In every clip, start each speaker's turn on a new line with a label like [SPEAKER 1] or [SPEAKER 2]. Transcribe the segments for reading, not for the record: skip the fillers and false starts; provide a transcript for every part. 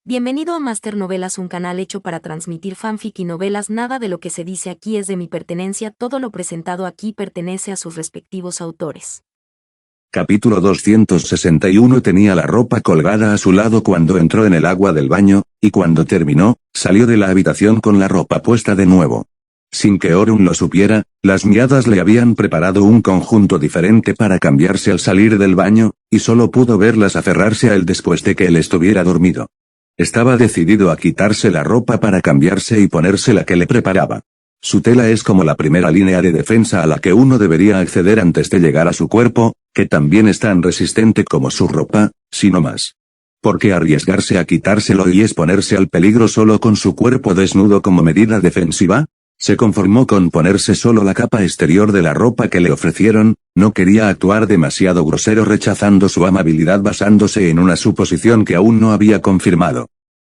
[SPEAKER 1] Bienvenido a Master Novelas, un canal hecho para transmitir fanfic y novelas. Nada de lo que se dice aquí es de mi pertenencia, todo lo presentado aquí pertenece a sus respectivos autores.
[SPEAKER 2] Capítulo 261. Tenía la ropa colgada a su lado cuando entró en el agua del baño, y cuando terminó, salió de la habitación con la ropa puesta de nuevo. Sin que Orun lo supiera, las miadas le habían preparado un conjunto diferente para cambiarse al salir del baño, y solo pudo verlas aferrarse a él después de que él estuviera dormido. Estaba decidido a quitarse la ropa para cambiarse y ponerse la que le preparaba. Su tela es como la primera línea de defensa a la que uno debería acceder antes de llegar a su cuerpo, que también es tan resistente como su ropa, sino más. ¿Por qué arriesgarse a quitárselo y exponerse al peligro solo con su cuerpo desnudo como medida defensiva? Se conformó con ponerse solo la capa exterior de la ropa que le ofrecieron, no quería actuar demasiado grosero rechazando su amabilidad basándose en una suposición que aún no había confirmado.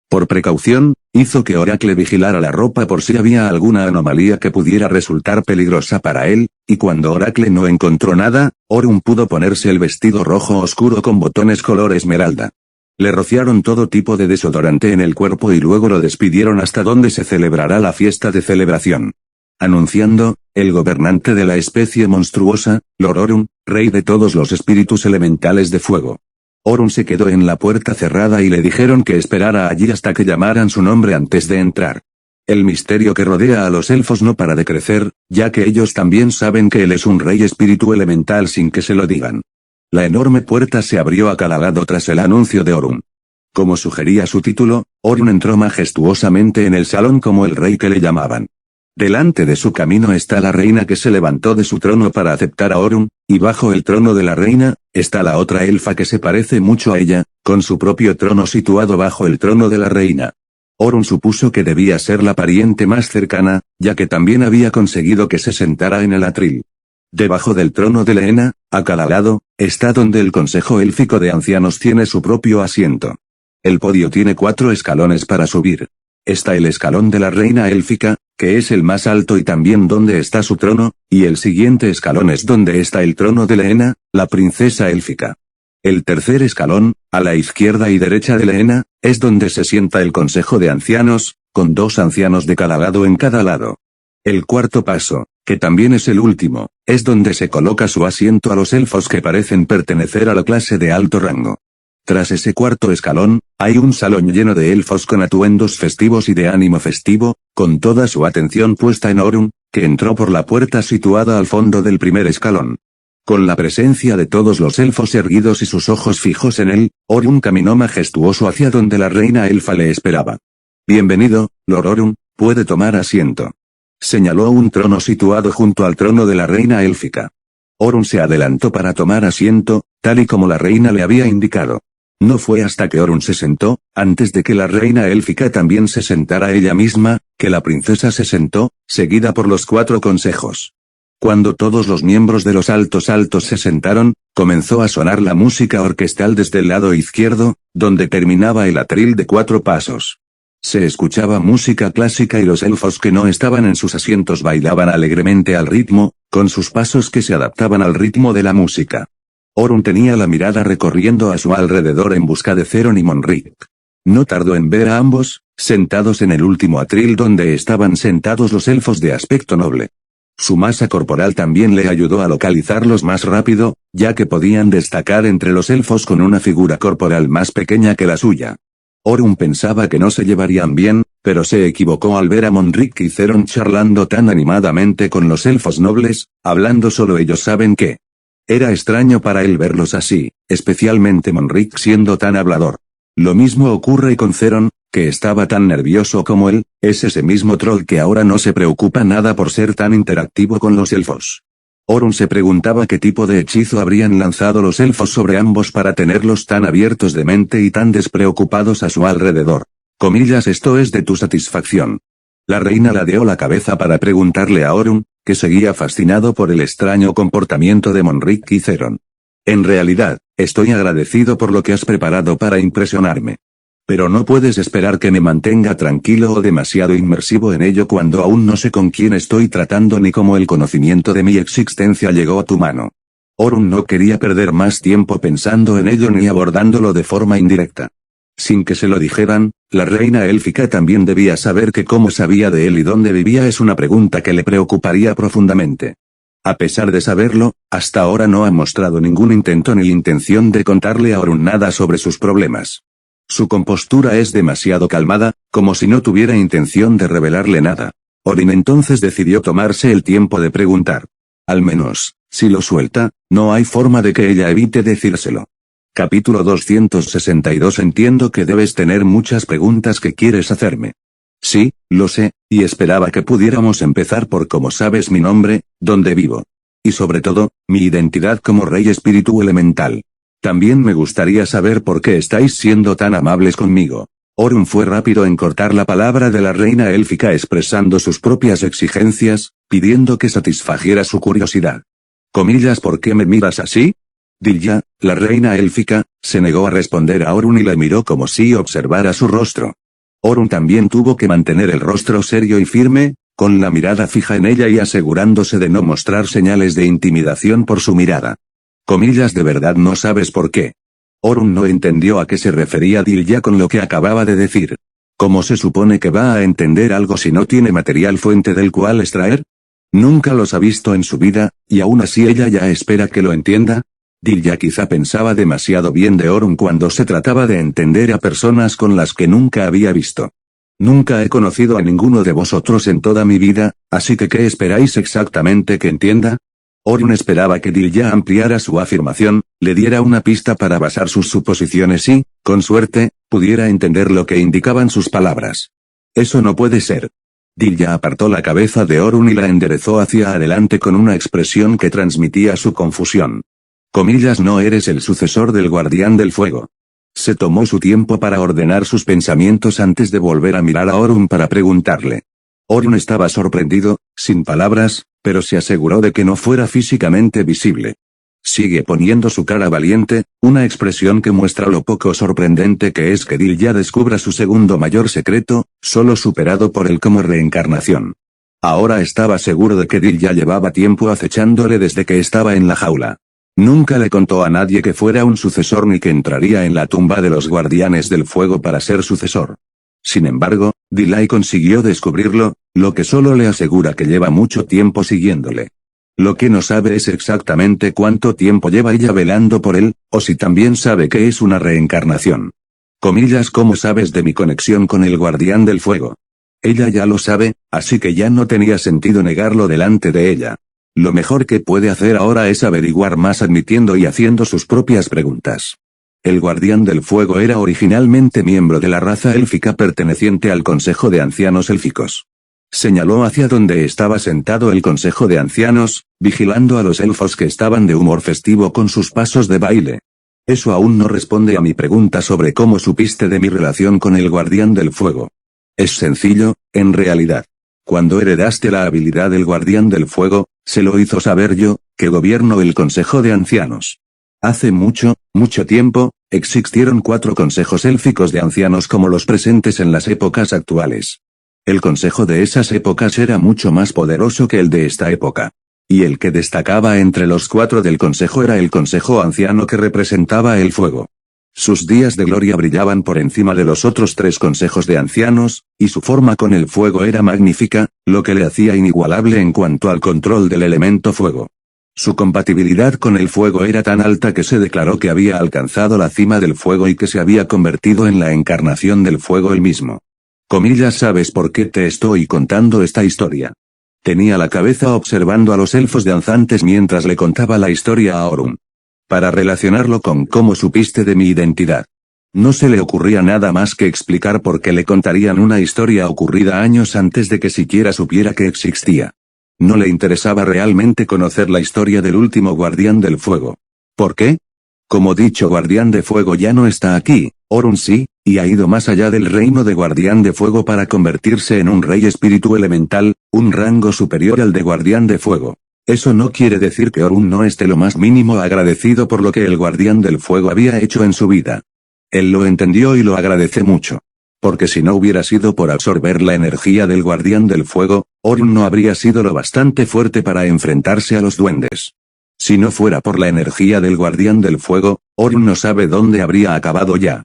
[SPEAKER 2] Por precaución, hizo que Oracle vigilara la ropa por si había alguna anomalía que pudiera resultar peligrosa para él, y cuando Oracle no encontró nada, Orun pudo ponerse el vestido rojo oscuro con botones color esmeralda. Le rociaron todo tipo de desodorante en el cuerpo y luego lo despidieron hasta donde se celebrará la fiesta de celebración. Anunciando, el gobernante de la especie monstruosa, Lord Orun, rey de todos los espíritus elementales de fuego. Orun se quedó en la puerta cerrada y le dijeron que esperara allí hasta que llamaran su nombre antes de entrar. El misterio que rodea a los elfos no para de crecer, ya que ellos también saben que él es un rey espíritu elemental sin que se lo digan. La enorme puerta se abrió a cada lado tras el anuncio de Orun. Como sugería su título, Orun entró majestuosamente en el salón como el rey que le llamaban. Delante de su camino está la reina que se levantó de su trono para aceptar a Orun, y bajo el trono de la reina, está la otra elfa que se parece mucho a ella, con su propio trono situado bajo el trono de la reina. Orun supuso que debía ser la pariente más cercana, ya que también había conseguido que se sentara en el atril. Debajo del trono de Leena, a cada lado, está donde el Consejo Élfico de Ancianos tiene su propio asiento. El podio tiene 4 escalones para subir. Está el escalón de la reina élfica, que es el más alto y también donde está su trono, y el siguiente escalón es donde está el trono de Leena, la princesa élfica. El tercer escalón, a la izquierda y derecha de Leena, es donde se sienta el Consejo de Ancianos, con 2 ancianos de cada lado en cada lado. El cuarto paso, que también es el último, es donde se coloca su asiento a los elfos que parecen pertenecer a la clase de alto rango. Tras ese cuarto escalón, hay un salón lleno de elfos con atuendos festivos y de ánimo festivo, con toda su atención puesta en Orun, que entró por la puerta situada al fondo del primer escalón. Con la presencia de todos los elfos erguidos y sus ojos fijos en él, Orun caminó majestuoso hacia donde la reina elfa le esperaba. Bienvenido, Lord Orun, puede tomar asiento. Señaló un trono situado junto al trono de la reina élfica. Orun se adelantó para tomar asiento, tal y como la reina le había indicado. No fue hasta que Orun se sentó, antes de que la reina élfica también se sentara ella misma, que la princesa se sentó, seguida por los 4 consejos. Cuando todos los miembros de los altos se sentaron, comenzó a sonar la música orquestal desde el lado izquierdo, donde terminaba el atril de 4 pasos. Se escuchaba música clásica y los elfos que no estaban en sus asientos bailaban alegremente al ritmo, con sus pasos que se adaptaban al ritmo de la música. Orun tenía la mirada recorriendo a su alrededor en busca de Zeron y Monrik. No tardó en ver a ambos, sentados en el último atril donde estaban sentados los elfos de aspecto noble. Su masa corporal también le ayudó a localizarlos más rápido, ya que podían destacar entre los elfos con una figura corporal más pequeña que la suya. Orun pensaba que no se llevarían bien, pero se equivocó al ver a Monrik y Zeron charlando tan animadamente con los elfos nobles, hablando solo ellos saben qué. Era extraño para él verlos así, especialmente Monrik siendo tan hablador. Lo mismo ocurre con Zeron, que estaba tan nervioso como él, es ese mismo troll que ahora no se preocupa nada por ser tan interactivo con los elfos. Orun se preguntaba qué tipo de hechizo habrían lanzado los elfos sobre ambos para tenerlos tan abiertos de mente y tan despreocupados a su alrededor. Comillas, esto es de tu satisfacción. La reina ladeó la cabeza para preguntarle a Orun, que seguía fascinado por el extraño comportamiento de Monrik y Zeron. En realidad, estoy agradecido por lo que has preparado para impresionarme. Pero no puedes esperar que me mantenga tranquilo o demasiado inmersivo en ello cuando aún no sé con quién estoy tratando ni cómo el conocimiento de mi existencia llegó a tu mano. Orun no quería perder más tiempo pensando en ello ni abordándolo de forma indirecta. Sin que se lo dijeran, La reina élfica también debía saber que cómo sabía de él y dónde vivía es una pregunta que le preocuparía profundamente. A pesar de saberlo, hasta ahora no ha mostrado ningún intento ni intención de contarle a Orun nada sobre sus problemas. Su compostura es demasiado calmada, como si no tuviera intención de revelarle nada. Orun entonces decidió tomarse el tiempo de preguntar. Al menos, si lo suelta, no hay forma de que ella evite decírselo. Capítulo 262. Entiendo que debes tener muchas preguntas que quieres hacerme. Sí, lo sé, y esperaba que pudiéramos empezar por cómo sabes mi nombre, dónde vivo. Y sobre todo, mi identidad como rey espíritu elemental. También me gustaría saber por qué estáis siendo tan amables conmigo. Orun fue rápido en cortar la palabra de la reina élfica expresando sus propias exigencias, pidiendo que satisfagiera su curiosidad. Comillas, ¿por qué me miras así? Dilya, la reina élfica, se negó a responder a Orun y le miró como si observara su rostro. Orun también tuvo que mantener el rostro serio y firme, con la mirada fija en ella y asegurándose de no mostrar señales de intimidación por su mirada. Comillas, ¿de verdad no sabes por qué? Orun no entendió a qué se refería Dilya con lo que acababa de decir. ¿Cómo se supone que va a entender algo si no tiene material fuente del cual extraer? Nunca los ha visto en su vida, y aún así ella ya espera que lo entienda. Dilya quizá pensaba demasiado bien de Orun cuando se trataba de entender a personas con las que nunca había visto. Nunca he conocido a ninguno de vosotros en toda mi vida, así que ¿qué esperáis exactamente que entienda? Orun esperaba que Dilya ampliara su afirmación, le diera una pista para basar sus suposiciones y, con suerte, pudiera entender lo que indicaban sus palabras. Eso no puede ser. Dilya apartó la cabeza de Orun y la enderezó hacia adelante con una expresión que transmitía su confusión. Comillas, no eres el sucesor del guardián del fuego. Se tomó su tiempo para ordenar sus pensamientos antes de volver a mirar a Orun para preguntarle. Orun estaba sorprendido, sin palabras, pero se aseguró de que no fuera físicamente visible. Sigue poniendo su cara valiente, una expresión que muestra lo poco sorprendente que es que Dilya descubra su segundo mayor secreto, solo superado por él como reencarnación. Ahora estaba seguro de que Dilya llevaba tiempo acechándole desde que estaba en la jaula. Nunca le contó a nadie que fuera un sucesor ni que entraría en la tumba de los guardianes del fuego para ser sucesor. Sin embargo, Dilya consiguió descubrirlo, lo que solo le asegura que lleva mucho tiempo siguiéndole. Lo que no sabe es exactamente cuánto tiempo lleva ella velando por él, o si también sabe que es una reencarnación. Comillas, ¿cómo sabes de mi conexión con el guardián del fuego? Ella ya lo sabe, así que ya no tenía sentido negarlo delante de ella. Lo mejor que puede hacer ahora es averiguar más admitiendo y haciendo sus propias preguntas. El guardián del fuego era originalmente miembro de la raza élfica perteneciente al Consejo de Ancianos Élficos. Señaló hacia donde estaba sentado el Consejo de Ancianos, vigilando a los elfos que estaban de humor festivo con sus pasos de baile. Eso aún no responde a mi pregunta sobre cómo supiste de mi relación con el guardián del fuego. Es sencillo, en realidad. Cuando heredaste la habilidad del guardián del fuego, se lo hizo saber yo, que gobierno el Consejo de Ancianos. Hace mucho, mucho tiempo, existieron 4 consejos élficos de ancianos como los presentes en las épocas actuales. El consejo de esas épocas era mucho más poderoso que el de esta época. Y el que destacaba entre los 4 del consejo era el consejo anciano que representaba el fuego. Sus días de gloria brillaban por encima de los otros 3 consejos de ancianos, y su forma con el fuego era magnífica, lo que le hacía inigualable en cuanto al control del elemento fuego. Su compatibilidad con el fuego era tan alta que se declaró que había alcanzado la cima del fuego y que se había convertido en la encarnación del fuego él mismo. Comillas, ¿sabes por qué te estoy contando esta historia? Tenía la cabeza observando a los elfos danzantes mientras le contaba la historia a Orun. Para relacionarlo con cómo supiste de mi identidad. No se le ocurría nada más que explicar por qué le contarían una historia ocurrida años antes de que siquiera supiera que existía. No le interesaba realmente conocer la historia del último guardián del fuego. ¿Por qué? Como dicho guardián de fuego ya no está aquí, Orun sí, y ha ido más allá del reino de guardián de fuego para convertirse en un rey espíritu elemental, un rango superior al de guardián de fuego. Eso no quiere decir que Orun no esté lo más mínimo agradecido por lo que el guardián del fuego había hecho en su vida. Él lo entendió y lo agradece mucho. Porque si no hubiera sido por absorber la energía del guardián del fuego, Orun no habría sido lo bastante fuerte para enfrentarse a los duendes. Si no fuera por la energía del guardián del fuego, Orun no sabe dónde habría acabado ya.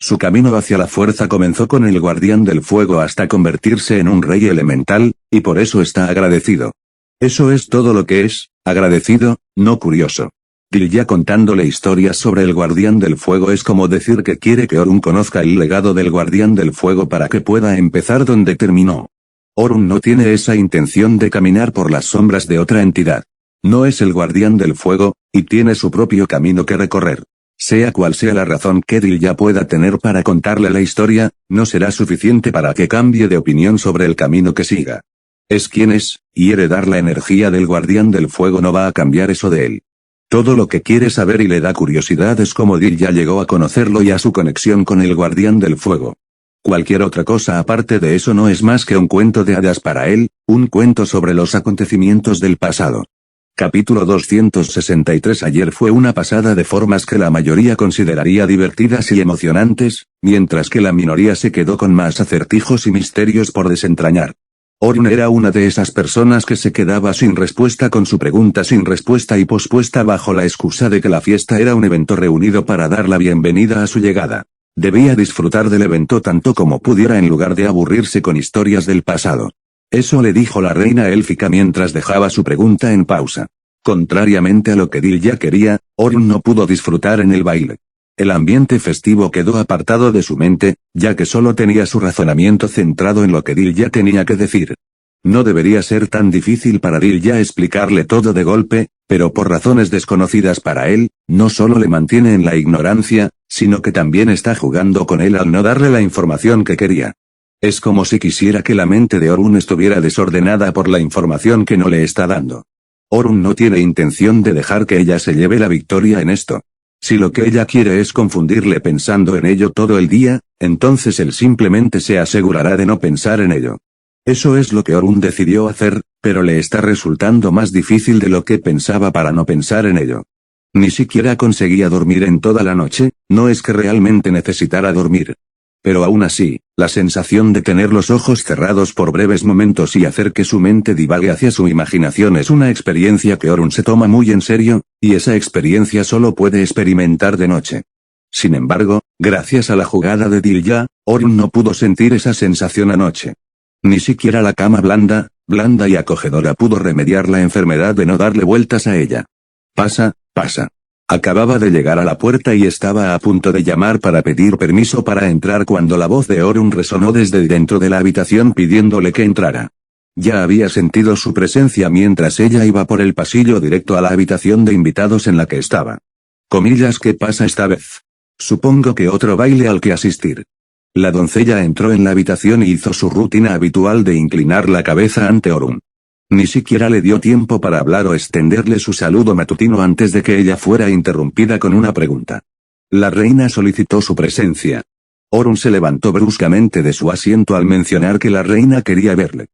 [SPEAKER 2] Su camino hacia la fuerza comenzó con el guardián del fuego hasta convertirse en un rey elemental, y por eso está agradecido. Eso es todo lo que es, agradecido, no curioso. Dilya contándole historias sobre el guardián del fuego es como decir que quiere que Orun conozca el legado del guardián del fuego para que pueda empezar donde terminó. Orun no tiene esa intención de caminar por las sombras de otra entidad. No es el guardián del fuego, y tiene su propio camino que recorrer. Sea cual sea la razón que Dilya pueda tener para contarle la historia, no será suficiente para que cambie de opinión sobre el camino que siga. Es quien es, y heredar la energía del guardián del fuego no va a cambiar eso de él. Todo lo que quiere saber y le da curiosidad es cómo Dilya llegó a conocerlo y a su conexión con el guardián del fuego. Cualquier otra cosa aparte de eso no es más que un cuento de hadas para él, un cuento sobre los acontecimientos del pasado. Capítulo 263. Ayer fue una pasada de formas que la mayoría consideraría divertidas y emocionantes, mientras que la minoría se quedó con más acertijos y misterios por desentrañar. Orun era una de esas personas que se quedaba sin respuesta con su pregunta sin respuesta y pospuesta bajo la excusa de que la fiesta era un evento reunido para dar la bienvenida a su llegada. Debía disfrutar del evento tanto como pudiera en lugar de aburrirse con historias del pasado. Eso le dijo la reina élfica mientras dejaba su pregunta en pausa. Contrariamente a lo que Dilya quería, Orun no pudo disfrutar en el baile. El ambiente festivo quedó apartado de su mente, ya que solo tenía su razonamiento centrado en lo que Dilya tenía que decir. No debería ser tan difícil para Dilya explicarle todo de golpe, pero por razones desconocidas para él, no solo le mantiene en la ignorancia, sino que también está jugando con él al no darle la información que quería. Es como si quisiera que la mente de Orun estuviera desordenada por la información que no le está dando. Orun no tiene intención de dejar que ella se lleve la victoria en esto. Si lo que ella quiere es confundirle pensando en ello todo el día, entonces él simplemente se asegurará de no pensar en ello. Eso es lo que Orun decidió hacer, pero le está resultando más difícil de lo que pensaba para no pensar en ello. Ni siquiera conseguía dormir en toda la noche, no es que realmente necesitara dormir. Pero aún así, la sensación de tener los ojos cerrados por breves momentos y hacer que su mente divague hacia su imaginación es una experiencia que Orun se toma muy en serio, y esa experiencia solo puede experimentar de noche. Sin embargo, gracias a la jugada de Dilya, Orun no pudo sentir esa sensación anoche. Ni siquiera la cama blanda y acogedora pudo remediar la enfermedad de no darle vueltas a ella. Pasa. Acababa de llegar a la puerta y estaba a punto de llamar para pedir permiso para entrar cuando la voz de Orun resonó desde dentro de la habitación pidiéndole que entrara. Ya había sentido su presencia mientras ella iba por el pasillo directo a la habitación de invitados en la que estaba. ¿Qué pasa esta vez? Supongo que otro baile al que asistir. La doncella entró en la habitación y hizo su rutina habitual de inclinar la cabeza ante Orun. Ni siquiera le dio tiempo para hablar o extenderle su saludo matutino antes de que ella fuera interrumpida con una pregunta. La reina solicitó su presencia. Orun se levantó bruscamente de su asiento al mencionar que la reina quería verle.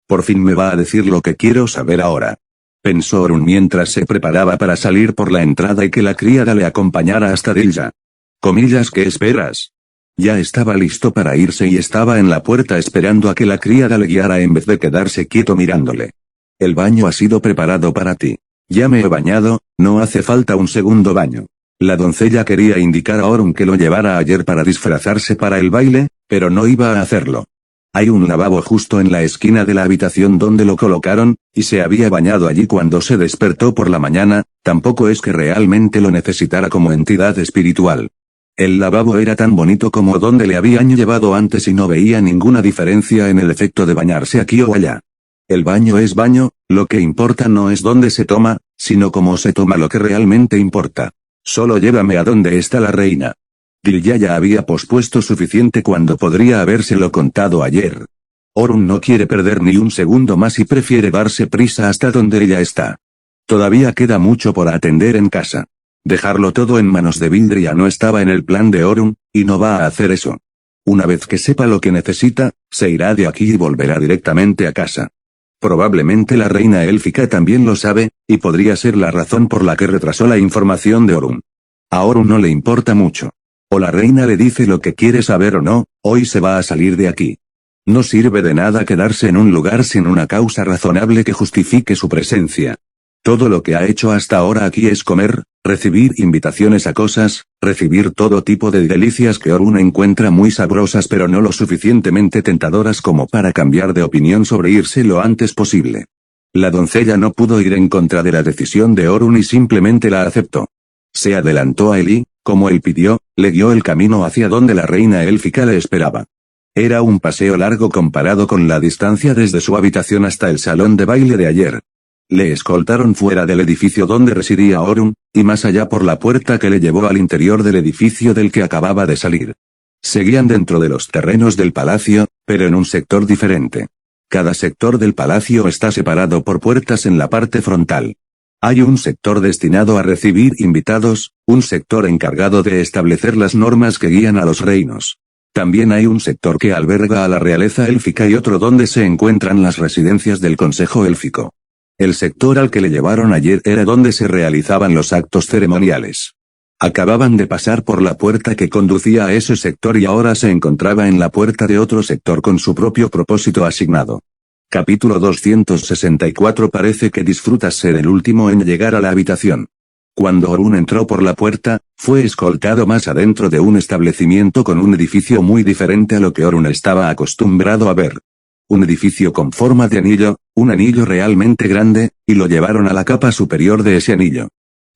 [SPEAKER 2] Por fin me va a decir lo que quiero saber ahora. Pensó Orun mientras se preparaba para salir por la entrada y que la criada le acompañara hasta Dilya. ¿Qué esperas? Ya estaba listo para irse y estaba en la puerta esperando a que la criada le guiara en vez de quedarse quieto mirándole. El baño ha sido preparado para ti. Ya me he bañado, no hace falta un segundo baño. La doncella quería indicar a Orun que lo llevara ayer para disfrazarse para el baile, pero no iba a hacerlo. Hay un lavabo justo en la esquina de la habitación donde lo colocaron, y se había bañado allí cuando se despertó por la mañana, tampoco es que realmente lo necesitara como entidad espiritual. El lavabo era tan bonito como donde le habían llevado antes y no veía ninguna diferencia en el efecto de bañarse aquí o allá. El baño es baño, lo que importa no es dónde se toma, sino cómo se toma lo que realmente importa. Solo llévame a donde está la reina. Dilya ya había pospuesto suficiente cuando podría habérselo contado ayer. Orun no quiere perder ni un segundo más y prefiere darse prisa hasta donde ella está. Todavía queda mucho por atender en casa. Dejarlo todo en manos de Vindria no estaba en el plan de Orun, y no va a hacer eso. Una vez que sepa lo que necesita, se irá de aquí y volverá directamente a casa. Probablemente la reina élfica también lo sabe, y podría ser la razón por la que retrasó la información de Orun. A Orun no le importa mucho. O la reina le dice lo que quiere saber o no, hoy se va a salir de aquí. No sirve de nada quedarse en un lugar sin una causa razonable que justifique su presencia. Todo lo que ha hecho hasta ahora aquí es comer, recibir invitaciones a cosas, recibir todo tipo de delicias que Orun encuentra muy sabrosas pero no lo suficientemente tentadoras como para cambiar de opinión sobre irse lo antes posible. La doncella no pudo ir en contra de la decisión de Orun y simplemente la aceptó. Se adelantó a él y, como él pidió, le guió el camino hacia donde la reina élfica le esperaba. Era un paseo largo comparado con la distancia desde su habitación hasta el salón de baile de ayer. Le escoltaron fuera del edificio donde residía Orun, y más allá por la puerta que le llevó al interior del edificio del que acababa de salir. Seguían dentro de los terrenos del palacio, pero en un sector diferente. Cada sector del palacio está separado por puertas en la parte frontal. Hay un sector destinado a recibir invitados, un sector encargado de establecer las normas que guían a los reinos. También hay un sector que alberga a la realeza élfica y otro donde se encuentran las residencias del Consejo Élfico. El sector al que le llevaron ayer era donde se realizaban los actos ceremoniales. Acababan de pasar por la puerta que conducía a ese sector y ahora se encontraba en la puerta de otro sector con su propio propósito asignado. Capítulo 264. Parece que disfrutas ser el último en llegar a la habitación. Cuando Orun entró por la puerta, fue escoltado más adentro de un establecimiento con un edificio muy diferente a lo que Orun estaba acostumbrado a ver. Un edificio con forma de anillo, un anillo realmente grande, y lo llevaron a la capa superior de ese anillo.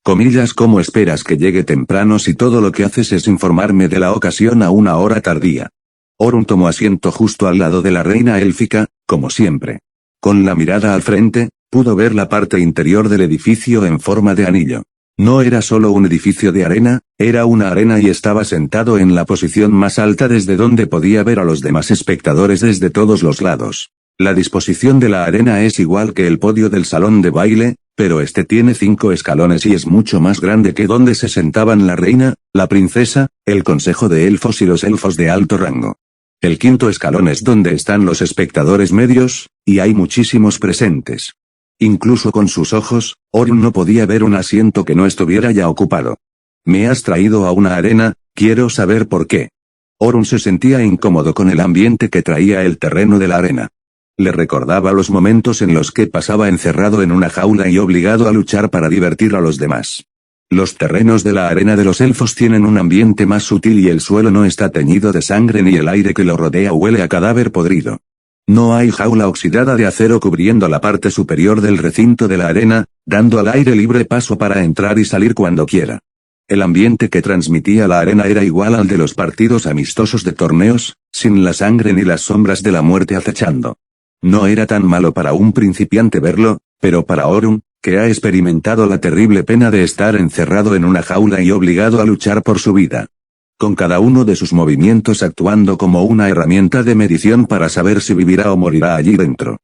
[SPEAKER 2] Comillas, ¿cómo esperas que llegue temprano si todo lo que haces es informarme de la ocasión a una hora tardía? Orun tomó asiento justo al lado de la reina élfica, como siempre. Con la mirada al frente, pudo ver la parte interior del edificio en forma de anillo. No era solo un edificio de arena, era una arena y estaba sentado en la posición más alta desde donde podía ver a los demás espectadores desde todos los lados. La disposición de la arena es igual que el podio del salón de baile, pero este tiene 5 escalones y es mucho más grande que donde se sentaban la reina, la princesa, el consejo de elfos y los elfos de alto rango. El 5.º escalón es donde están los espectadores medios, y hay muchísimos presentes. Incluso con sus ojos, Orun no podía ver un asiento que no estuviera ya ocupado. Me has traído a una arena, quiero saber por qué. Orun se sentía incómodo con el ambiente que traía el terreno de la arena. Le recordaba los momentos en los que pasaba encerrado en una jaula y obligado a luchar para divertir a los demás. Los terrenos de la arena de los elfos tienen un ambiente más sutil y el suelo no está teñido de sangre ni el aire que lo rodea huele a cadáver podrido. No hay jaula oxidada de acero cubriendo la parte superior del recinto de la arena, dando al aire libre paso para entrar y salir cuando quiera. El ambiente que transmitía la arena era igual al de los partidos amistosos de torneos, sin la sangre ni las sombras de la muerte acechando. No era tan malo para un principiante verlo, pero para Orun, que ha experimentado la terrible pena de estar encerrado en una jaula y obligado a luchar por su vida. Con cada uno de sus movimientos actuando como una herramienta de medición para saber si vivirá o morirá allí dentro.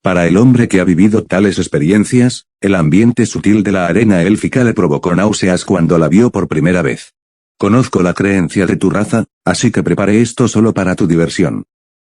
[SPEAKER 2] Para el hombre que ha vivido tales experiencias, el ambiente sutil de la arena élfica le provocó náuseas cuando la vio por primera vez. Conozco la creencia de tu raza, así que preparé esto solo para tu diversión.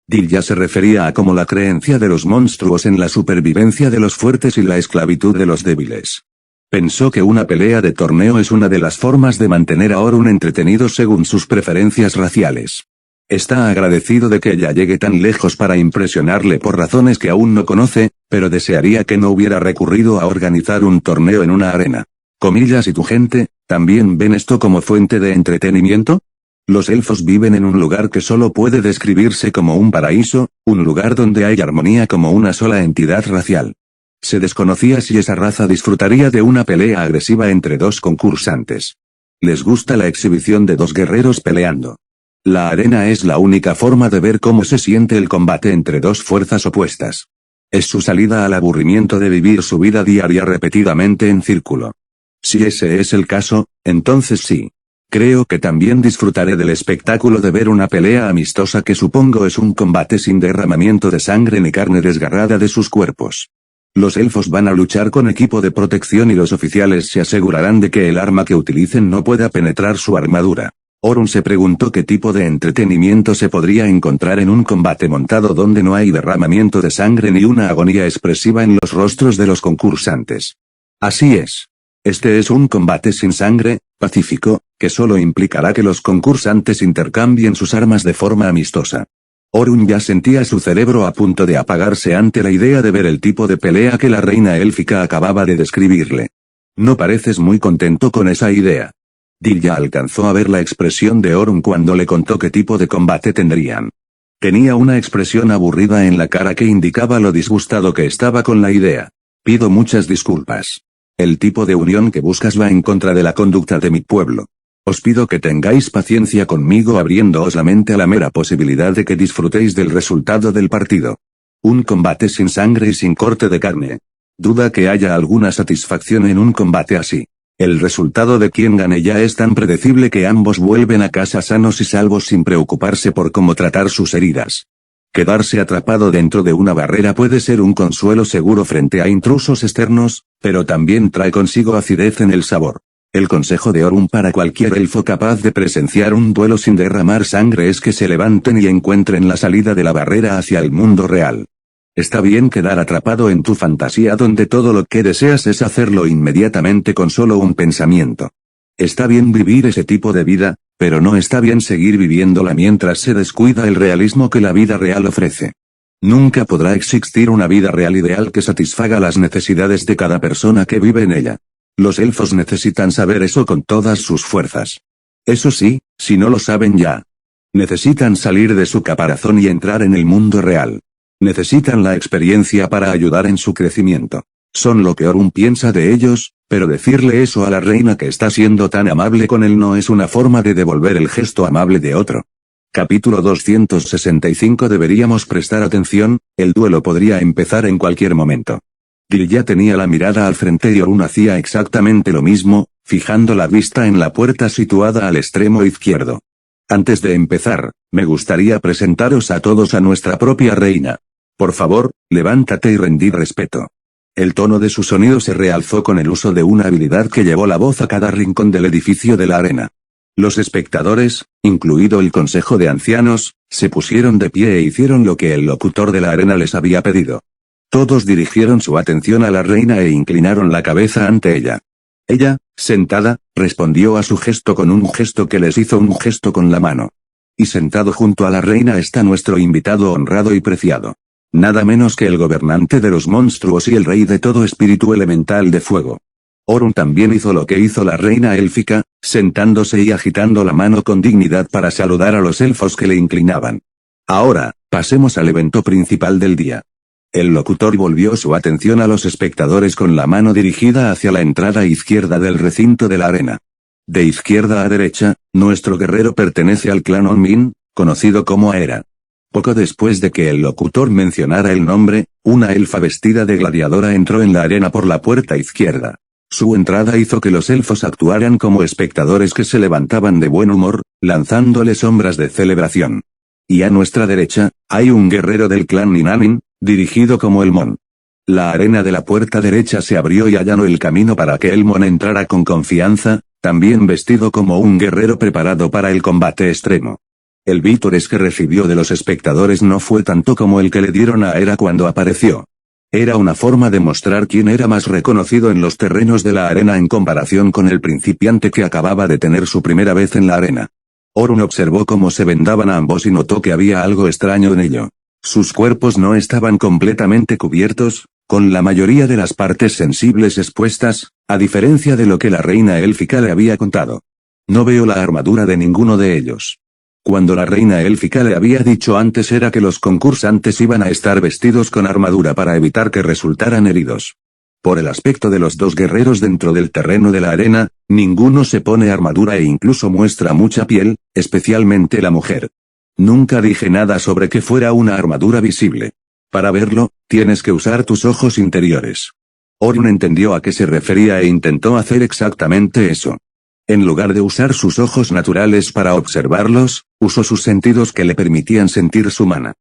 [SPEAKER 2] Dilya se refería a como la creencia de los monstruos en la supervivencia de los fuertes y la esclavitud de los débiles. Pensó que una pelea de torneo es una de las formas de mantener a Orun entretenido según sus preferencias raciales. Está agradecido de que ella llegue tan lejos para impresionarle por razones que aún no conoce, pero desearía que no hubiera recurrido a organizar un torneo en una arena. Comillas, ¿y tu gente, también ven esto como fuente de entretenimiento? Los elfos viven en un lugar que solo puede describirse como un paraíso, un lugar donde hay armonía como una sola entidad racial. Se desconocía si esa raza disfrutaría de una pelea agresiva entre dos concursantes. Les gusta la exhibición de dos guerreros peleando. La arena es la única forma de ver cómo se siente el combate entre dos fuerzas opuestas. Es su salida al aburrimiento de vivir su vida diaria repetidamente en círculo. Si ese es el caso, entonces sí. Creo que también disfrutaré del espectáculo de ver una pelea amistosa que supongo es un combate sin derramamiento de sangre ni carne desgarrada de sus cuerpos. Los elfos van a luchar con equipo de protección y los oficiales se asegurarán de que el arma que utilicen no pueda penetrar su armadura. Orun se preguntó qué tipo de entretenimiento se podría encontrar en un combate montado donde no hay derramamiento de sangre ni una agonía expresiva en los rostros de los concursantes. Así es. Este es un combate sin sangre, pacífico, que solo implicará que los concursantes intercambien sus armas de forma amistosa. Orun ya sentía su cerebro a punto de apagarse ante la idea de ver el tipo de pelea que la reina élfica acababa de describirle. No pareces muy contento con esa idea. Dilya alcanzó a ver la expresión de Orun cuando le contó qué tipo de combate tendrían. Tenía una expresión aburrida en la cara que indicaba lo disgustado que estaba con la idea. Pido muchas disculpas. El tipo de unión que buscas va en contra de la conducta de mi pueblo. Os pido que tengáis paciencia conmigo abriéndoos la mente a la mera posibilidad de que disfrutéis del resultado del partido. Un combate sin sangre y sin corte de carne. Duda que haya alguna satisfacción en un combate así. El resultado de quien gane ya es tan predecible que ambos vuelven a casa sanos y salvos sin preocuparse por cómo tratar sus heridas. Quedarse atrapado dentro de una barrera puede ser un consuelo seguro frente a intrusos externos, pero también trae consigo acidez en el sabor. El consejo de Orun para cualquier elfo capaz de presenciar un duelo sin derramar sangre es que se levanten y encuentren la salida de la barrera hacia el mundo real. Está bien quedar atrapado en tu fantasía donde todo lo que deseas es hacerlo inmediatamente con solo un pensamiento. Está bien vivir ese tipo de vida, pero no está bien seguir viviéndola mientras se descuida el realismo que la vida real ofrece. Nunca podrá existir una vida real ideal que satisfaga las necesidades de cada persona que vive en ella. Los elfos necesitan saber eso con todas sus fuerzas. Eso sí, si no lo saben ya. Necesitan salir de su caparazón y entrar en el mundo real. Necesitan la experiencia para ayudar en su crecimiento. Son lo que Orun piensa de ellos, pero decirle eso a la reina que está siendo tan amable con él no es una forma de devolver el gesto amable de otro. Capítulo 265. Deberíamos prestar atención, el duelo podría empezar en cualquier momento. Dilya tenía la mirada al frente y Orun hacía exactamente lo mismo, fijando la vista en la puerta situada al extremo izquierdo. Antes de empezar, me gustaría presentaros a todos a nuestra propia reina. Por favor, levántate y rendid respeto. El tono de su sonido se realzó con el uso de una habilidad que llevó la voz a cada rincón del edificio de la arena. Los espectadores, incluido el Consejo de Ancianos, se pusieron de pie e hicieron lo que el locutor de la arena les había pedido. Todos dirigieron su atención a la reina e inclinaron la cabeza ante ella. Ella, sentada, respondió a su gesto con un gesto que les hizo un gesto con la mano. Y sentado junto a la reina está nuestro invitado honrado y preciado. Nada menos que el gobernante de los monstruos y el rey de todo espíritu elemental de fuego. Orun también hizo lo que hizo la reina élfica, sentándose y agitando la mano con dignidad para saludar a los elfos que le inclinaban. Ahora, pasemos al evento principal del día. El locutor volvió su atención a los espectadores con la mano dirigida hacia la entrada izquierda del recinto de la arena. De izquierda a derecha, nuestro guerrero pertenece al clan Onmin, conocido como Aera. Poco después de que el locutor mencionara el nombre, una elfa vestida de gladiadora entró en la arena por la puerta izquierda. Su entrada hizo que los elfos actuaran como espectadores que se levantaban de buen humor, lanzándole sombras de celebración. Y a nuestra derecha, hay un guerrero del clan Ninamin, dirigido como Elmon. La arena de la puerta derecha se abrió y allanó el camino para que Elmon entrara con confianza, también vestido como un guerrero preparado para el combate extremo. El vítores que recibió de los espectadores no fue tanto como el que le dieron a Aera cuando apareció. Era una forma de mostrar quién era más reconocido en los terrenos de la arena en comparación con el principiante que acababa de tener su primera vez en la arena. Orun observó cómo se vendaban a ambos y notó que había algo extraño en ello. Sus cuerpos no estaban completamente cubiertos, con la mayoría de las partes sensibles expuestas, a diferencia de lo que la reina élfica le había contado. No veo la armadura de ninguno de ellos. Cuando la reina élfica le había dicho antes era que los concursantes iban a estar vestidos con armadura para evitar que resultaran heridos. Por el aspecto de los dos guerreros dentro del terreno de la arena, ninguno se pone armadura e incluso muestra mucha piel, especialmente la mujer. Nunca dije nada sobre que fuera una armadura visible. Para verlo, tienes que usar tus ojos interiores. Orun entendió a qué se refería e intentó hacer exactamente eso. En lugar de usar sus ojos naturales para observarlos, usó sus sentidos que le permitían sentir su mana.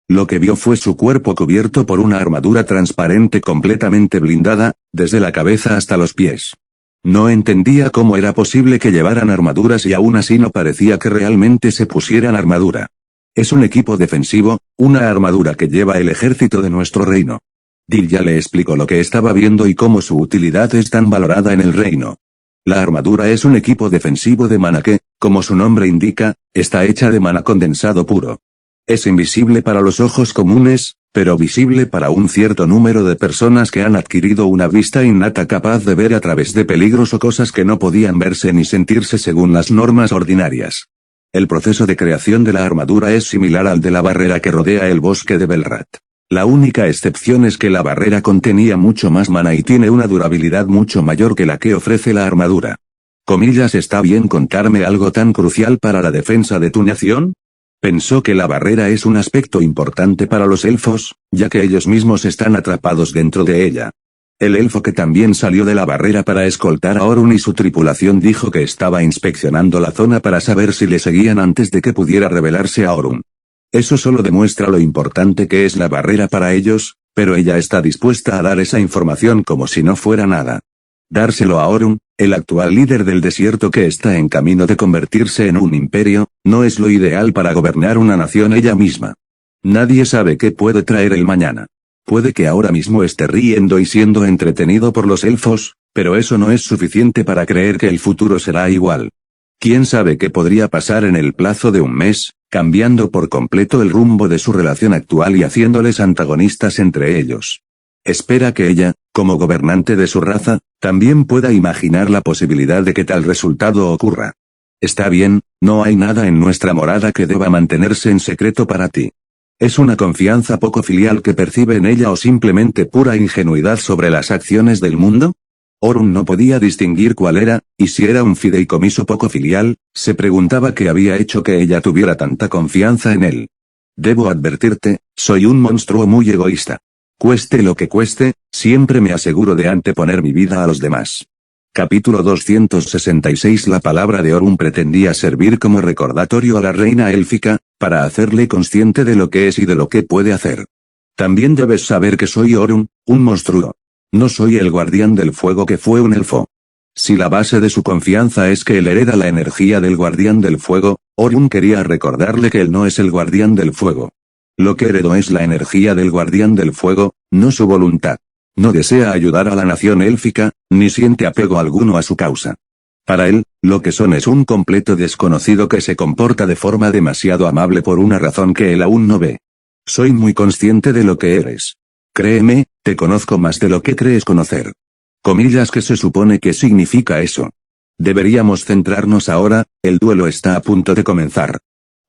[SPEAKER 2] Lo que vio fue su cuerpo cubierto por una armadura transparente completamente blindada, desde la cabeza hasta los pies. No entendía cómo era posible que llevaran armaduras y aún así no parecía que realmente se pusieran armadura. Es un equipo defensivo, una armadura que lleva el ejército de nuestro reino. Dilya le explicó lo que estaba viendo y cómo su utilidad es tan valorada en el reino. La armadura es un equipo defensivo de mana que, como su nombre indica, está hecha de mana condensado puro. Es invisible para los ojos comunes, pero visible para un cierto número de personas que han adquirido una vista innata capaz de ver a través de peligros o cosas que no podían verse ni sentirse según las normas ordinarias. El proceso de creación de la armadura es similar al de la barrera que rodea el bosque de Belrat. La única excepción es que la barrera contenía mucho más mana y tiene una durabilidad mucho mayor que la que ofrece la armadura. Comillas, ¿está bien contarme algo tan crucial para la defensa de tu nación? Pensó que la barrera es un aspecto importante para los elfos, ya que ellos mismos están atrapados dentro de ella. El elfo que también salió de la barrera para escoltar a Orun y su tripulación dijo que estaba inspeccionando la zona para saber si le seguían antes de que pudiera revelarse a Orun. Eso solo demuestra lo importante que es la barrera para ellos, pero ella está dispuesta a dar esa información como si no fuera nada. Dárselo a Orun, el actual líder del desierto que está en camino de convertirse en un imperio, no es lo ideal para gobernar una nación ella misma. Nadie sabe qué puede traer el mañana. Puede que ahora mismo esté riendo y siendo entretenido por los elfos, pero eso no es suficiente para creer que el futuro será igual. ¿Quién sabe qué podría pasar en el plazo de un mes, cambiando por completo el rumbo de su relación actual y haciéndoles antagonistas entre ellos? Espera que ella, como gobernante de su raza, también pueda imaginar la posibilidad de que tal resultado ocurra. Está bien, no hay nada en nuestra morada que deba mantenerse en secreto para ti. ¿Es una confianza poco filial que percibe en ella o simplemente pura ingenuidad sobre las acciones del mundo? Orun no podía distinguir cuál era, y si era un fideicomiso poco filial, se preguntaba qué había hecho que ella tuviera tanta confianza en él. Debo advertirte, soy un monstruo muy egoísta. Cueste lo que cueste, siempre me aseguro de anteponer mi vida a los demás. Capítulo 266. La palabra de Orun pretendía servir como recordatorio a la reina élfica, para hacerle consciente de lo que es y de lo que puede hacer. También debes saber que soy Orun, un monstruo. No soy el guardián del fuego que fue un elfo. Si la base de su confianza es que él hereda la energía del guardián del fuego, Orun quería recordarle que él no es el guardián del fuego. Lo que heredó es la energía del guardián del fuego, no su voluntad. No desea ayudar a la nación élfica, ni siente apego alguno a su causa. Para él, lo que son es un completo desconocido que se comporta de forma demasiado amable por una razón que él aún no ve. Soy muy consciente de lo que eres. Créeme, te conozco más de lo que crees conocer. Comillas, ¿qué se supone que significa eso? Deberíamos centrarnos ahora, el duelo está a punto de comenzar.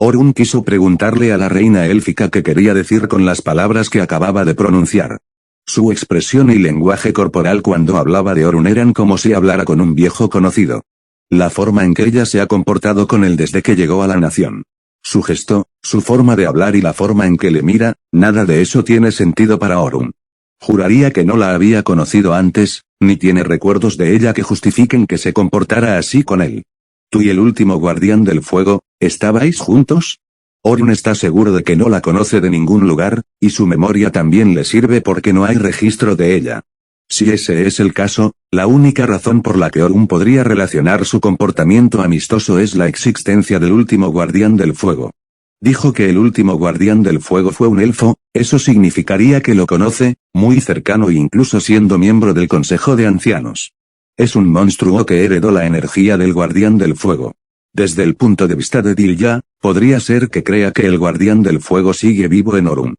[SPEAKER 2] Orun quiso preguntarle a la reina élfica qué quería decir con las palabras que acababa de pronunciar. Su expresión y lenguaje corporal cuando hablaba de Orun eran como si hablara con un viejo conocido. La forma en que ella se ha comportado con él desde que llegó a la nación. Su gesto, su forma de hablar y la forma en que le mira, nada de eso tiene sentido para Orun. Juraría que no la había conocido antes, ni tiene recuerdos de ella que justifiquen que se comportara así con él. ¿Tú y el último guardián del fuego, estabais juntos? Orun está seguro de que no la conoce de ningún lugar, y su memoria también le sirve porque no hay registro de ella. Si ese es el caso, la única razón por la que Orun podría relacionar su comportamiento amistoso es la existencia del último guardián del fuego. Dijo que el último guardián del fuego fue un elfo, eso significaría que lo conoce, muy cercano e incluso siendo miembro del Consejo de Ancianos. Es un monstruo que heredó la energía del guardián del fuego. Desde el punto de vista de Dilya, podría ser que crea que el guardián del fuego sigue vivo en Orun.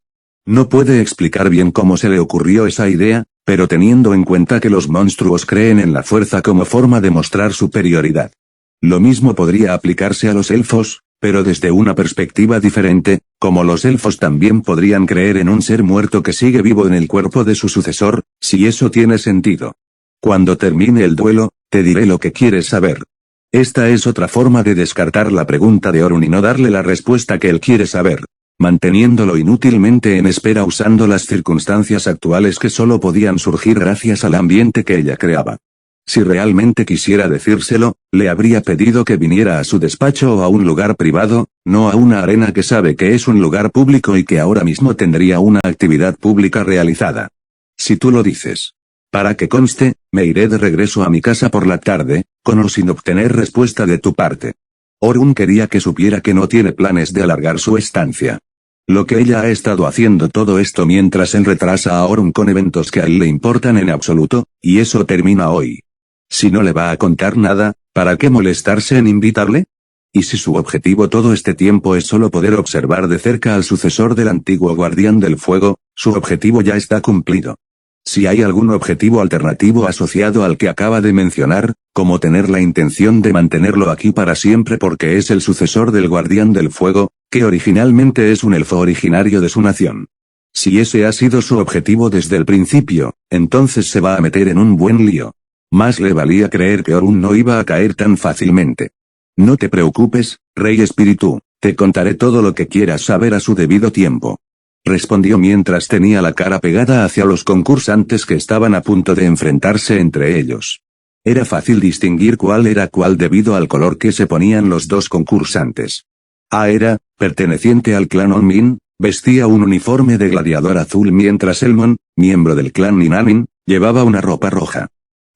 [SPEAKER 2] No puede explicar bien cómo se le ocurrió esa idea, pero teniendo en cuenta que los monstruos creen en la fuerza como forma de mostrar superioridad. Lo mismo podría aplicarse a los elfos, pero desde una perspectiva diferente, como los elfos también podrían creer en un ser muerto que sigue vivo en el cuerpo de su sucesor, si eso tiene sentido. Cuando termine el duelo, te diré lo que quieres saber. Esta es otra forma de descartar la pregunta de Orun y no darle la respuesta que él quiere saber, manteniéndolo inútilmente en espera usando las circunstancias actuales que solo podían surgir gracias al ambiente que ella creaba. Si realmente quisiera decírselo, le habría pedido que viniera a su despacho o a un lugar privado, no a una arena que sabe que es un lugar público y que ahora mismo tendría una actividad pública realizada. Si tú lo dices. Para que conste, me iré de regreso a mi casa por la tarde, con o sin obtener respuesta de tu parte. Orun quería que supiera que no tiene planes de alargar su estancia. Lo que ella ha estado haciendo todo esto mientras él retrasa a Orun con eventos que a él le importan en absoluto, y eso termina hoy. Si no le va a contar nada, ¿para qué molestarse en invitarle? Y si su objetivo todo este tiempo es solo poder observar de cerca al sucesor del antiguo guardián del fuego, Su objetivo ya está cumplido. Si hay algún objetivo alternativo asociado al que acaba de mencionar, como tener la intención de mantenerlo aquí para siempre porque es el sucesor del Guardián del Fuego, que originalmente es un elfo originario de su nación. Si ese ha sido su objetivo desde el principio, entonces se va a meter en un buen lío. Más le valía creer que Orun no iba a caer tan fácilmente. No te preocupes, Rey Espíritu, te contaré todo lo que quieras saber a su debido tiempo. Respondió mientras tenía la cara pegada hacia los concursantes que estaban a punto de enfrentarse entre ellos. Era fácil distinguir cuál era cuál debido al color que se ponían los dos concursantes. Aera, perteneciente al clan Onmin, vestía un uniforme de gladiador azul mientras Elmon, miembro del clan Ninanin, llevaba una ropa roja.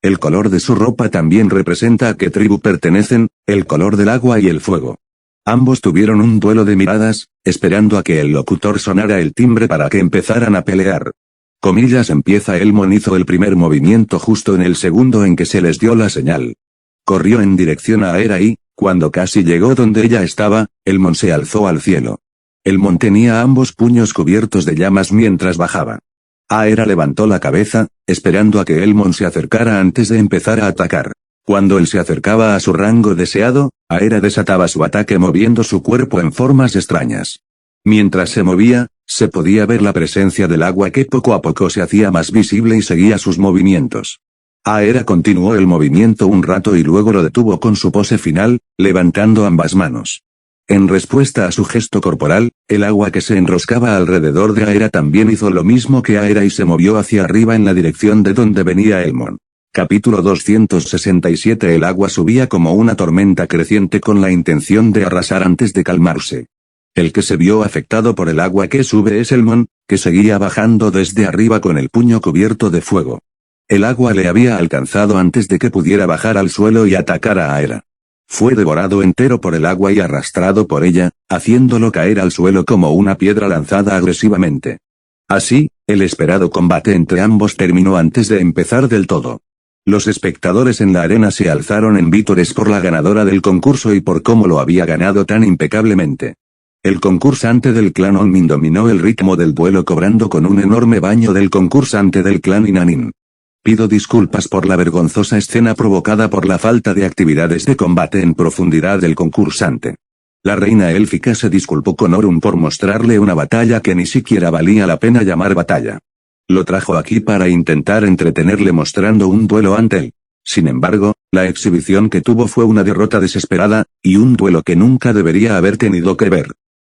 [SPEAKER 2] El color de su ropa también representa a qué tribu pertenecen, el color del agua y el fuego. Ambos tuvieron un duelo de miradas, esperando a que el locutor sonara el timbre para que empezaran a pelear. Comillas empieza. Elmon hizo el primer movimiento justo en el segundo en que se les dio la señal. Corrió en dirección a Aera y, cuando casi llegó donde ella estaba, Elmon se alzó al cielo. Elmon tenía ambos puños cubiertos de llamas mientras bajaba. Aera levantó la cabeza, esperando a que Elmon se acercara antes de empezar a atacar. Cuando él se acercaba a su rango deseado, Aera desataba su ataque moviendo su cuerpo en formas extrañas. Mientras se movía, se podía ver la presencia del agua que poco a poco se hacía más visible y seguía sus movimientos. Aera continuó el movimiento un rato y luego lo detuvo con su pose final, levantando ambas manos. En respuesta a su gesto corporal, el agua que se enroscaba alrededor de Aera también hizo lo mismo que Aera y se movió hacia arriba en la dirección de donde venía Elmon. Capítulo 267. El agua subía como una tormenta creciente con la intención de arrasar antes de calmarse. El que se vio afectado por el agua que sube es Elmon, que seguía bajando desde arriba con el puño cubierto de fuego. El agua le había alcanzado antes de que pudiera bajar al suelo y atacar a Aera. Fue devorado entero por el agua y arrastrado por ella, haciéndolo caer al suelo como una piedra lanzada agresivamente. Así, el esperado combate entre ambos terminó antes de empezar del todo. Los espectadores en la arena se alzaron en vítores por la ganadora del concurso y por cómo lo había ganado tan impecablemente. El concursante del clan Onmin dominó el ritmo del duelo cobrando con un enorme baño del concursante del clan Inanin. Pido disculpas por la vergonzosa escena provocada por la falta de actividades de combate en profundidad del concursante. La reina élfica se disculpó con Orun por mostrarle una batalla que ni siquiera valía la pena llamar batalla. Lo trajo aquí para intentar entretenerle mostrando un duelo ante él. Sin embargo, la exhibición que tuvo fue una derrota desesperada, y un duelo que nunca debería haber tenido que ver.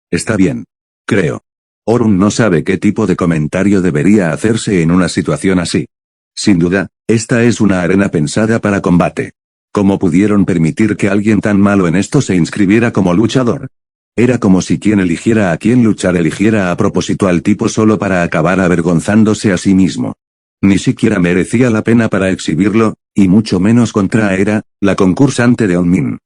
[SPEAKER 2] Está bien. Creo. Orun no sabe qué tipo de comentario debería hacerse en una situación así. Sin duda, esta es una arena pensada para combate. ¿Cómo pudieron permitir que alguien tan malo en esto se inscribiera como luchador? Era como si quien eligiera a quien luchar eligiera a propósito al tipo solo para acabar avergonzándose a sí mismo. Ni siquiera merecía la pena para exhibirlo, y mucho menos contra Aera, la concursante de Onmin.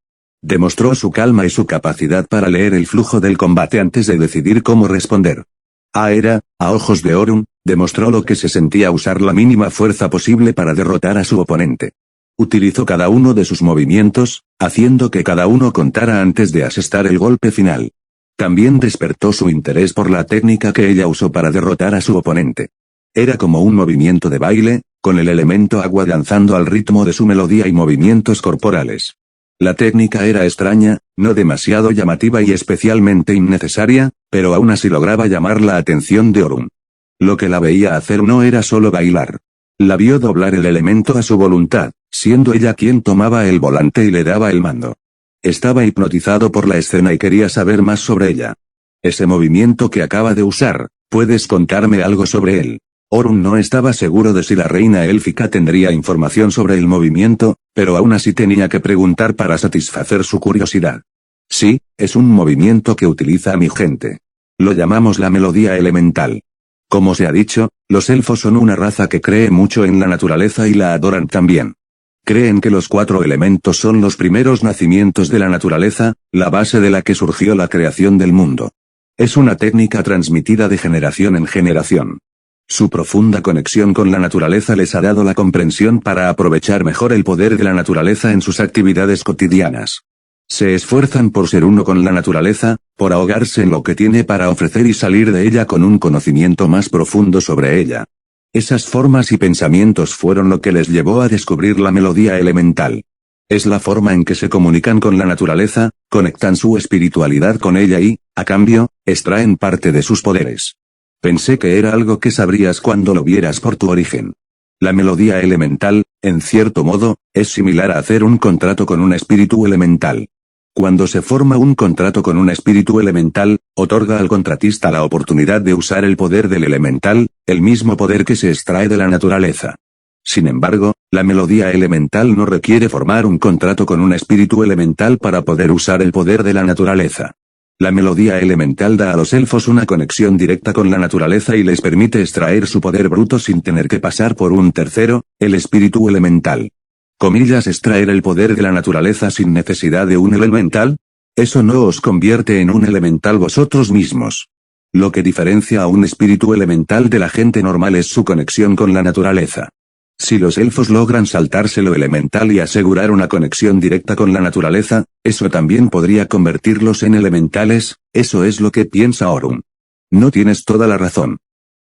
[SPEAKER 2] Demostró su calma y su capacidad para leer el flujo del combate antes de decidir cómo responder. Aera, a ojos de Orun, demostró lo que se sentía usar la mínima fuerza posible para derrotar a su oponente. Utilizó cada uno de sus movimientos, haciendo que cada uno contara antes de asestar el golpe final. También despertó su interés por la técnica que ella usó para derrotar a su oponente. Era como un movimiento de baile, con el elemento agua danzando al ritmo de su melodía y movimientos corporales. La técnica era extraña, no demasiado llamativa y especialmente innecesaria, pero aún así lograba llamar la atención de Orun. Lo que la veía hacer no era solo bailar. La vio doblar el elemento a su voluntad, siendo ella quien tomaba el volante y le daba el mando. Estaba hipnotizado por la escena y quería saber más sobre ella. Ese movimiento que acaba de usar, ¿puedes contarme algo sobre él? Orun no estaba seguro de si la reina élfica tendría información sobre el movimiento, pero aún así tenía que preguntar para satisfacer su curiosidad. Sí, es un movimiento que utiliza mi gente. Lo llamamos la melodía elemental. Como se ha dicho, los elfos son una raza que cree mucho en la naturaleza y la adoran también. Creen que los 4 elementos son los primeros nacimientos de la naturaleza, la base de la que surgió la creación del mundo. Es una técnica transmitida de generación en generación. Su profunda conexión con la naturaleza les ha dado la comprensión para aprovechar mejor el poder de la naturaleza en sus actividades cotidianas. Se esfuerzan por ser uno con la naturaleza, por ahogarse en lo que tiene para ofrecer y salir de ella con un conocimiento más profundo sobre ella. Esas formas y pensamientos fueron lo que les llevó a descubrir la melodía elemental. Es la forma en que se comunican con la naturaleza, conectan su espiritualidad con ella y, a cambio, extraen parte de sus poderes. Pensé que era algo que sabrías cuando lo vieras por tu origen. La melodía elemental, en cierto modo, es similar a hacer un contrato con un espíritu elemental. Cuando se forma un contrato con un espíritu elemental, otorga al contratista la oportunidad de usar el poder del elemental, el mismo poder que se extrae de la naturaleza. Sin embargo, la melodía elemental no requiere formar un contrato con un espíritu elemental para poder usar el poder de la naturaleza. La melodía elemental da a los elfos una conexión directa con la naturaleza y les permite extraer su poder bruto sin tener que pasar por un tercero, el espíritu elemental. Comillas, extraer el poder de la naturaleza sin necesidad de un elemental. Eso no os convierte en un elemental vosotros mismos. Lo que diferencia a un espíritu elemental de la gente normal es su conexión con la naturaleza. Si los elfos logran saltarse lo elemental y asegurar una conexión directa con la naturaleza, eso también podría convertirlos en elementales, eso es lo que piensa Orun. No tienes toda la razón.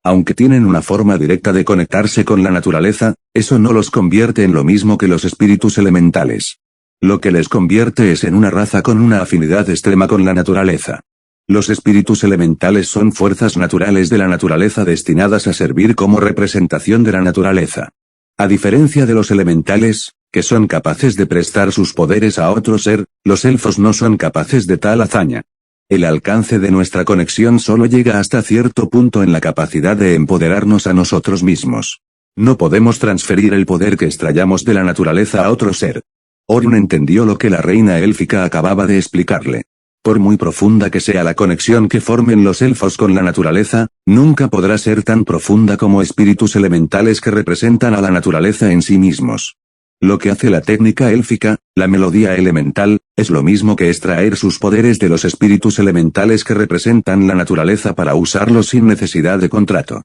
[SPEAKER 2] Aunque tienen una forma directa de conectarse con la naturaleza, eso no los convierte en lo mismo que los espíritus elementales. Lo que les convierte es en una raza con una afinidad extrema con la naturaleza. Los espíritus elementales son fuerzas naturales de la naturaleza destinadas a servir como representación de la naturaleza. A diferencia de los elementales, que son capaces de prestar sus poderes a otro ser, los elfos no son capaces de tal hazaña. El alcance de nuestra conexión solo llega hasta cierto punto en la capacidad de empoderarnos a nosotros mismos. No podemos transferir el poder que extrayamos de la naturaleza a otro ser. Orun entendió lo que la reina élfica acababa de explicarle. Por muy profunda que sea la conexión que formen los elfos con la naturaleza, nunca podrá ser tan profunda como espíritus elementales que representan a la naturaleza en sí mismos. Lo que hace la técnica élfica, la melodía elemental, es lo mismo que extraer sus poderes de los espíritus elementales que representan la naturaleza para usarlos sin necesidad de contrato.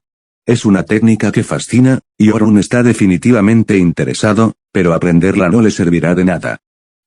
[SPEAKER 2] Es una técnica que fascina, y Orun está definitivamente interesado, pero aprenderla no le servirá de nada.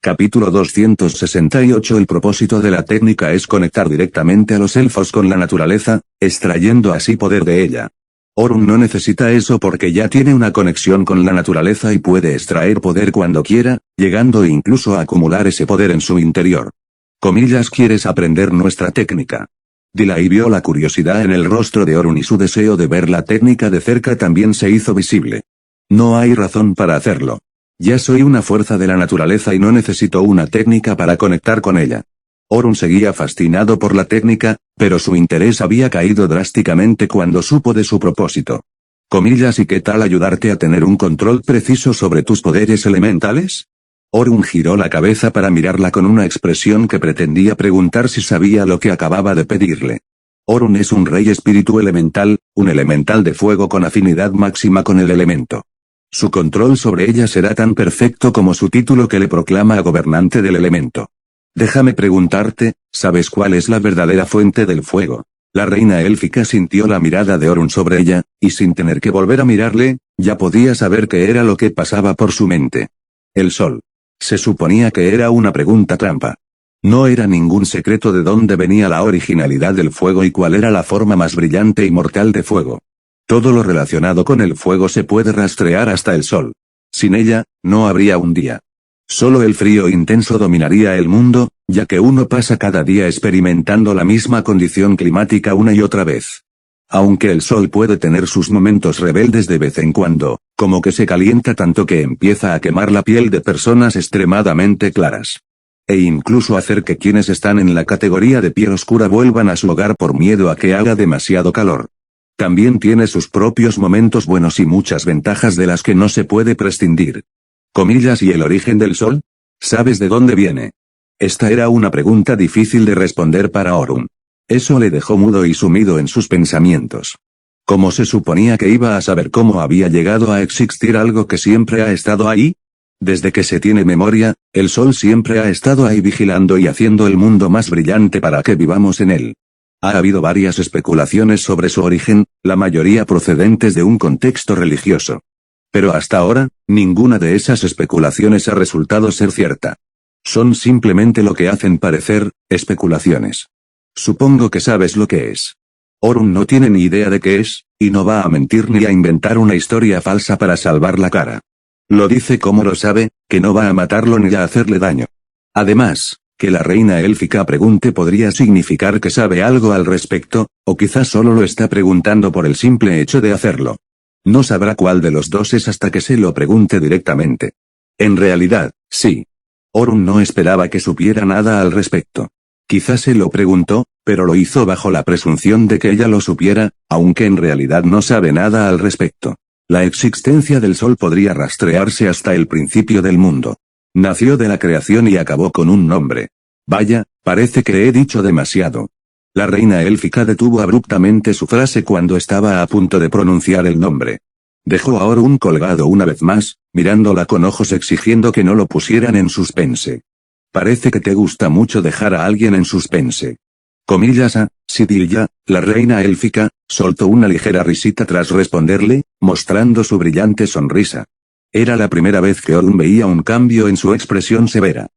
[SPEAKER 2] Capítulo 268. El propósito de la técnica es conectar directamente a los elfos con la naturaleza, extrayendo así poder de ella. Orun no necesita eso porque ya tiene una conexión con la naturaleza y puede extraer poder cuando quiera, llegando incluso a acumular ese poder en su interior. Comillas, ¿quieres aprender nuestra técnica? Dilay vio la curiosidad en el rostro de Orun y su deseo de ver la técnica de cerca también se hizo visible. No hay razón para hacerlo. Ya soy una fuerza de la naturaleza y no necesito una técnica para conectar con ella. Orun seguía fascinado por la técnica, pero su interés había caído drásticamente cuando supo de su propósito. Comillas, ¿y qué tal ayudarte a tener un control preciso sobre tus poderes elementales? Orun giró la cabeza para mirarla con una expresión que pretendía preguntar si sabía lo que acababa de pedirle. Orun es un rey espíritu elemental, un elemental de fuego con afinidad máxima con el elemento. Su control sobre ella será tan perfecto como su título que le proclama a gobernante del elemento. Déjame preguntarte, ¿sabes cuál es la verdadera fuente del fuego? La reina élfica sintió la mirada de Orun sobre ella, y sin tener que volver a mirarle, ya podía saber qué era lo que pasaba por su mente. El sol. Se suponía que era una pregunta trampa. No era ningún secreto de dónde venía la originalidad del fuego y cuál era la forma más brillante y mortal de fuego. Todo lo relacionado con el fuego se puede rastrear hasta el sol. Sin ella, no habría un día. Solo el frío intenso dominaría el mundo, ya que uno pasa cada día experimentando la misma condición climática una y otra vez. Aunque el sol puede tener sus momentos rebeldes de vez en cuando, como que se calienta tanto que empieza a quemar la piel de personas extremadamente claras. E incluso hacer que quienes están en la categoría de piel oscura vuelvan a su hogar por miedo a que haga demasiado calor. También tiene sus propios momentos buenos y muchas ventajas de las que no se puede prescindir. Comillas, ¿y el origen del sol? ¿Sabes de dónde viene? Esta era una pregunta difícil de responder para Orun. Eso le dejó mudo y sumido en sus pensamientos. ¿Cómo se suponía que iba a saber cómo había llegado a existir algo que siempre ha estado ahí? Desde que se tiene memoria, el sol siempre ha estado ahí vigilando y haciendo el mundo más brillante para que vivamos en él. Ha habido varias especulaciones sobre su origen, la mayoría procedentes de un contexto religioso. Pero hasta ahora, ninguna de esas especulaciones ha resultado ser cierta. Son simplemente lo que hacen parecer, especulaciones. Supongo que sabes lo que es. Orun no tiene ni idea de qué es, y no va a mentir ni a inventar una historia falsa para salvar la cara. Lo dice como lo sabe, que no va a matarlo ni a hacerle daño. Además, que la reina élfica pregunte podría significar que sabe algo al respecto, o quizás solo lo está preguntando por el simple hecho de hacerlo. No sabrá cuál de los dos es hasta que se lo pregunte directamente. En realidad, sí. Orun no esperaba que supiera nada al respecto. Quizás se lo preguntó, pero lo hizo bajo la presunción de que ella lo supiera, aunque en realidad no sabe nada al respecto. La existencia del sol podría rastrearse hasta el principio del mundo. Nació de la creación y acabó con un nombre. Vaya, parece que he dicho demasiado. La reina élfica detuvo abruptamente su frase cuando estaba a punto de pronunciar el nombre. Dejó a Orun colgado una vez más, mirándola con ojos exigiendo que no lo pusieran en suspense. Parece que te gusta mucho dejar a alguien en suspense. Comillas a Sidilja, la reina élfica, soltó una ligera risita tras responderle, mostrando su brillante sonrisa. Era la primera vez que Orun veía un cambio en su expresión severa.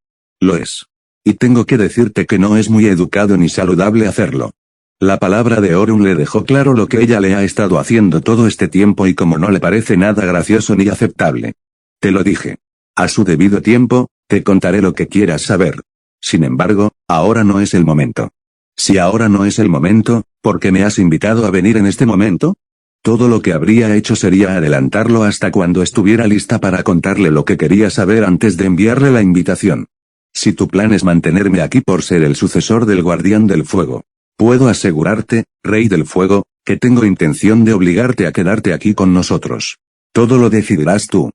[SPEAKER 2] Lo es. Y tengo que decirte que no es muy educado ni saludable hacerlo. La palabra de Orun le dejó claro lo que ella le ha estado haciendo todo este tiempo y como no le parece nada gracioso ni aceptable. Te lo dije. A su debido tiempo, te contaré lo que quieras saber. Sin embargo, ahora no es el momento. Si ahora no es el momento, ¿por qué me has invitado a venir en este momento? Todo lo que habría hecho sería adelantarlo hasta cuando estuviera lista para contarle lo que quería saber antes de enviarle la invitación. Si tu plan es mantenerme aquí por ser el sucesor del Guardián del Fuego, puedo asegurarte, Rey del Fuego, que tengo intención de obligarte a quedarte aquí con nosotros. Todo lo decidirás tú.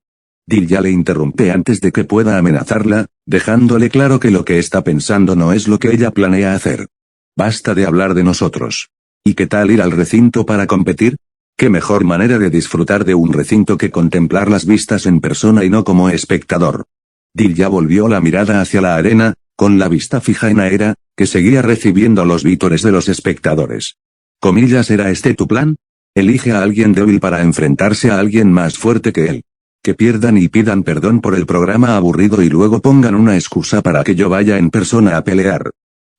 [SPEAKER 2] Dilja le interrumpe antes de que pueda amenazarla, dejándole claro que lo que está pensando no es lo que ella planea hacer. Basta de hablar de nosotros. ¿Y qué tal ir al recinto para competir? ¿Qué mejor manera de disfrutar de un recinto que contemplar las vistas en persona y no como espectador? Dilja volvió la mirada hacia la arena, con la vista fija en Aera, que seguía recibiendo los vítores de los espectadores. Comillas, ¿era este tu plan? Elige a alguien débil para enfrentarse a alguien más fuerte que él. Que pierdan y pidan perdón por el programa aburrido y luego pongan una excusa para que yo vaya en persona a pelear.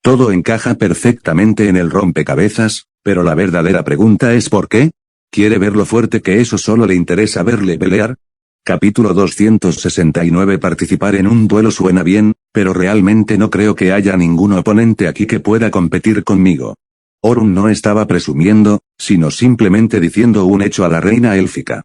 [SPEAKER 2] Todo encaja perfectamente en el rompecabezas, pero la verdadera pregunta es ¿por qué? ¿Quiere ver lo fuerte que eso solo le interesa verle pelear? Capítulo 269. Participar en un duelo suena bien, pero realmente no creo que haya ningún oponente aquí que pueda competir conmigo. Orun no estaba presumiendo, sino simplemente diciendo un hecho a la reina élfica.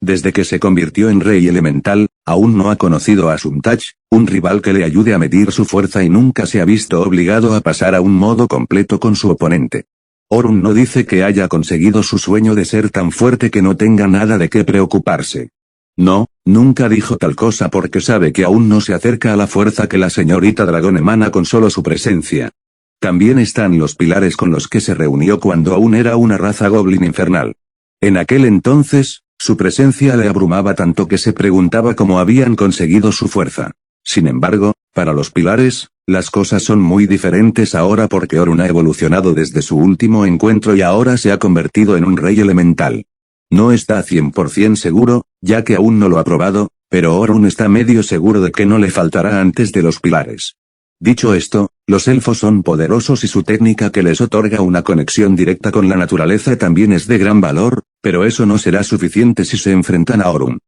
[SPEAKER 2] Desde que se convirtió en rey elemental, aún no ha conocido a Sumtach, un rival que le ayude a medir su fuerza y nunca se ha visto obligado a pasar a un modo completo con su oponente. Orun no dice que haya conseguido su sueño de ser tan fuerte que no tenga nada de qué preocuparse. No, nunca dijo tal cosa porque sabe que aún no se acerca a la fuerza que la señorita dragón emana con solo su presencia. También están los pilares con los que se reunió cuando aún era una raza goblin infernal. En aquel entonces, su presencia le abrumaba tanto que se preguntaba cómo habían conseguido su fuerza. Sin embargo, para los pilares, las cosas son muy diferentes ahora porque Orun ha evolucionado desde su último encuentro y ahora se ha convertido en un rey elemental. No está 100% seguro, ya que aún no lo ha probado, pero Orun está medio seguro de que no le faltará antes de los pilares. Dicho esto, los elfos son poderosos y su técnica que les otorga una conexión directa con la naturaleza también es de gran valor, pero eso no será suficiente si se enfrentan a Orun.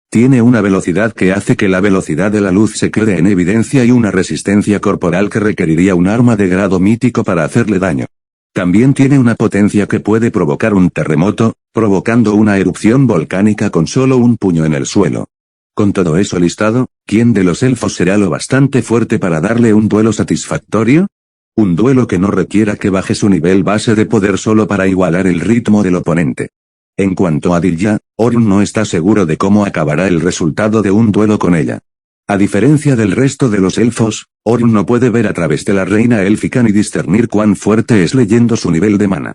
[SPEAKER 2] Tiene una velocidad que hace que la velocidad de la luz se quede en evidencia y una resistencia corporal que requeriría un arma de grado mítico para hacerle daño. También tiene una potencia que puede provocar un terremoto, provocando una erupción volcánica con solo un puño en el suelo. Con todo eso listado, ¿quién de los elfos será lo bastante fuerte para darle un duelo satisfactorio? Un duelo que no requiera que baje su nivel base de poder solo para igualar el ritmo del oponente. En cuanto a Dilja, Orun no está seguro de cómo acabará el resultado de un duelo con ella. A diferencia del resto de los elfos, Orun no puede ver a través de la reina élfica ni discernir cuán fuerte es leyendo su nivel de mana.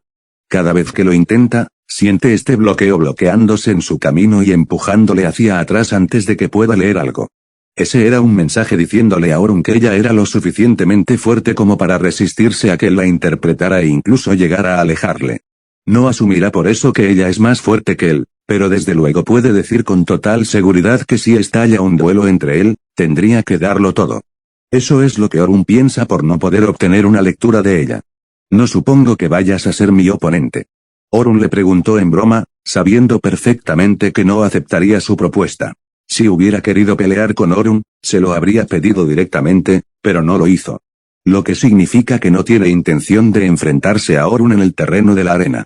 [SPEAKER 2] Cada vez que lo intenta, siente este bloqueo bloqueándose en su camino y empujándole hacia atrás antes de que pueda leer algo. Ese era un mensaje diciéndole a Orun que ella era lo suficientemente fuerte como para resistirse a que la interpretara e incluso llegar a alejarle. No asumirá por eso que ella es más fuerte que él, pero desde luego puede decir con total seguridad que si estalla un duelo entre él, tendría que darlo todo. Eso es lo que Orun piensa por no poder obtener una lectura de ella. No supongo que vayas a ser mi oponente. Orun le preguntó en broma, sabiendo perfectamente que no aceptaría su propuesta. Si hubiera querido pelear con Orun, se lo habría pedido directamente, pero no lo hizo. Lo que significa que no tiene intención de enfrentarse a Orun en el terreno de la arena.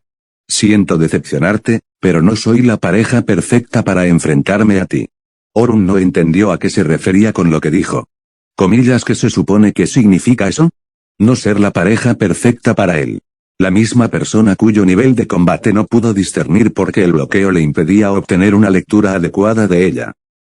[SPEAKER 2] Siento decepcionarte, pero no soy la pareja perfecta para enfrentarme a ti. Orun no entendió a qué se refería con lo que dijo. ¿Comillas qué se supone que significa eso? No ser la pareja perfecta para él. La misma persona cuyo nivel de combate no pudo discernir porque el bloqueo le impedía obtener una lectura adecuada de ella.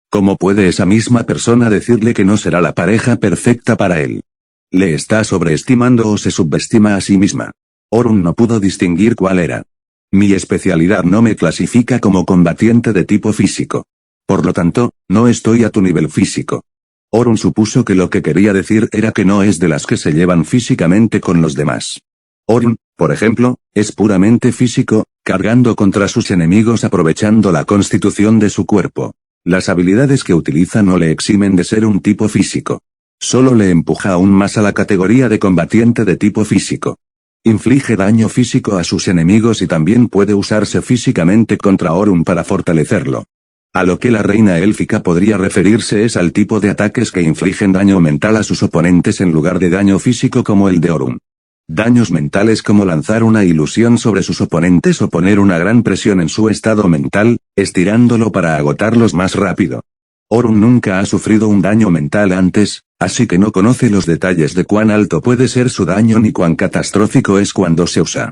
[SPEAKER 2] ¿Cómo puede esa misma persona decirle que no será la pareja perfecta para él? ¿Le está sobreestimando o se subestima a sí misma? Orun no pudo distinguir cuál era. Mi especialidad no me clasifica como combatiente de tipo físico. Por lo tanto, no estoy a tu nivel físico. Orun supuso que lo que quería decir era que no es de las que se llevan físicamente con los demás. Orun, por ejemplo, es puramente físico, cargando contra sus enemigos aprovechando la constitución de su cuerpo. Las habilidades que utiliza no le eximen de ser un tipo físico. Solo le empuja aún más a la categoría de combatiente de tipo físico. Inflige daño físico a sus enemigos y también puede usarse físicamente contra Orun para fortalecerlo. A lo que la reina élfica podría referirse es al tipo de ataques que infligen daño mental a sus oponentes en lugar de daño físico como el de Orun. Daños mentales como lanzar una ilusión sobre sus oponentes o poner una gran presión en su estado mental, estirándolo para agotarlos más rápido. Orun nunca ha sufrido un daño mental antes, así que no conoce los detalles de cuán alto puede ser su daño ni cuán catastrófico es cuando se usa.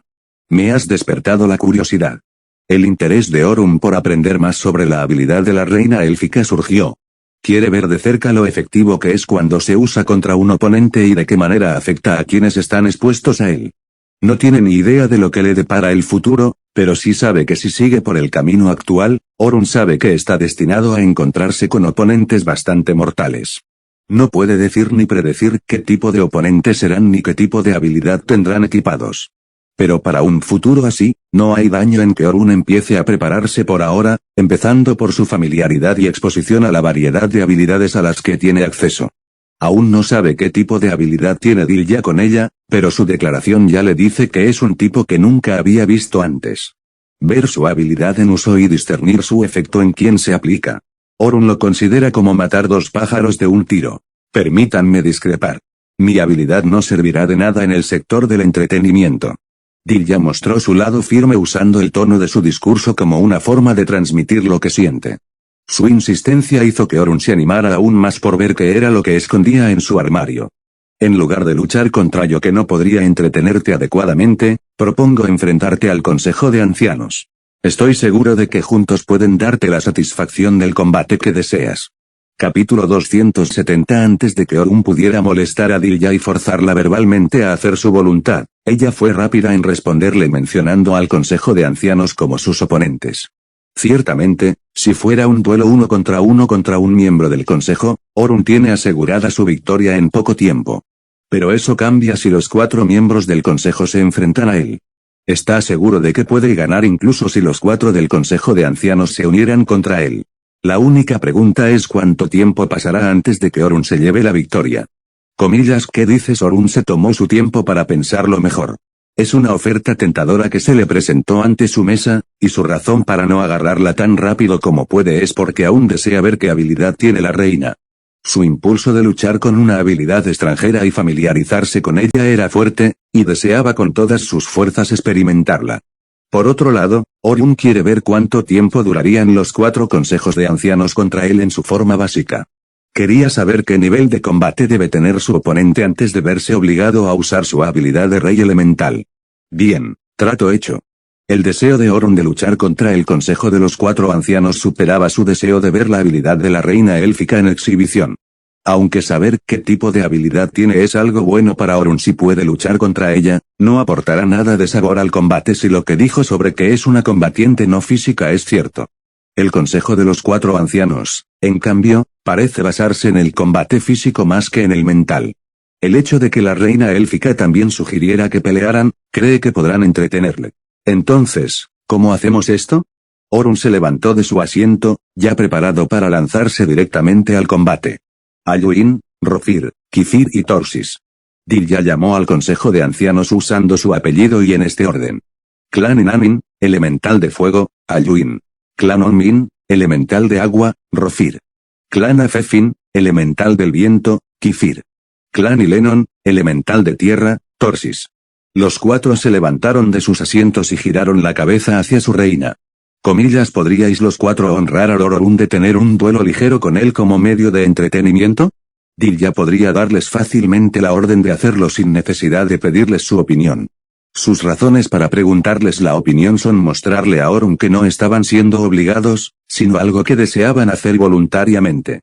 [SPEAKER 2] Me has despertado la curiosidad. El interés de Orun por aprender más sobre la habilidad de la reina élfica surgió. Quiere ver de cerca lo efectivo que es cuando se usa contra un oponente y de qué manera afecta a quienes están expuestos a él. No tiene ni idea de lo que le depara el futuro, pero sí sabe que si sigue por el camino actual, Orun sabe que está destinado a encontrarse con oponentes bastante mortales. No puede decir ni predecir qué tipo de oponentes serán ni qué tipo de habilidad tendrán equipados. Pero para un futuro así, no hay daño en que Orun empiece a prepararse por ahora, empezando por su familiaridad y exposición a la variedad de habilidades a las que tiene acceso. Aún no sabe qué tipo de habilidad tiene Dilya con ella, pero su declaración ya le dice que es un tipo que nunca había visto antes. Ver su habilidad en uso y discernir su efecto en quien se aplica. Orun lo considera como matar dos pájaros de un tiro. Permítanme discrepar. Mi habilidad no servirá de nada en el sector del entretenimiento. Dilya mostró su lado firme usando el tono de su discurso como una forma de transmitir lo que siente. Su insistencia hizo que Orun se animara aún más por ver qué era lo que escondía en su armario. En lugar de luchar contra yo que no podría entretenerte adecuadamente, propongo enfrentarte al Consejo de Ancianos. Estoy seguro de que juntos pueden darte la satisfacción del combate que deseas. Capítulo 270. Antes de que Orun pudiera molestar a Dilya y forzarla verbalmente a hacer su voluntad, ella fue rápida en responderle mencionando al Consejo de Ancianos como sus oponentes. Ciertamente, si fuera un duelo uno contra un miembro del Consejo, Orun tiene asegurada su victoria en poco tiempo. Pero eso cambia si los 4 miembros del Consejo se enfrentan a él. Está seguro de que puede ganar incluso si los 4 del Consejo de Ancianos se unieran contra él. La única pregunta es cuánto tiempo pasará antes de que Orun se lleve la victoria. Comillas, ¿qué dices? Orun se tomó su tiempo para pensarlo mejor. Es una oferta tentadora que se le presentó ante su mesa, y su razón para no agarrarla tan rápido como puede es porque aún desea ver qué habilidad tiene la reina. Su impulso de luchar con una habilidad extranjera y familiarizarse con ella era fuerte, y deseaba con todas sus fuerzas experimentarla. Por otro lado, Orun quiere ver cuánto tiempo durarían los 4 consejos de ancianos contra él en su forma básica. Quería saber qué nivel de combate debe tener su oponente antes de verse obligado a usar su habilidad de rey elemental. Bien, trato hecho. El deseo de Orun de luchar contra el consejo de los 4 ancianos superaba su deseo de ver la habilidad de la reina élfica en exhibición. Aunque saber qué tipo de habilidad tiene es algo bueno para Orun si puede luchar contra ella, no aportará nada de sabor al combate si lo que dijo sobre que es una combatiente no física es cierto. El consejo de los 4 ancianos, en cambio, parece basarse en el combate físico más que en el mental. El hecho de que la reina élfica también sugiriera que pelearan, cree que podrán entretenerle. Entonces, ¿cómo hacemos esto? Orun se levantó de su asiento, ya preparado para lanzarse directamente al combate. Alluin, Rofir, Kifir y Torsis. Dilya llamó al consejo de ancianos usando su apellido y en este orden. Clan Inamin, elemental de fuego, Alluin. Clan Onmin, elemental de agua, Rofir. Clan Afefin, elemental del viento, Kifir. Clan Ilenon, elemental de tierra, Torsis. Los cuatro se levantaron de sus asientos y giraron la cabeza hacia su reina. Comillas, ¿podríais los cuatro honrar a Lororun de tener un duelo ligero con él como medio de entretenimiento? Dilya podría darles fácilmente la orden de hacerlo sin necesidad de pedirles su opinión. Sus razones para preguntarles la opinión son mostrarle a Orun que no estaban siendo obligados, sino algo que deseaban hacer voluntariamente.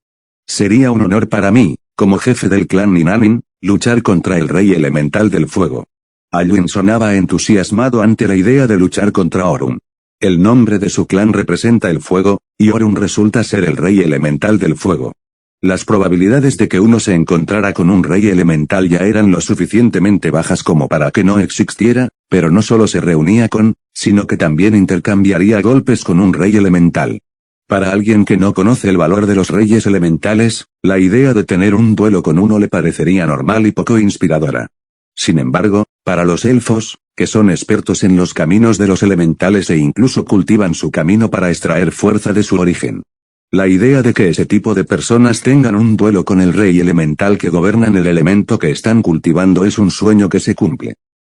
[SPEAKER 2] Sería un honor para mí, como jefe del clan Ninamin, luchar contra el rey elemental del fuego. Alluin sonaba entusiasmado ante la idea de luchar contra Orun. El nombre de su clan representa el fuego, y Orun resulta ser el rey elemental del fuego. Las probabilidades de que uno se encontrara con un rey elemental ya eran lo suficientemente bajas como para que no existiera, pero no solo se reunía con, sino que también intercambiaría golpes con un rey elemental. Para alguien que no conoce el valor de los reyes elementales, la idea de tener un duelo con uno le parecería normal y poco inspiradora. Sin embargo, para los elfos, que son expertos en los caminos de los elementales e incluso cultivan su camino para extraer fuerza de su origen. La idea de que ese tipo de personas tengan un duelo con el rey elemental que gobiernan el elemento que están cultivando es un sueño que se cumple.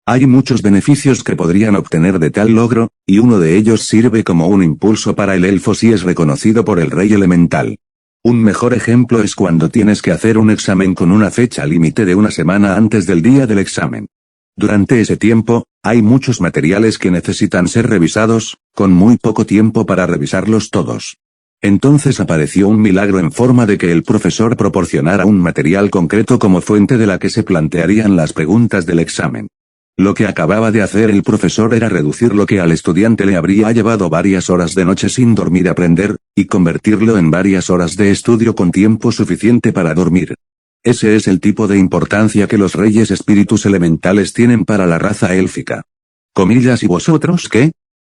[SPEAKER 2] Hay muchos beneficios que podrían obtener de tal logro, y uno de ellos sirve como un impulso para el elfo si es reconocido por el rey elemental. Un mejor ejemplo es cuando tienes que hacer un examen con una fecha límite de una semana antes del día del examen. Durante ese tiempo, hay muchos materiales que necesitan ser revisados, con muy poco tiempo para revisarlos todos. Entonces apareció un milagro en forma de que el profesor proporcionara un material concreto como fuente de la que se plantearían las preguntas del examen. Lo que acababa de hacer el profesor era reducir lo que al estudiante le habría llevado varias horas de noche sin dormir aprender, y convertirlo en varias horas de estudio con tiempo suficiente para dormir. Ese es el tipo de importancia que los reyes espíritus elementales tienen para la raza élfica. Comillas, ¿y vosotros qué?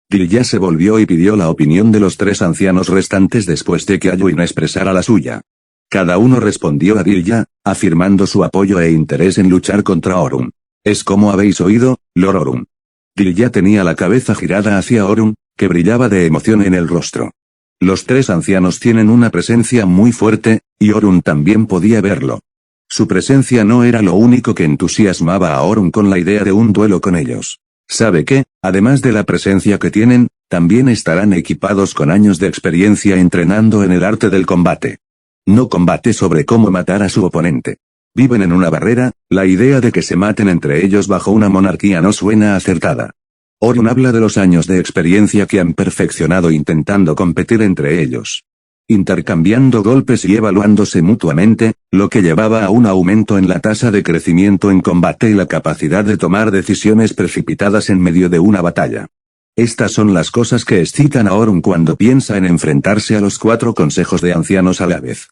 [SPEAKER 2] Dilya se volvió y pidió la opinión de los tres ancianos restantes después de que Alluin expresara la suya. Cada uno respondió a Dilya, afirmando su apoyo e interés en luchar contra Orun. Es como habéis oído, Lord Orun. Dilya tenía la cabeza girada hacia Orun, que brillaba de emoción en el rostro. Los tres ancianos tienen una presencia muy fuerte, y Orun también podía verlo. Su presencia no era lo único que entusiasmaba a Orun con la idea de un duelo con ellos. Sabe que, además de la presencia que tienen, también estarán equipados con años de experiencia entrenando en el arte del combate. No combate sobre cómo matar a su oponente. Viven en una barrera, la idea de que se maten entre ellos bajo una monarquía no suena acertada. Orun habla de los años de experiencia que han perfeccionado intentando competir entre ellos. Intercambiando golpes y evaluándose mutuamente, lo que llevaba a un aumento en la tasa de crecimiento en combate y la capacidad de tomar decisiones precipitadas en medio de una batalla. Estas son las cosas que excitan a Orun cuando piensa en enfrentarse a los cuatro consejos de ancianos a la vez.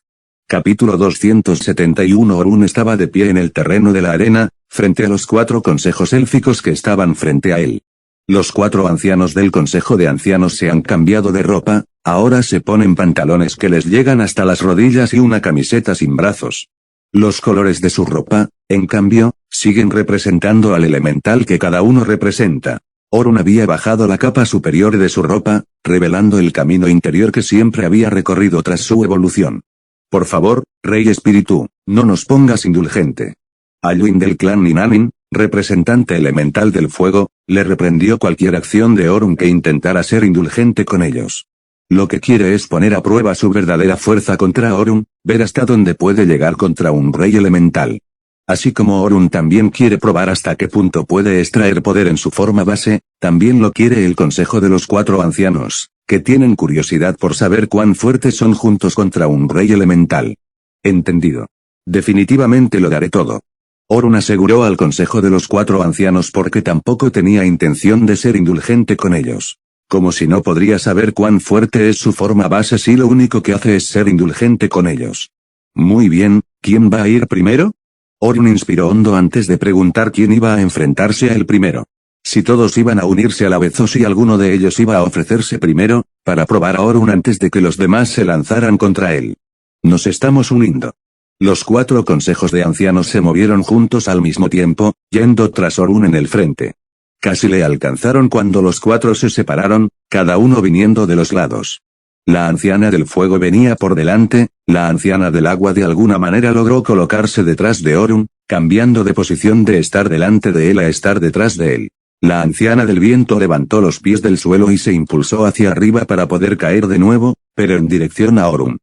[SPEAKER 2] Capítulo 271. Orun estaba de pie en el terreno de la arena, frente a los cuatro consejos élficos que estaban frente a él. Los cuatro ancianos del consejo de ancianos se han cambiado de ropa, ahora se ponen pantalones que les llegan hasta las rodillas y una camiseta sin brazos. Los colores de su ropa, en cambio, siguen representando al elemental que cada uno representa. Orun había bajado la capa superior de su ropa, revelando el camino interior que siempre había recorrido tras su evolución. Por favor, Rey Espíritu, no nos pongas indulgente. Alluin del clan Ninamin, representante elemental del fuego, le reprendió cualquier acción de Orun que intentara ser indulgente con ellos. Lo que quiere es poner a prueba su verdadera fuerza contra Orun, ver hasta dónde puede llegar contra un rey elemental. Así como Orun también quiere probar hasta qué punto puede extraer poder en su forma base, también lo quiere el consejo de los cuatro ancianos, que tienen curiosidad por saber cuán fuertes son juntos contra un rey elemental. Entendido. Definitivamente lo daré todo. Orun aseguró al consejo de los cuatro ancianos porque tampoco tenía intención de ser indulgente con ellos. Como si no podría saber cuán fuerte es su forma base si lo único que hace es ser indulgente con ellos. Muy bien, ¿quién va a ir primero? Orun inspiró hondo antes de preguntar quién iba a enfrentarse a él primero. Si todos iban a unirse a la vez o si alguno de ellos iba a ofrecerse primero, para probar a Orun antes de que los demás se lanzaran contra él. Nos estamos uniendo. Los 4 consejos de ancianos se movieron juntos al mismo tiempo, yendo tras Orun en el frente. Casi le alcanzaron cuando los 4 se separaron, cada uno viniendo de los lados. La anciana del fuego venía por delante, la anciana del agua de alguna manera logró colocarse detrás de Orun, cambiando de posición de estar delante de él a estar detrás de él. La anciana del viento levantó los pies del suelo y se impulsó hacia arriba para poder caer de nuevo, pero en dirección a Orun.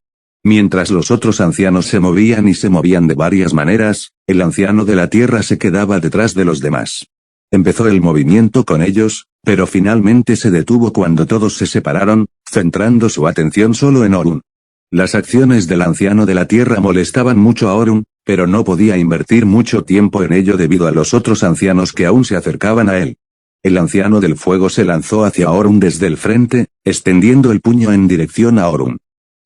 [SPEAKER 2] Mientras los otros ancianos se movían y se movían de varias maneras, el anciano de la tierra se quedaba detrás de los demás. Empezó el movimiento con ellos, pero finalmente se detuvo cuando todos se separaron, centrando su atención solo en Orun. Las acciones del anciano de la tierra molestaban mucho a Orun, pero no podía invertir mucho tiempo en ello debido a los otros ancianos que aún se acercaban a él. El anciano del fuego se lanzó hacia Orun desde el frente, extendiendo el puño en dirección a Orun.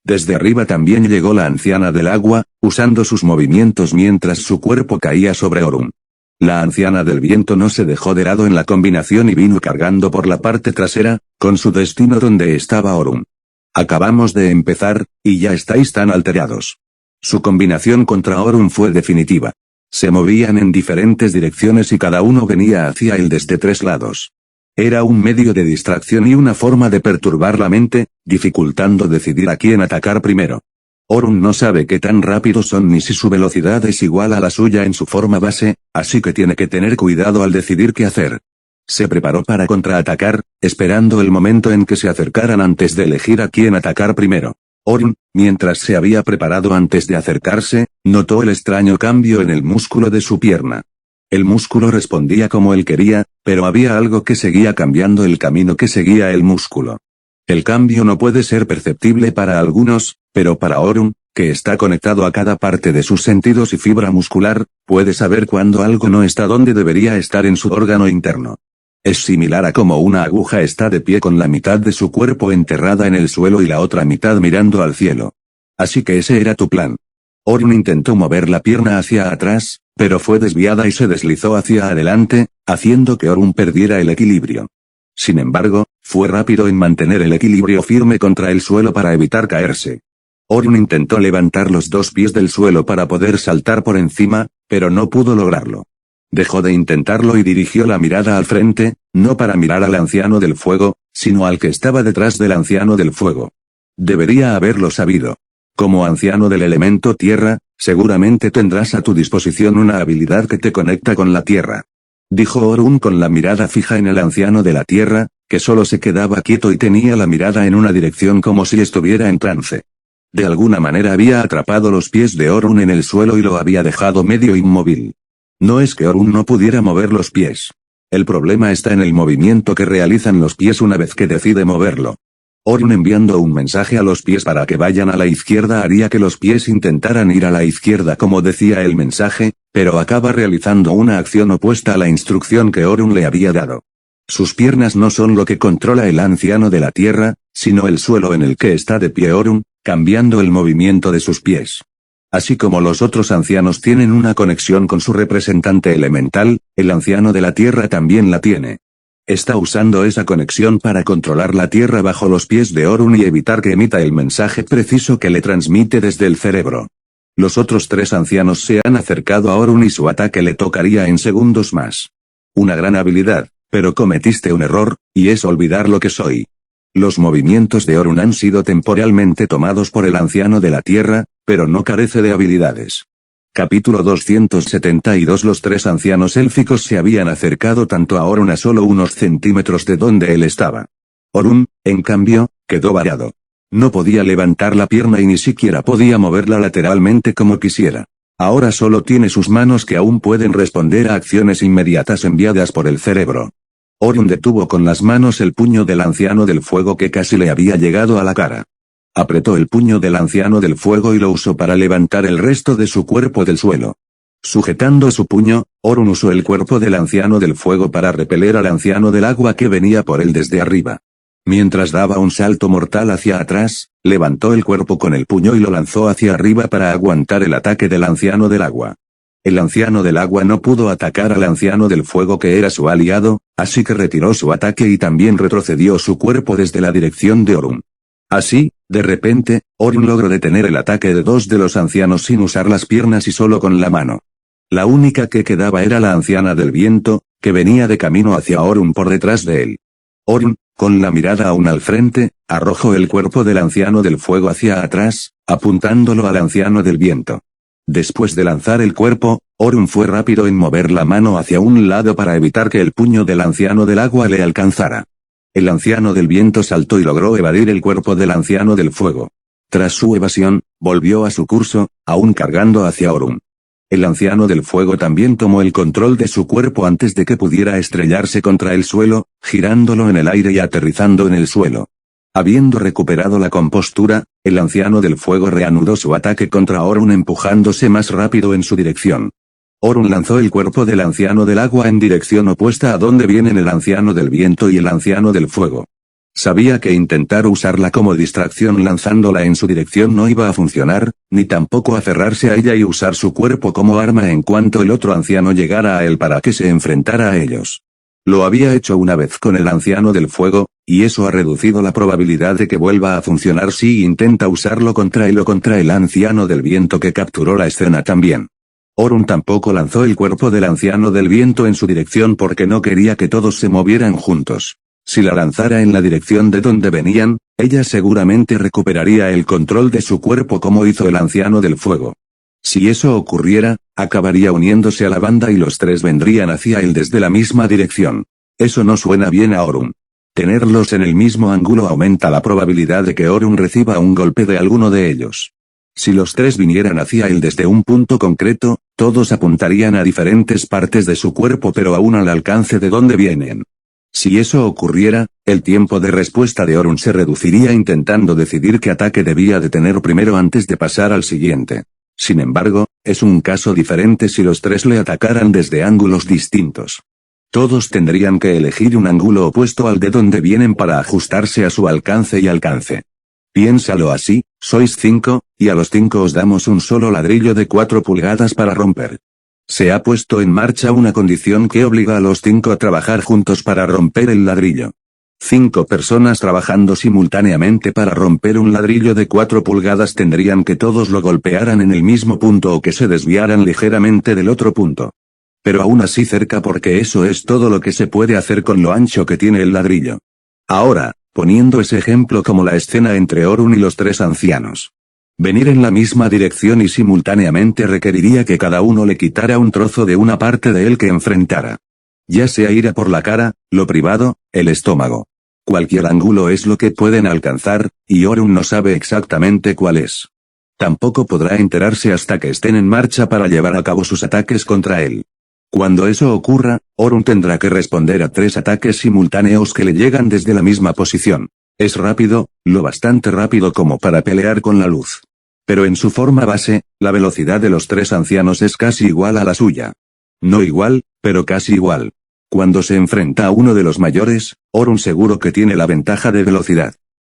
[SPEAKER 2] Desde arriba también llegó la anciana del agua, usando sus movimientos mientras su cuerpo caía sobre Orun. La anciana del viento no se dejó de lado en la combinación y vino cargando por la parte trasera, con su destino donde estaba Orun. Acabamos de empezar, y ya estáis tan alterados. Su combinación contra Orun fue definitiva. Se movían en diferentes direcciones y cada uno venía hacia él desde 3 lados. Era un medio de distracción y una forma de perturbar la mente, dificultando decidir a quién atacar primero. Orun no sabe qué tan rápidos son ni si su velocidad es igual a la suya en su forma base, así que tiene que tener cuidado al decidir qué hacer. Se preparó para contraatacar, esperando el momento en que se acercaran antes de elegir a quién atacar primero. Orun, mientras se había preparado antes de acercarse, notó el extraño cambio en el músculo de su pierna. El músculo respondía como él quería, pero había algo que seguía cambiando el camino que seguía el músculo. El cambio no puede ser perceptible para algunos, pero para Orun, que está conectado a cada parte de sus sentidos y fibra muscular, puede saber cuando algo no está donde debería estar en su órgano interno. Es similar a como una aguja está de pie con la mitad de su cuerpo enterrada en el suelo y la otra mitad mirando al cielo. Así que ese era tu plan. Orun intentó mover la pierna hacia atrás, pero fue desviada y se deslizó hacia adelante, haciendo que Orun perdiera el equilibrio. Sin embargo, fue rápido en mantener el equilibrio firme contra el suelo para evitar caerse. Orun intentó levantar los 2 pies del suelo para poder saltar por encima, pero no pudo lograrlo. Dejó de intentarlo y dirigió la mirada al frente, no para mirar al anciano del fuego, sino al que estaba detrás del anciano del fuego. Debería haberlo sabido. Como anciano del elemento tierra, seguramente tendrás a tu disposición una habilidad que te conecta con la tierra. Dijo Orun con la mirada fija en el anciano de la tierra, que solo se quedaba quieto y tenía la mirada en una dirección como si estuviera en trance. De alguna manera había atrapado los pies de Orun en el suelo y lo había dejado medio inmóvil. No es que Orun no pudiera mover los pies. El problema está en el movimiento que realizan los pies una vez que decide moverlo. Orun enviando un mensaje a los pies para que vayan a la izquierda haría que los pies intentaran ir a la izquierda como decía el mensaje, pero acaba realizando una acción opuesta a la instrucción que Orun le había dado. Sus piernas no son lo que controla el anciano de la tierra, sino el suelo en el que está de pie Orun, cambiando el movimiento de sus pies. Así como los otros ancianos tienen una conexión con su representante elemental, el anciano de la tierra también la tiene. Está usando esa conexión para controlar la tierra bajo los pies de Orun y evitar que emita el mensaje preciso que le transmite desde el cerebro. Los otros 3 ancianos se han acercado a Orun y su ataque le tocaría en segundos más. Una gran habilidad, pero cometiste un error, y es olvidar lo que soy. Los movimientos de Orun han sido temporalmente tomados por el anciano de la tierra, pero no carece de habilidades. Capítulo 272. Los 3 ancianos élficos se habían acercado tanto a Orun a solo unos centímetros de donde él estaba. Orun, en cambio, quedó variado. No podía levantar la pierna y ni siquiera podía moverla lateralmente como quisiera. Ahora solo tiene sus manos que aún pueden responder a acciones inmediatas enviadas por el cerebro. Orun detuvo con las manos el puño del anciano del fuego que casi le había llegado a la cara. Apretó el puño del anciano del fuego y lo usó para levantar el resto de su cuerpo del suelo. Sujetando su puño, Orun usó el cuerpo del anciano del fuego para repeler al anciano del agua que venía por él desde arriba. Mientras daba un salto mortal hacia atrás, levantó el cuerpo con el puño y lo lanzó hacia arriba para aguantar el ataque del anciano del agua. El anciano del agua no pudo atacar al anciano del fuego que era su aliado, así que retiró su ataque y también retrocedió su cuerpo desde la dirección de Orun. Así, De repente, Orun logró detener el ataque de dos de los ancianos sin usar las piernas y solo con la mano. La única que quedaba era la anciana del viento, que venía de camino hacia Orun por detrás de él. Orun, con la mirada aún al frente, arrojó el cuerpo del anciano del fuego hacia atrás, apuntándolo al anciano del viento. Después de lanzar el cuerpo, Orun fue rápido en mover la mano hacia un lado para evitar que el puño del anciano del agua le alcanzara. El anciano del viento saltó y logró evadir el cuerpo del anciano del fuego. Tras su evasión, volvió a su curso, aún cargando hacia Orun. El anciano del fuego también tomó el control de su cuerpo antes de que pudiera estrellarse contra el suelo, girándolo en el aire y aterrizando en el suelo. Habiendo recuperado la compostura, el anciano del fuego reanudó su ataque contra Orun empujándose más rápido en su dirección. Orun lanzó el cuerpo del anciano del agua en dirección opuesta a donde vienen el anciano del viento y el anciano del fuego. Sabía que intentar usarla como distracción lanzándola en su dirección no iba a funcionar, ni tampoco aferrarse a ella y usar su cuerpo como arma en cuanto el otro anciano llegara a él para que se enfrentara a ellos. Lo había hecho una vez con el anciano del fuego, y eso ha reducido la probabilidad de que vuelva a funcionar si intenta usarlo contra él o contra el anciano del viento que capturó la escena también. Orun tampoco lanzó el cuerpo del anciano del viento en su dirección porque no quería que todos se movieran juntos. Si la lanzara en la dirección de donde venían, ella seguramente recuperaría el control de su cuerpo como hizo el anciano del fuego. Si eso ocurriera, acabaría uniéndose a la banda y los tres vendrían hacia él desde la misma dirección. Eso no suena bien a Orun. Tenerlos en el mismo ángulo aumenta la probabilidad de que Orun reciba un golpe de alguno de ellos. Si los tres vinieran hacia él desde un punto concreto, todos apuntarían a diferentes partes de su cuerpo pero aún al alcance de donde vienen. Si eso ocurriera, el tiempo de respuesta de Orun se reduciría intentando decidir qué ataque debía de tener primero antes de pasar al siguiente. Sin embargo, es un caso diferente si los tres le atacaran desde ángulos distintos. Todos tendrían que elegir un ángulo opuesto al de donde vienen para ajustarse a su alcance y alcance. Piénsalo así, sois 5, y a los 5 os damos un solo ladrillo de 4 pulgadas para romper. Se ha puesto en marcha una condición que obliga a los 5 a trabajar juntos para romper el ladrillo. 5 personas trabajando simultáneamente para romper un ladrillo de 4 pulgadas tendrían que todos lo golpearan en el mismo punto o que se desviaran ligeramente del otro punto. Pero aún así cerca porque eso es todo lo que se puede hacer con lo ancho que tiene el ladrillo. Ahora, poniendo ese ejemplo como la escena entre Orun y los tres ancianos. Venir en la misma dirección y simultáneamente requeriría que cada uno le quitara un trozo de una parte de él que enfrentara. Ya sea ir a por la cara, lo privado, el estómago. Cualquier ángulo es lo que pueden alcanzar, y Orun no sabe exactamente cuál es. Tampoco podrá enterarse hasta que estén en marcha para llevar a cabo sus ataques contra él. Cuando eso ocurra, Orun tendrá que responder a 3 ataques simultáneos que le llegan desde la misma posición. Es rápido, lo bastante rápido como para pelear con la luz. Pero en su forma base, la velocidad de los 3 ancianos es casi igual a la suya. No igual, pero casi igual. Cuando se enfrenta a uno de los mayores, Orun seguro que tiene la ventaja de velocidad.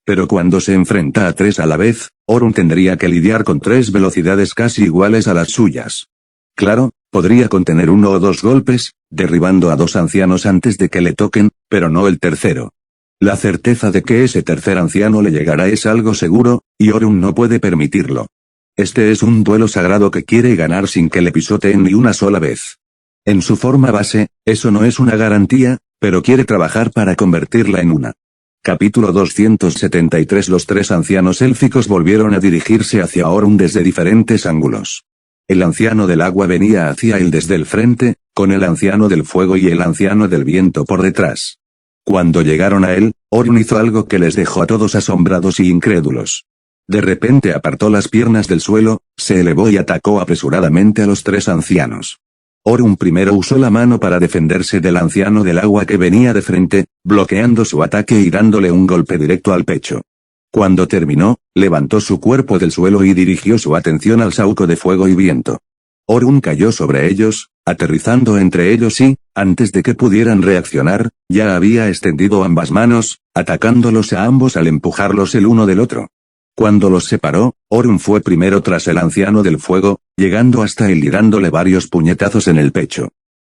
[SPEAKER 2] Pero cuando se enfrenta a 3 a la vez, Orun tendría que lidiar con 3 velocidades casi iguales a las suyas. Claro, podría contener 1 o 2 golpes, derribando a 2 ancianos antes de que le toquen, pero no el tercero. La certeza de que ese tercer anciano le llegará es algo seguro, y Orun no puede permitirlo. Este es un duelo sagrado que quiere ganar sin que le pisoteen ni una sola vez. En su forma base, eso no es una garantía, pero quiere trabajar para convertirla en una. Capítulo 273. Los 3 ancianos élficos volvieron a dirigirse hacia Orun desde diferentes ángulos. El anciano del agua venía hacia él desde el frente, con el anciano del fuego y el anciano del viento por detrás. Cuando llegaron a él, Orun hizo algo que les dejó a todos asombrados y incrédulos. De repente apartó las piernas del suelo, se elevó y atacó apresuradamente a los 3 ancianos. Orun primero usó la mano para defenderse del anciano del agua que venía de frente, bloqueando su ataque y dándole un golpe directo al pecho. Cuando terminó, levantó su cuerpo del suelo y dirigió su atención al saúco de fuego y viento. Orun cayó sobre ellos, aterrizando entre ellos y, antes de que pudieran reaccionar, ya había extendido ambas manos, atacándolos a ambos al empujarlos el uno del otro. Cuando los separó, Orun fue primero tras el anciano del fuego, llegando hasta él y dándole varios puñetazos en el pecho.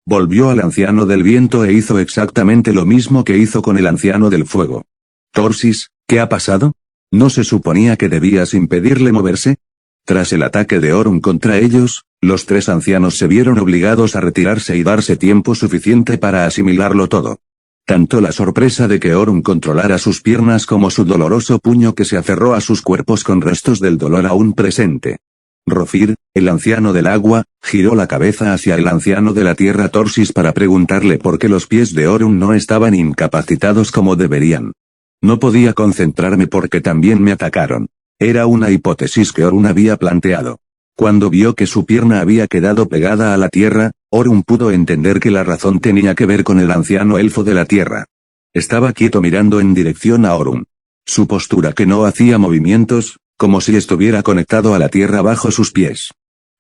[SPEAKER 2] Volvió al anciano del viento e hizo exactamente lo mismo que hizo con el anciano del fuego. «Torsis, ¿qué ha pasado?», ¿No se suponía que debías impedirle moverse? Tras el ataque de Orun contra ellos, los tres ancianos se vieron obligados a retirarse y darse tiempo suficiente para asimilarlo todo. Tanto la sorpresa de que Orun controlara sus piernas como su doloroso puño que se aferró a sus cuerpos con restos del dolor aún presente. Rofir, el anciano del agua, giró la cabeza hacia el anciano de la tierra Torsis para preguntarle por qué los pies de Orun no estaban incapacitados como deberían. No podía concentrarme porque también me atacaron. Era una hipótesis que Orun había planteado. Cuando vio que su pierna había quedado pegada a la tierra, Orun pudo entender que la razón tenía que ver con el anciano elfo de la tierra. Estaba quieto mirando en dirección a Orun. Su postura que no hacía movimientos, como si estuviera conectado a la tierra bajo sus pies.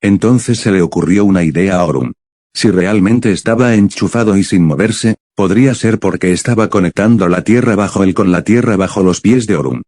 [SPEAKER 2] Entonces se le ocurrió una idea a Orun. Si realmente estaba enchufado y sin moverse, podría ser porque estaba conectando la tierra bajo él con la tierra bajo los pies de Orun.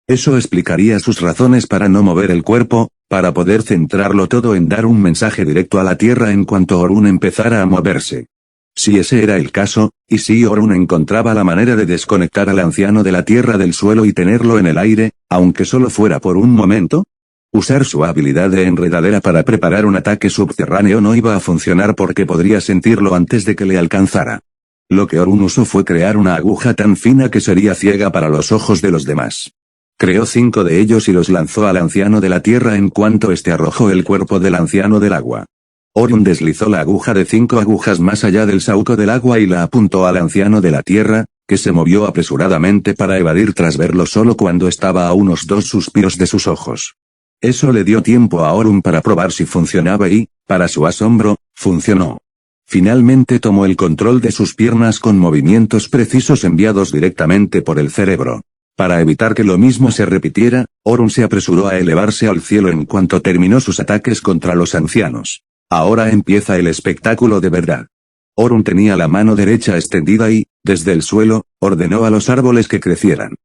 [SPEAKER 2] Eso explicaría sus razones para no mover el cuerpo, para poder centrarlo todo en dar un mensaje directo a la tierra en cuanto Orun empezara a moverse. Si ese era el caso, y si Orun encontraba la manera de desconectar al anciano de la tierra del suelo y tenerlo en el aire, aunque solo fuera por un momento, usar su habilidad de enredadera para preparar un ataque subterráneo no iba a funcionar porque podría sentirlo antes de que le alcanzara. Lo que Orun usó fue crear una aguja tan fina que sería ciega para los ojos de los demás. Creó 5 de ellos y los lanzó al anciano de la tierra en cuanto éste arrojó el cuerpo del anciano del agua. Orun deslizó la aguja de 5 agujas más allá del saúco del agua y la apuntó al anciano de la tierra, que se movió apresuradamente para evadir tras verlo solo cuando estaba a unos 2 suspiros de sus ojos. Eso le dio tiempo a Orun para probar si funcionaba y, para su asombro, funcionó. Finalmente tomó el control de sus piernas con movimientos precisos enviados directamente por el cerebro. Para evitar que lo mismo se repitiera, Orun se apresuró a elevarse al cielo en cuanto terminó sus ataques contra los ancianos. Ahora empieza el espectáculo de verdad. Orun tenía la mano derecha extendida y, desde el suelo, ordenó a los árboles que crecieran.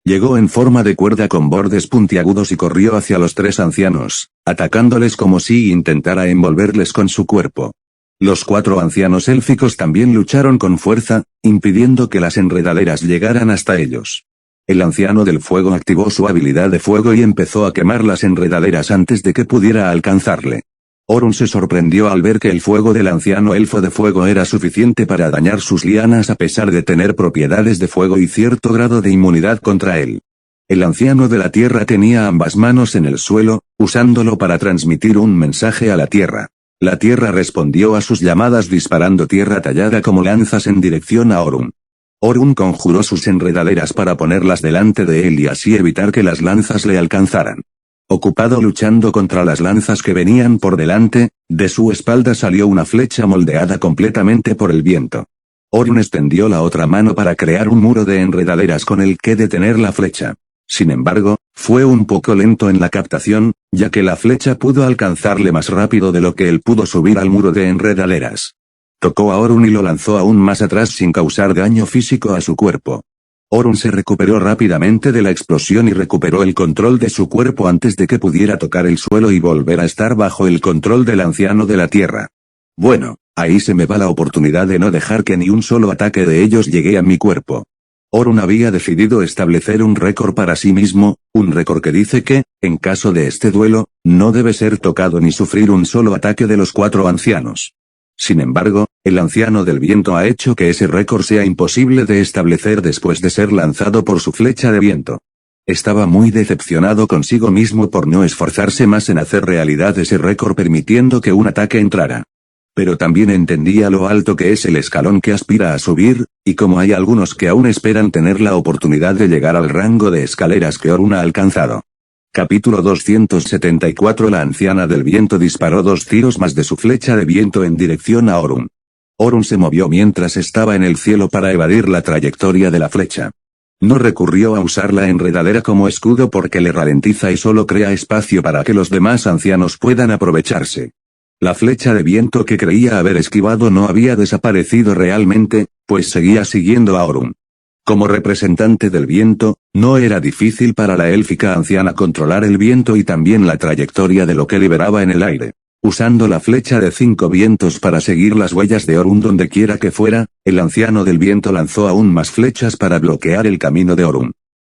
[SPEAKER 2] Llegó en forma de cuerda con bordes puntiagudos y corrió hacia los 3 ancianos, atacándoles como si intentara envolverles con su cuerpo. Los 4 ancianos élficos también lucharon con fuerza, impidiendo que las enredaderas llegaran hasta ellos. El anciano del fuego activó su habilidad de fuego y empezó a quemar las enredaderas antes de que pudiera alcanzarle. Orun se sorprendió al ver que el fuego del anciano elfo de fuego era suficiente para dañar sus lianas a pesar de tener propiedades de fuego y cierto grado de inmunidad contra él. El anciano de la tierra tenía ambas manos en el suelo, usándolo para transmitir un mensaje a la tierra. La tierra respondió a sus llamadas disparando tierra tallada como lanzas en dirección a Orun. Orun conjuró sus enredaderas para ponerlas delante de él y así evitar que las lanzas le alcanzaran. Ocupado luchando contra las lanzas que venían por delante, de su espalda salió una flecha moldeada completamente por el viento. Orun extendió la otra mano para crear un muro de enredaderas con el que detener la flecha. Sin embargo, fue un poco lento en la captación, ya que la flecha pudo alcanzarle más rápido de lo que él pudo subir al muro de enredaderas. Tocó a Orun y lo lanzó aún más atrás sin causar daño físico a su cuerpo. Orun se recuperó rápidamente de la explosión y recuperó el control de su cuerpo antes de que pudiera tocar el suelo y volver a estar bajo el control del anciano de la tierra. Bueno, ahí se me va la oportunidad de no dejar que ni un solo ataque de ellos llegue a mi cuerpo. Orun había decidido establecer un récord para sí mismo, un récord que dice que, en caso de este duelo, no debe ser tocado ni sufrir un solo ataque de los 4 ancianos. Sin embargo, el anciano del viento ha hecho que ese récord sea imposible de establecer después de ser lanzado por su flecha de viento. Estaba muy decepcionado consigo mismo por no esforzarse más en hacer realidad ese récord permitiendo que un ataque entrara. Pero también entendía lo alto que es el escalón que aspira a subir, y como hay algunos que aún esperan tener la oportunidad de llegar al rango de escaleras que Orun ha alcanzado. Capítulo 274. La anciana del viento disparó 2 tiros más de su flecha de viento en dirección a Orun. Orun se movió mientras estaba en el cielo para evadir la trayectoria de la flecha. No recurrió a usar la enredadera como escudo porque le ralentiza y solo crea espacio para que los demás ancianos puedan aprovecharse. La flecha de viento que creía haber esquivado no había desaparecido realmente, pues seguía siguiendo a Orun. Como representante del viento, no era difícil para la élfica anciana controlar el viento y también la trayectoria de lo que liberaba en el aire. Usando la flecha de 5 vientos para seguir las huellas de Orun donde quiera que fuera, el anciano del viento lanzó aún más flechas para bloquear el camino de Orun.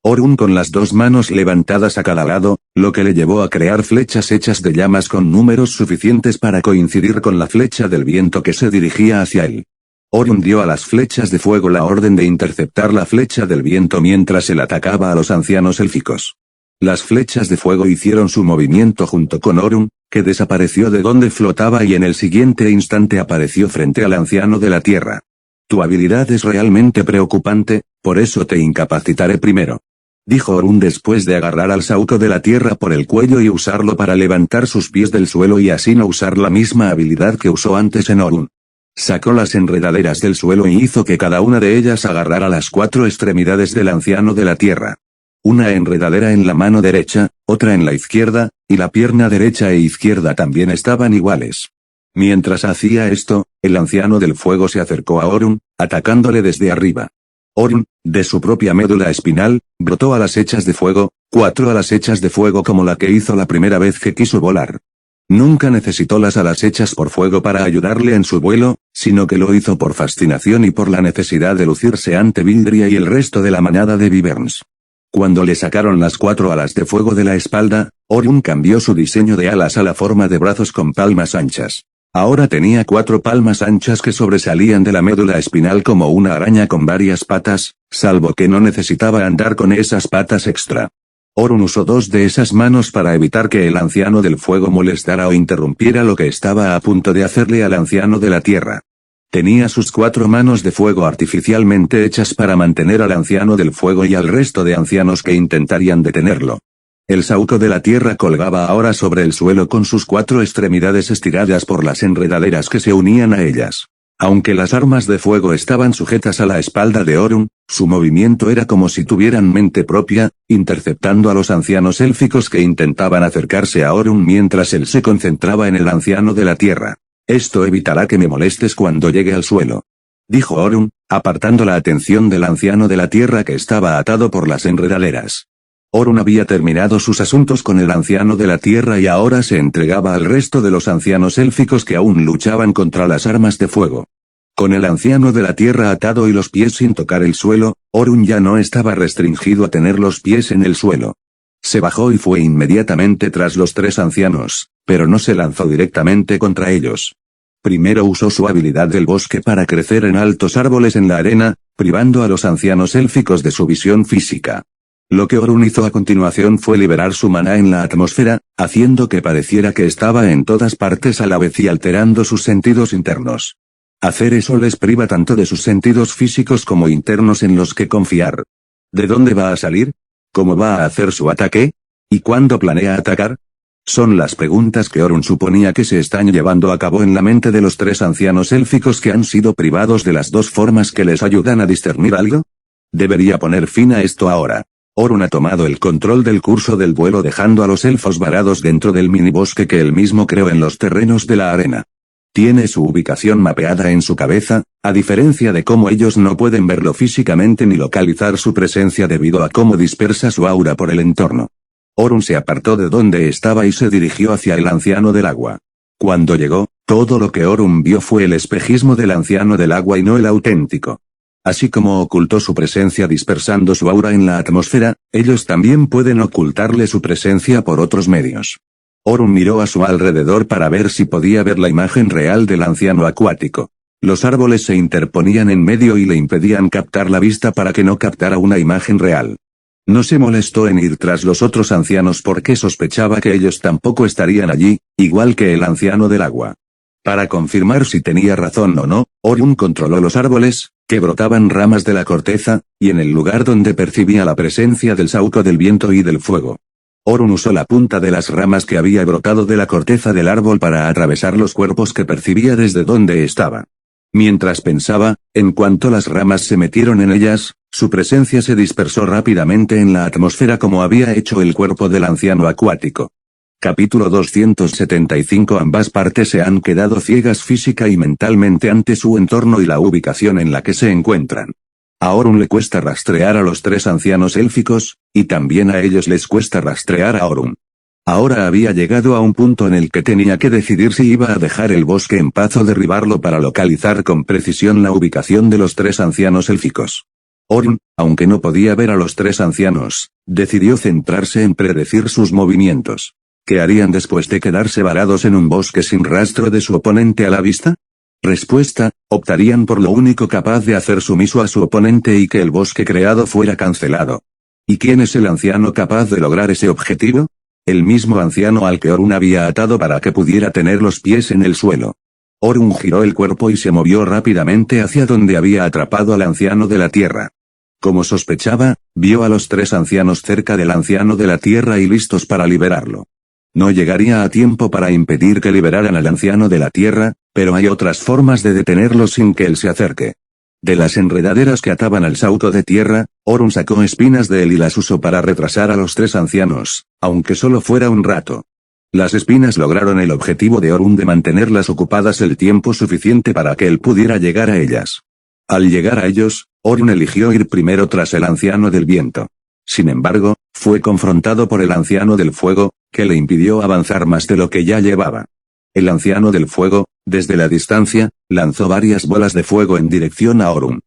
[SPEAKER 2] Orun con las dos manos levantadas a cada lado, lo que le llevó a crear flechas hechas de llamas con números suficientes para coincidir con la flecha del viento que se dirigía hacia él. Orun dio a las flechas de fuego la orden de interceptar la flecha del viento mientras él atacaba a los ancianos élficos. Las flechas de fuego hicieron su movimiento junto con Orun, que desapareció de donde flotaba y en el siguiente instante apareció frente al anciano de la tierra. Tu habilidad es realmente preocupante, por eso te incapacitaré primero. Dijo Orun después de agarrar al sauco de la tierra por el cuello y usarlo para levantar sus pies del suelo y así no usar la misma habilidad que usó antes en Orun. Sacó las enredaderas del suelo y hizo que cada una de ellas agarrara las 4 extremidades del anciano de la tierra. Una enredadera en la mano derecha, otra en la izquierda, y la pierna derecha e izquierda también estaban iguales. Mientras hacía esto, el anciano del fuego se acercó a Orun, atacándole desde arriba. Orun, de su propia médula espinal, brotó alas hechas de fuego, 4 alas hechas de fuego como la que hizo la primera vez que quiso volar. Nunca necesitó las alas hechas por fuego para ayudarle en su vuelo, sino que lo hizo por fascinación y por la necesidad de lucirse ante Vildria y el resto de la manada de Wyverns. Cuando le sacaron las 4 alas de fuego de la espalda, Orun cambió su diseño de alas a la forma de brazos con palmas anchas. Ahora tenía 4 palmas anchas que sobresalían de la médula espinal como una araña con varias patas, salvo que no necesitaba andar con esas patas extra. Orun usó 2 de esas manos para evitar que el anciano del fuego molestara o interrumpiera lo que estaba a punto de hacerle al anciano de la tierra. Tenía sus 4 manos de fuego artificialmente hechas para mantener al anciano del fuego y al resto de ancianos que intentarían detenerlo. El sauco de la tierra colgaba ahora sobre el suelo con sus 4 extremidades estiradas por las enredaderas que se unían a ellas. Aunque las armas de fuego estaban sujetas a la espalda de Orun, su movimiento era como si tuvieran mente propia, interceptando a los ancianos élficos que intentaban acercarse a Orun mientras él se concentraba en el anciano de la tierra. Esto evitará que me molestes cuando llegue al suelo. Dijo Orun, apartando la atención del anciano de la tierra que estaba atado por las enredaderas. Orun había terminado sus asuntos con el anciano de la tierra y ahora se entregaba al resto de los ancianos élficos que aún luchaban contra las armas de fuego. Con el anciano de la tierra atado y los pies sin tocar el suelo, Orun ya no estaba restringido a tener los pies en el suelo. Se bajó y fue inmediatamente tras los 3 ancianos, pero no se lanzó directamente contra ellos. Primero usó su habilidad del bosque para crecer en altos árboles en la arena, privando a los ancianos élficos de su visión física. Lo que Orun hizo a continuación fue liberar su maná en la atmósfera, haciendo que pareciera que estaba en todas partes a la vez y alterando sus sentidos internos. Hacer eso les priva tanto de sus sentidos físicos como internos en los que confiar. ¿De dónde va a salir? ¿Cómo va a hacer su ataque? ¿Y cuándo planea atacar? Son las preguntas que Orun suponía que se están llevando a cabo en la mente de los 3 ancianos élficos que han sido privados de las 2 formas que les ayudan a discernir algo. Debería poner fin a esto ahora. Orun ha tomado el control del curso del vuelo dejando a los elfos varados dentro del minibosque que él mismo creó en los terrenos de la arena. Tiene su ubicación mapeada en su cabeza, a diferencia de cómo ellos no pueden verlo físicamente ni localizar su presencia debido a cómo dispersa su aura por el entorno. Orun se apartó de donde estaba y se dirigió hacia el anciano del agua. Cuando llegó, todo lo que Orun vio fue el espejismo del anciano del agua y no el auténtico. Así como ocultó su presencia dispersando su aura en la atmósfera, ellos también pueden ocultarle su presencia por otros medios. Orun miró a su alrededor para ver si podía ver la imagen real del anciano acuático. Los árboles se interponían en medio y le impedían captar la vista para que no captara una imagen real. No se molestó en ir tras los otros ancianos porque sospechaba que ellos tampoco estarían allí, igual que el anciano del agua. Para confirmar si tenía razón o no, Orun controló los árboles, que brotaban ramas de la corteza, y en el lugar donde percibía la presencia del sauco del viento y del fuego. Orun usó la punta de las ramas que había brotado de la corteza del árbol para atravesar los cuerpos que percibía desde donde estaba. Mientras pensaba, en cuanto las ramas se metieron en ellas, su presencia se dispersó rápidamente en la atmósfera como había hecho el cuerpo del anciano acuático. Capítulo 275. Ambas partes se han quedado ciegas física y mentalmente ante su entorno y la ubicación en la que se encuentran. A Orun le cuesta rastrear a los 3 ancianos élficos, y también a ellos les cuesta rastrear a Orun. Ahora había llegado a un punto en el que tenía que decidir si iba a dejar el bosque en paz o derribarlo para localizar con precisión la ubicación de los 3 ancianos élficos. Orun, aunque no podía ver a los tres ancianos, decidió centrarse en predecir sus movimientos. ¿Qué harían después de quedarse varados en un bosque sin rastro de su oponente a la vista? Respuesta, optarían por lo único capaz de hacer sumiso a su oponente y que el bosque creado fuera cancelado. ¿Y quién es el anciano capaz de lograr ese objetivo? El mismo anciano al que Orun había atado para que pudiera tener los pies en el suelo. Orun giró el cuerpo y se movió rápidamente hacia donde había atrapado al anciano de la tierra. Como sospechaba, vio a los tres ancianos cerca del anciano de la tierra y listos para liberarlo. No llegaría a tiempo para impedir que liberaran al anciano de la tierra, pero hay otras formas de detenerlo sin que él se acerque. De las enredaderas que ataban al sauto de tierra, Orun sacó espinas de él y las usó para retrasar a los tres ancianos, aunque solo fuera un rato. Las espinas lograron el objetivo de Orun de mantenerlas ocupadas el tiempo suficiente para que él pudiera llegar a ellas. Al llegar a ellos, Orun eligió ir primero tras el anciano del viento. Sin embargo, fue confrontado por el anciano del fuego, que le impidió avanzar más de lo que ya llevaba. El anciano del fuego, desde la distancia, lanzó varias bolas de fuego en dirección a Orun.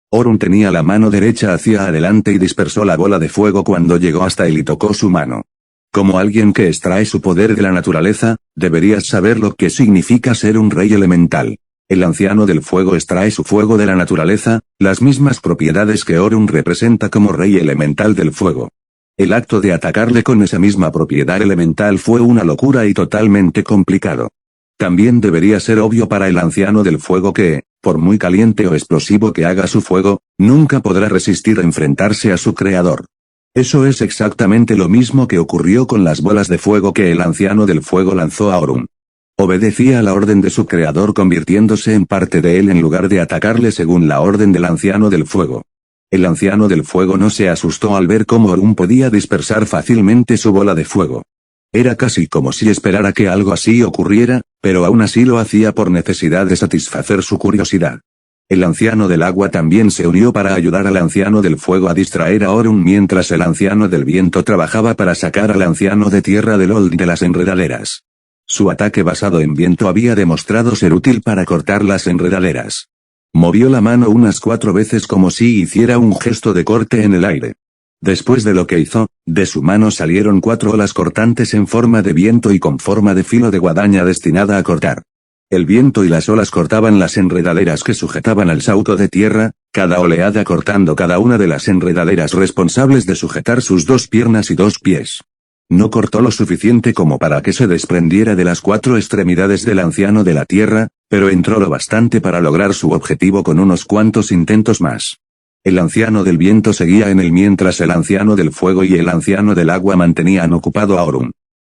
[SPEAKER 2] Orun tenía la mano derecha hacia adelante y dispersó la bola de fuego cuando llegó hasta él y tocó su mano. Como alguien que extrae su poder de la naturaleza, deberías saber lo que significa ser un rey elemental. El anciano del fuego extrae su fuego de la naturaleza, las mismas propiedades que Orun representa como rey elemental del fuego. El acto de atacarle con esa misma propiedad elemental fue una locura y totalmente complicado. También debería ser obvio para el anciano del fuego que, por muy caliente o explosivo que haga su fuego, nunca podrá resistir a enfrentarse a su creador. Eso es exactamente lo mismo que ocurrió con las bolas de fuego que el anciano del fuego lanzó a Orun. Obedecía a la orden de su creador convirtiéndose en parte de él en lugar de atacarle según la orden del anciano del fuego. El anciano del fuego no se asustó al ver cómo Orun podía dispersar fácilmente su bola de fuego. Era casi como si esperara que algo así ocurriera, pero aún así lo hacía por necesidad de satisfacer su curiosidad. El anciano del agua también se unió para ayudar al anciano del fuego a distraer a Orun mientras el anciano del viento trabajaba para sacar al anciano de tierra del hold de las enredaderas. Su ataque basado en viento había demostrado ser útil para cortar las enredaderas. Movió la mano unas 4 veces como si hiciera un gesto de corte en el aire. Después de lo que hizo, de su mano salieron 4 olas cortantes en forma de viento y con forma de filo de guadaña destinada a cortar. El viento y las olas cortaban las enredaderas que sujetaban al sauto de tierra, cada oleada cortando cada una de las enredaderas responsables de sujetar sus 2 piernas y 2 pies. No cortó lo suficiente como para que se desprendiera de las 4 extremidades del anciano de la tierra, pero entró lo bastante para lograr su objetivo con unos cuantos intentos más. El anciano del viento seguía en él mientras el anciano del fuego y el anciano del agua mantenían ocupado a Orun.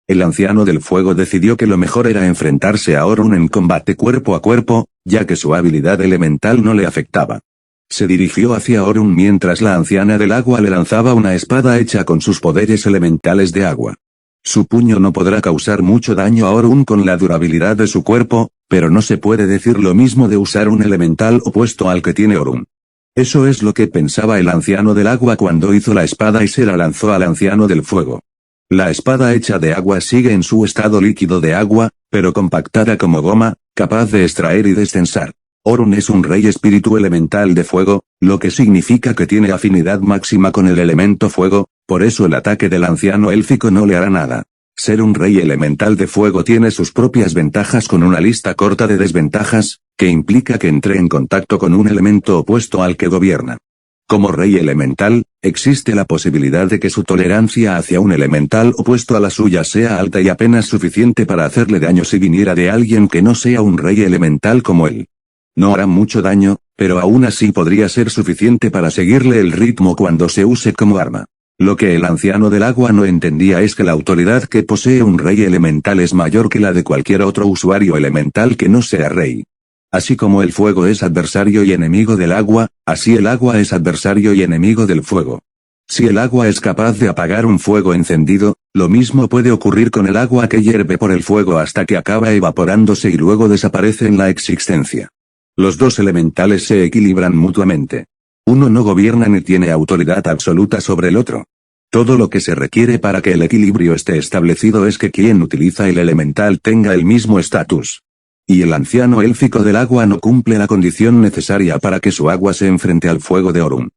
[SPEAKER 2] El anciano del fuego decidió que lo mejor era enfrentarse a Orun en combate cuerpo a cuerpo, ya que su habilidad elemental no le afectaba. Se dirigió hacia Orun mientras la anciana del agua le lanzaba una espada hecha con sus poderes elementales de agua. Su puño no podrá causar mucho daño a Orun con la durabilidad de su cuerpo, pero no se puede decir lo mismo de usar un elemental opuesto al que tiene Orun. Eso es lo que pensaba el anciano del agua cuando hizo la espada y se la lanzó al anciano del fuego. La espada hecha de agua sigue en su estado líquido de agua, pero compactada como goma, capaz de extraer y destensar. Orun es un rey espíritu elemental de fuego, lo que significa que tiene afinidad máxima con el elemento fuego, por eso el ataque del anciano élfico no le hará nada. Ser un rey elemental de fuego tiene sus propias ventajas con una lista corta de desventajas, que implica que entre en contacto con un elemento opuesto al que gobierna. Como rey elemental, existe la posibilidad de que su tolerancia hacia un elemental opuesto a la suya sea alta y apenas suficiente para hacerle daño si viniera de alguien que no sea un rey elemental como él. No hará mucho daño, pero aún así podría ser suficiente para seguirle el ritmo cuando se use como arma. Lo que el anciano del agua no entendía es que la autoridad que posee un rey elemental es mayor que la de cualquier otro usuario elemental que no sea rey. Así como el fuego es adversario y enemigo del agua, así el agua es adversario y enemigo del fuego. Si el agua es capaz de apagar un fuego encendido, lo mismo puede ocurrir con el agua que hierve por el fuego hasta que acaba evaporándose y luego desaparece en la existencia. Los dos elementales se equilibran mutuamente. Uno no gobierna ni tiene autoridad absoluta sobre el otro. Todo lo que se requiere para que el equilibrio esté establecido es que quien utiliza el elemental tenga el mismo estatus. Y el anciano élfico del agua no cumple la condición necesaria para que su agua se enfrente al fuego de Orun.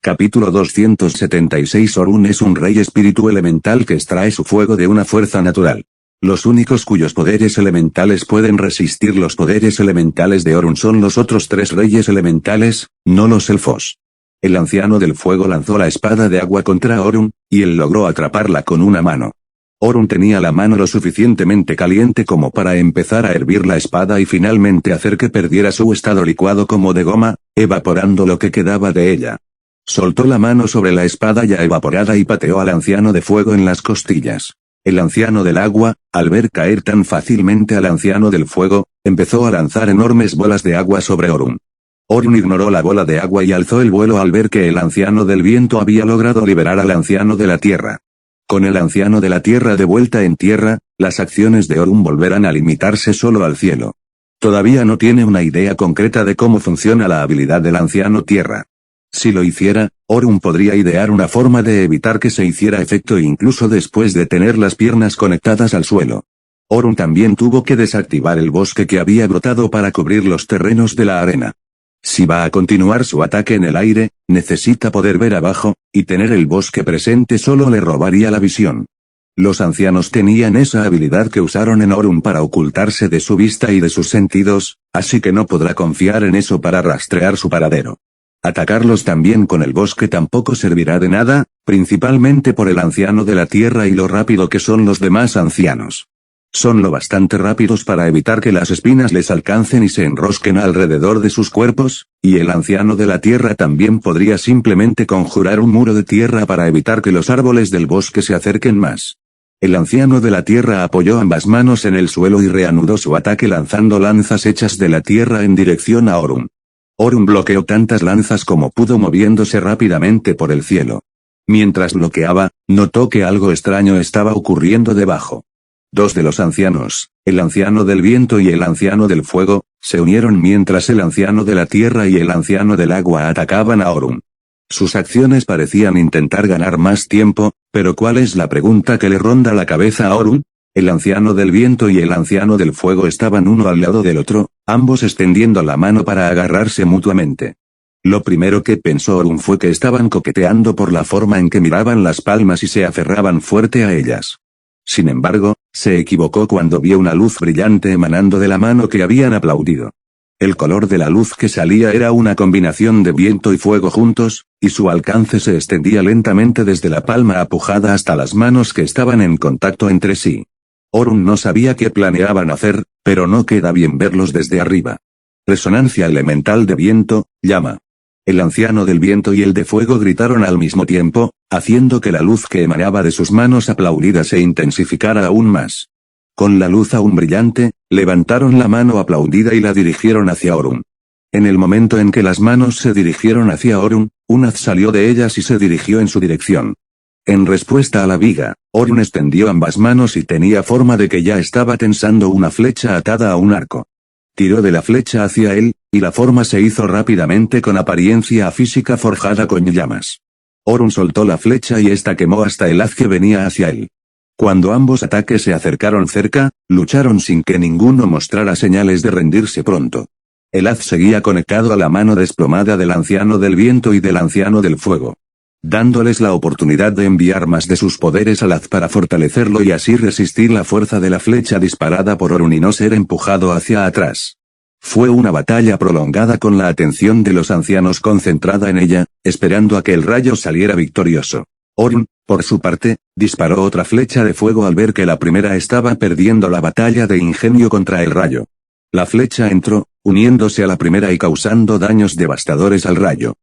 [SPEAKER 2] Capítulo 276. Orun es un rey espíritu elemental que extrae su fuego de una fuerza natural. Los únicos cuyos poderes elementales pueden resistir los poderes elementales de Orun son los otros tres reyes elementales, no los elfos. El anciano del fuego lanzó la espada de agua contra Orun, y él logró atraparla con una mano. Orun tenía la mano lo suficientemente caliente como para empezar a hervir la espada y finalmente hacer que perdiera su estado licuado como de goma, evaporando lo que quedaba de ella. Soltó la mano sobre la espada ya evaporada y pateó al anciano de fuego en las costillas. El anciano del agua, al ver caer tan fácilmente al anciano del fuego, empezó a lanzar enormes bolas de agua sobre Orun. Orun ignoró la bola de agua y alzó el vuelo al ver que el anciano del viento había logrado liberar al anciano de la tierra. Con el anciano de la tierra de vuelta en tierra, las acciones de Orun volverán a limitarse solo al cielo. Todavía no tiene una idea concreta de cómo funciona la habilidad del anciano tierra. Si lo hiciera, Orun podría idear una forma de evitar que se hiciera efecto incluso después de tener las piernas conectadas al suelo. Orun también tuvo que desactivar el bosque que había brotado para cubrir los terrenos de la arena. Si va a continuar su ataque en el aire, necesita poder ver abajo, y tener el bosque presente solo le robaría la visión. Los ancianos tenían esa habilidad que usaron en Orun para ocultarse de su vista y de sus sentidos, así que no podrá confiar en eso para rastrear su paradero. Atacarlos también con el bosque tampoco servirá de nada, principalmente por el anciano de la tierra y lo rápido que son los demás ancianos. Son lo bastante rápidos para evitar que las espinas les alcancen y se enrosquen alrededor de sus cuerpos, y el anciano de la tierra también podría simplemente conjurar un muro de tierra para evitar que los árboles del bosque se acerquen más. El anciano de la tierra apoyó ambas manos en el suelo y reanudó su ataque lanzando lanzas hechas de la tierra en dirección a Orun. Orun bloqueó tantas lanzas como pudo moviéndose rápidamente por el cielo. Mientras bloqueaba, notó que algo extraño estaba ocurriendo debajo. Dos de los ancianos, el anciano del viento y el anciano del fuego, se unieron mientras el anciano de la tierra y el anciano del agua atacaban a Orun. Sus acciones parecían intentar ganar más tiempo, pero ¿cuál es la pregunta que le ronda la cabeza a Orun? El anciano del viento y el anciano del fuego estaban uno al lado del otro, ambos extendiendo la mano para agarrarse mutuamente. Lo primero que pensó Orun fue que estaban coqueteando por la forma en que miraban las palmas y se aferraban fuerte a ellas. Sin embargo, se equivocó cuando vio una luz brillante emanando de la mano que habían aplaudido. El color de la luz que salía era una combinación de viento y fuego juntos, y su alcance se extendía lentamente desde la palma apujada hasta las manos que estaban en contacto entre sí. Orun no sabía qué planeaban hacer, pero no queda bien verlos desde arriba. Resonancia elemental de viento, llama. El anciano del viento y el de fuego gritaron al mismo tiempo, haciendo que la luz que emanaba de sus manos aplaudidas se intensificara aún más. Con la luz aún brillante, levantaron la mano aplaudida y la dirigieron hacia Orun. En el momento en que las manos se dirigieron hacia Orun, un haz salió de ellas y se dirigió en su dirección. En respuesta a la viga, Orun extendió ambas manos y tenía forma de que ya estaba tensando una flecha atada a un arco. Tiró de la flecha hacia él, y la forma se hizo rápidamente con apariencia física forjada con llamas. Orun soltó la flecha y esta quemó hasta el haz que venía hacia él. Cuando ambos ataques se acercaron cerca, lucharon sin que ninguno mostrara señales de rendirse pronto. El haz seguía conectado a la mano desplomada del anciano del viento y del anciano del fuego, dándoles la oportunidad de enviar más de sus poderes al haz para fortalecerlo y así resistir la fuerza de la flecha disparada por Orun y no ser empujado hacia atrás. Fue una batalla prolongada con la atención de los ancianos concentrada en ella, esperando a que el rayo saliera victorioso. Orun, por su parte, disparó otra flecha de fuego al ver que la primera estaba perdiendo la batalla de ingenio contra el rayo. La flecha entró, uniéndose a la primera y causando daños devastadores al rayo.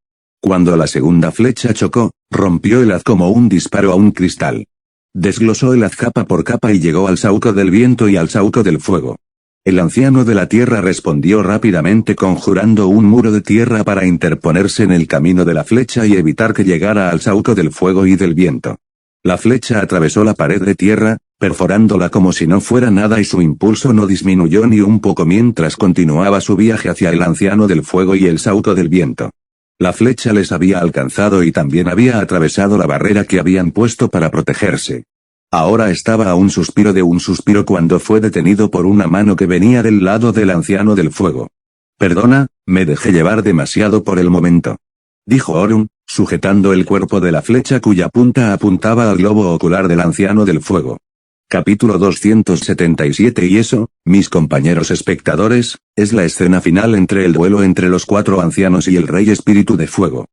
[SPEAKER 2] Cuando la segunda flecha chocó, rompió el haz como un disparo a un cristal. Desglosó el haz capa por capa y llegó al sauco del viento y al sauco del fuego. El anciano de la tierra respondió rápidamente conjurando un muro de tierra para interponerse en el camino de la flecha y evitar que llegara al sauco del fuego y del viento. La flecha atravesó la pared de tierra, perforándola como si no fuera nada y su impulso no disminuyó ni un poco mientras continuaba su viaje hacia el anciano del fuego y el sauco del viento. La flecha les había alcanzado y también había atravesado la barrera que habían puesto para protegerse. Ahora estaba a un suspiro de un suspiro cuando fue detenido por una mano que venía del lado del anciano del fuego. «Perdona, me dejé llevar demasiado por el momento», dijo Orun, sujetando el cuerpo de la flecha cuya punta apuntaba al globo ocular del anciano del fuego. Capítulo 277. Y eso, mis compañeros espectadores, es la escena final entre el duelo entre los 4 ancianos y el rey espíritu de fuego.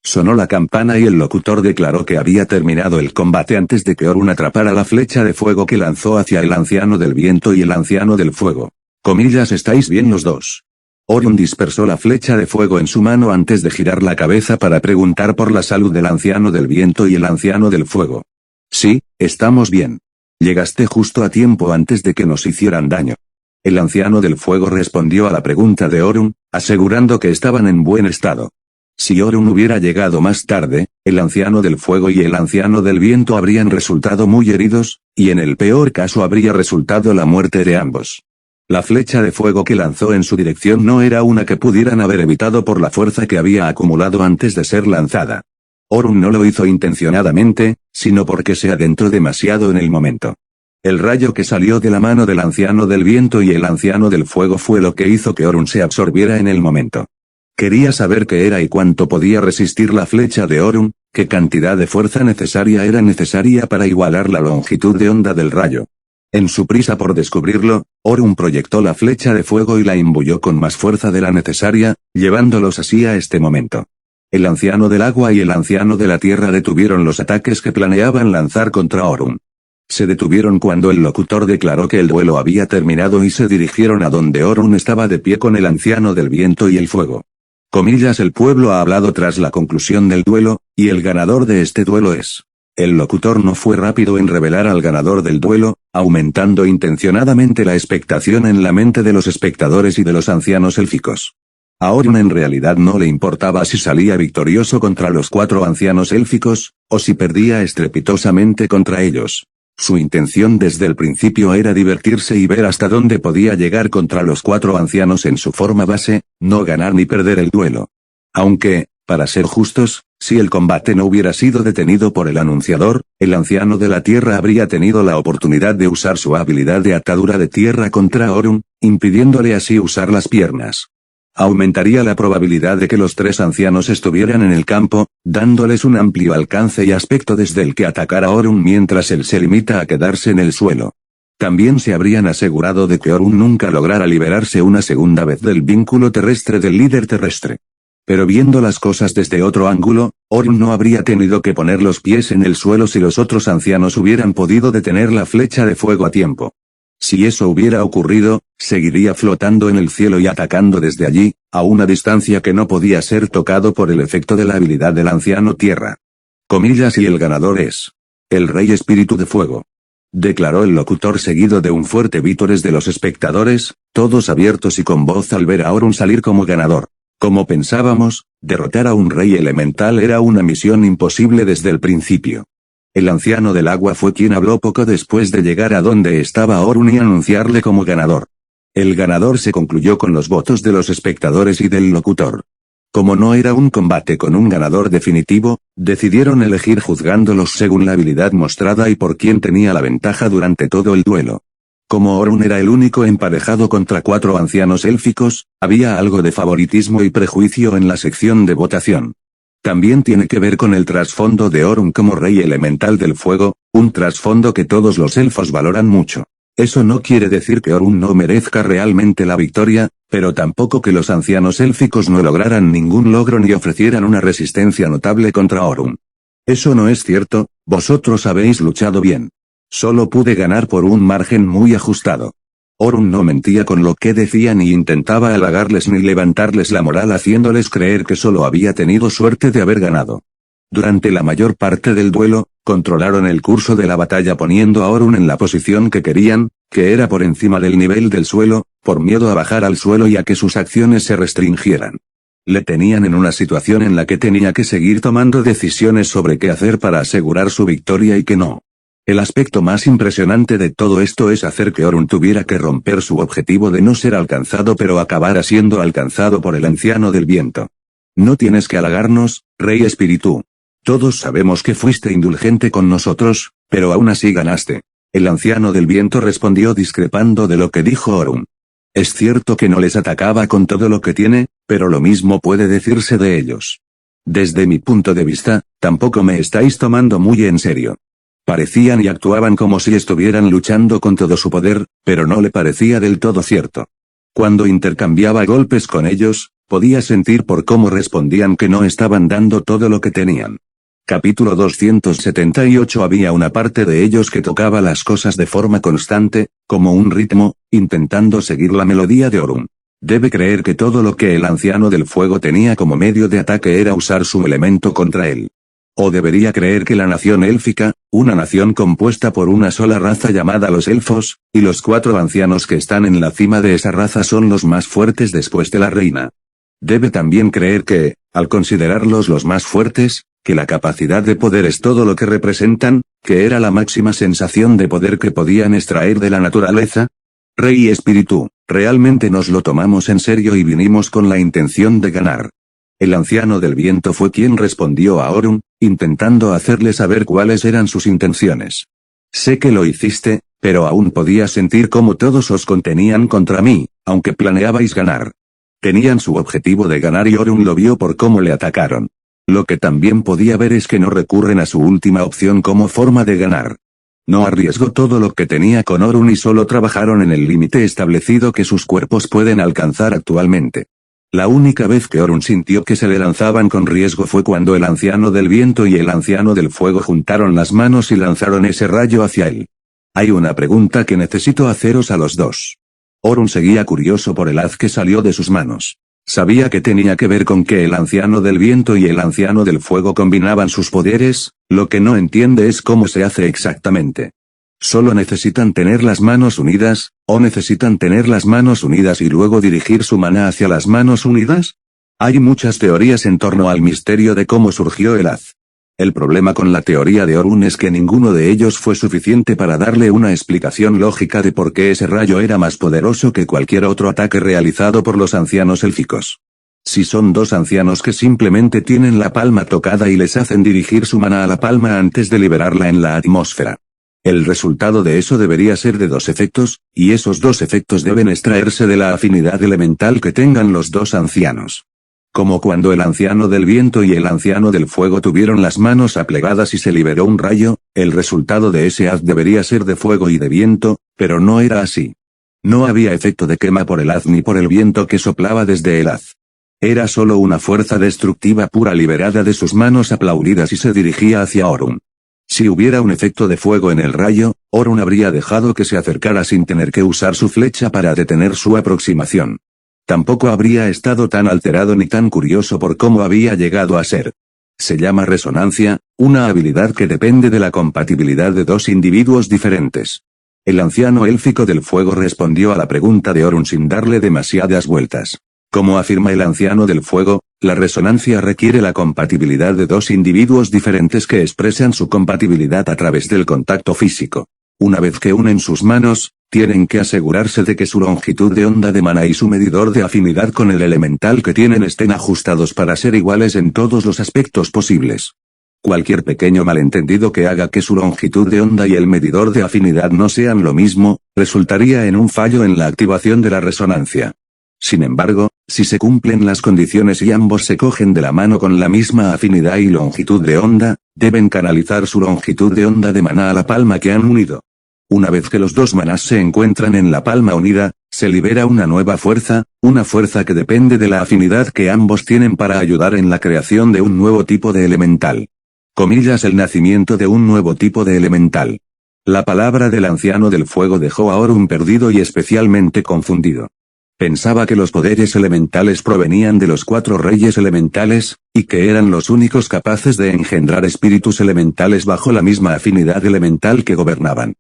[SPEAKER 2] Sonó la campana y el locutor declaró que había terminado el combate antes de que Orun atrapara la flecha de fuego que lanzó hacia el anciano del viento y el anciano del fuego. Comillas, ¿estáis bien los dos? Orun dispersó la flecha de fuego en su mano antes de girar la cabeza para preguntar por la salud del anciano del viento y el anciano del fuego. Sí, estamos bien. Llegaste justo a tiempo antes de que nos hicieran daño. El anciano del fuego respondió a la pregunta de Orun, asegurando que estaban en buen estado. Si Orun hubiera llegado más tarde, el anciano del fuego y el anciano del viento habrían resultado muy heridos, y en el peor caso habría resultado la muerte de ambos. La flecha de fuego que lanzó en su dirección no era una que pudieran haber evitado por la fuerza que había acumulado antes de ser lanzada. Orun no lo hizo intencionadamente, sino porque se adentró demasiado en el momento. El rayo que salió de la mano del anciano del viento y el anciano del fuego fue lo que hizo que Orun se absorbiera en el momento. Quería saber qué era y cuánto podía resistir la flecha de Orun, qué cantidad de fuerza necesaria era necesaria para igualar la longitud de onda del rayo. En su prisa por descubrirlo, Orun proyectó la flecha de fuego y la imbuyó con más fuerza de la necesaria, llevándolos así a este momento. El anciano del agua y el anciano de la tierra detuvieron los ataques que planeaban lanzar contra Orun. Se detuvieron cuando el locutor declaró que el duelo había terminado y se dirigieron a donde Orun estaba de pie con el anciano del viento y el fuego. Comillas, el pueblo ha hablado tras la conclusión del duelo, y el ganador de este duelo es. El locutor no fue rápido en revelar al ganador del duelo, aumentando intencionadamente la expectación en la mente de los espectadores y de los ancianos élficos. A Orun en realidad no le importaba si salía victorioso contra los 4 ancianos élficos, o si perdía estrepitosamente contra ellos. Su intención desde el principio era divertirse y ver hasta dónde podía llegar contra los 4 ancianos en su forma base, no ganar ni perder el duelo. Aunque, para ser justos, si el combate no hubiera sido detenido por el anunciador, el anciano de la tierra habría tenido la oportunidad de usar su habilidad de atadura de tierra contra Orun, impidiéndole así usar las piernas. Aumentaría la probabilidad de que los 3 ancianos estuvieran en el campo, dándoles un amplio alcance y aspecto desde el que atacar a Orun mientras él se limita a quedarse en el suelo. También se habrían asegurado de que Orun nunca lograra liberarse una segunda vez del vínculo terrestre del líder terrestre. Pero viendo las cosas desde otro ángulo, Orun no habría tenido que poner los pies en el suelo si los otros ancianos hubieran podido detener la flecha de fuego a tiempo. Si eso hubiera ocurrido, seguiría flotando en el cielo y atacando desde allí, a una distancia que no podía ser tocado por el efecto de la habilidad del anciano tierra. Comillas, y el ganador es. El rey espíritu de fuego. Declaró el locutor seguido de un fuerte vítores de los espectadores, todos abiertos y con voz al ver a Orun salir como ganador. Como pensábamos, derrotar a un rey elemental era una misión imposible desde el principio. El anciano del agua fue quien habló poco después de llegar a donde estaba Orun y anunciarle como ganador. El ganador se concluyó con los votos de los espectadores y del locutor. Como no era un combate con un ganador definitivo, decidieron elegir juzgándolos según la habilidad mostrada y por quien tenía la ventaja durante todo el duelo. Como Orun era el único emparejado contra 4 ancianos élficos, había algo de favoritismo y prejuicio en la sección de votación. También tiene que ver con el trasfondo de Orun como rey elemental del fuego, un trasfondo que todos los elfos valoran mucho. Eso no quiere decir que Orun no merezca realmente la victoria, pero tampoco que los ancianos élficos no lograran ningún logro ni ofrecieran una resistencia notable contra Orun. Eso no es cierto, vosotros habéis luchado bien. Solo pude ganar por un margen muy ajustado. Orun no mentía con lo que decía ni intentaba halagarles ni levantarles la moral haciéndoles creer que solo había tenido suerte de haber ganado. Durante la mayor parte del duelo, controlaron el curso de la batalla poniendo a Orun en la posición que querían, que era por encima del nivel del suelo, por miedo a bajar al suelo y a que sus acciones se restringieran. Le tenían en una situación en la que tenía que seguir tomando decisiones sobre qué hacer para asegurar su victoria y qué no. El aspecto más impresionante de todo esto es hacer que Orun tuviera que romper su objetivo de no ser alcanzado pero acabara siendo alcanzado por el anciano del viento. No tienes que halagarnos, rey espíritu. Todos sabemos que fuiste indulgente con nosotros, pero aún así ganaste. El anciano del viento respondió discrepando de lo que dijo Orun. Es cierto que no les atacaba con todo lo que tiene, pero lo mismo puede decirse de ellos. Desde mi punto de vista, tampoco me estáis tomando muy en serio. Parecían y actuaban como si estuvieran luchando con todo su poder, pero no le parecía del todo cierto. Cuando intercambiaba golpes con ellos, podía sentir por cómo respondían que no estaban dando todo lo que tenían. Capítulo 278. Había una parte de ellos que tocaba las cosas de forma constante, como un ritmo, intentando seguir la melodía de Orun. Debe creer que todo lo que el anciano del fuego tenía como medio de ataque era usar su elemento contra él. O debería creer que la nación élfica, una nación compuesta por una sola raza llamada los elfos, y los 4 ancianos que están en la cima de esa raza son los más fuertes después de la reina. Debe también creer que, al considerarlos los más fuertes, que la capacidad de poder es todo lo que representan, que era la máxima sensación de poder que podían extraer de la naturaleza. Rey y espíritu, realmente nos lo tomamos en serio y vinimos con la intención de ganar. El anciano del viento fue quien respondió a Orun, intentando hacerle saber cuáles eran sus intenciones. Sé que lo hiciste, pero aún podía sentir cómo todos os contenían contra mí, aunque planeabais ganar. Tenían su objetivo de ganar y Orun lo vio por cómo le atacaron. Lo que también podía ver es que no recurren a su última opción como forma de ganar. No arriesgó todo lo que tenía con Orun y solo trabajaron en el límite establecido que sus cuerpos pueden alcanzar actualmente. La única vez que Orun sintió que se le lanzaban con riesgo fue cuando el anciano del viento y el anciano del fuego juntaron las manos y lanzaron ese rayo hacia él. Hay una pregunta que necesito haceros a los dos. Orun seguía curioso por el haz que salió de sus manos. Sabía que tenía que ver con que el anciano del viento y el anciano del fuego combinaban sus poderes, lo que no entiende es cómo se hace exactamente. ¿Solo necesitan tener las manos unidas, o necesitan tener las manos unidas y luego dirigir su maná hacia las manos unidas? Hay muchas teorías en torno al misterio de cómo surgió el haz. El problema con la teoría de Orun es que ninguno de ellos fue suficiente para darle una explicación lógica de por qué ese rayo era más poderoso que cualquier otro ataque realizado por los ancianos élficos. Si son 2 ancianos que simplemente tienen la palma tocada y les hacen dirigir su maná a la palma antes de liberarla en la atmósfera. El resultado de eso debería ser de 2 efectos, y esos 2 efectos deben extraerse de la afinidad elemental que tengan los 2 ancianos. Como cuando el anciano del viento y el anciano del fuego tuvieron las manos aplegadas y se liberó un rayo, el resultado de ese haz debería ser de fuego y de viento, pero no era así. No había efecto de quema por el haz ni por el viento que soplaba desde el haz. Era solo una fuerza destructiva pura liberada de sus manos aplaudidas y se dirigía hacia Orun. Si hubiera un efecto de fuego en el rayo, Orun habría dejado que se acercara sin tener que usar su flecha para detener su aproximación. Tampoco habría estado tan alterado ni tan curioso por cómo había llegado a ser. Se llama resonancia, una habilidad que depende de la compatibilidad de 2 individuos diferentes. El anciano élfico del fuego respondió a la pregunta de Orun sin darle demasiadas vueltas. Como afirma el anciano del fuego, la resonancia requiere la compatibilidad de 2 individuos diferentes que expresan su compatibilidad a través del contacto físico. Una vez que unen sus manos, tienen que asegurarse de que su longitud de onda de maná y su medidor de afinidad con el elemental que tienen estén ajustados para ser iguales en todos los aspectos posibles. Cualquier pequeño malentendido que haga que su longitud de onda y el medidor de afinidad no sean lo mismo, resultaría en un fallo en la activación de la resonancia. Sin embargo, si se cumplen las condiciones y ambos se cogen de la mano con la misma afinidad y longitud de onda, deben canalizar su longitud de onda de maná a la palma que han unido. Una vez que los 2 manás se encuentran en la palma unida, se libera una nueva fuerza, una fuerza que depende de la afinidad que ambos tienen para ayudar en la creación de un nuevo tipo de elemental. Comillas, el nacimiento de un nuevo tipo de elemental. La palabra del anciano del fuego dejó a Orun perdido y especialmente confundido. Pensaba que los poderes elementales provenían de los 4 reyes elementales, y que eran los únicos capaces de engendrar espíritus elementales bajo la misma afinidad elemental que gobernaban.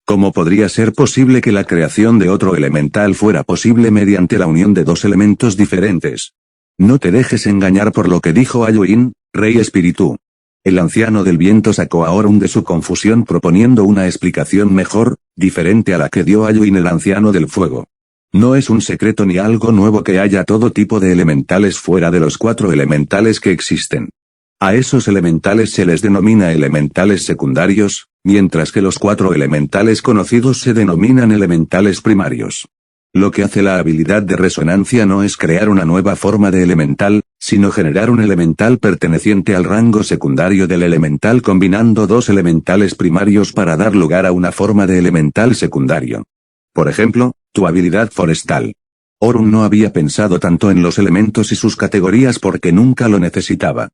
[SPEAKER 2] ¿Cómo podría ser posible que la creación de otro elemental fuera posible mediante la unión de 2 elementos diferentes? No te dejes engañar por lo que dijo Alluin, rey espíritu. El anciano del viento sacó a Orun de su confusión proponiendo una explicación mejor, diferente a la que dio Alluin el anciano del fuego. No es un secreto ni algo nuevo que haya todo tipo de elementales fuera de los 4 elementales que existen. A esos elementales se les denomina elementales secundarios, mientras que los 4 elementales conocidos se denominan elementales primarios. Lo que hace la habilidad de resonancia no es crear una nueva forma de elemental, sino generar un elemental perteneciente al rango secundario del elemental combinando dos elementales primarios para dar lugar a una forma de elemental secundario. Por ejemplo, tu habilidad forestal. Orun no había pensado tanto en los elementos y sus categorías porque nunca lo necesitaba.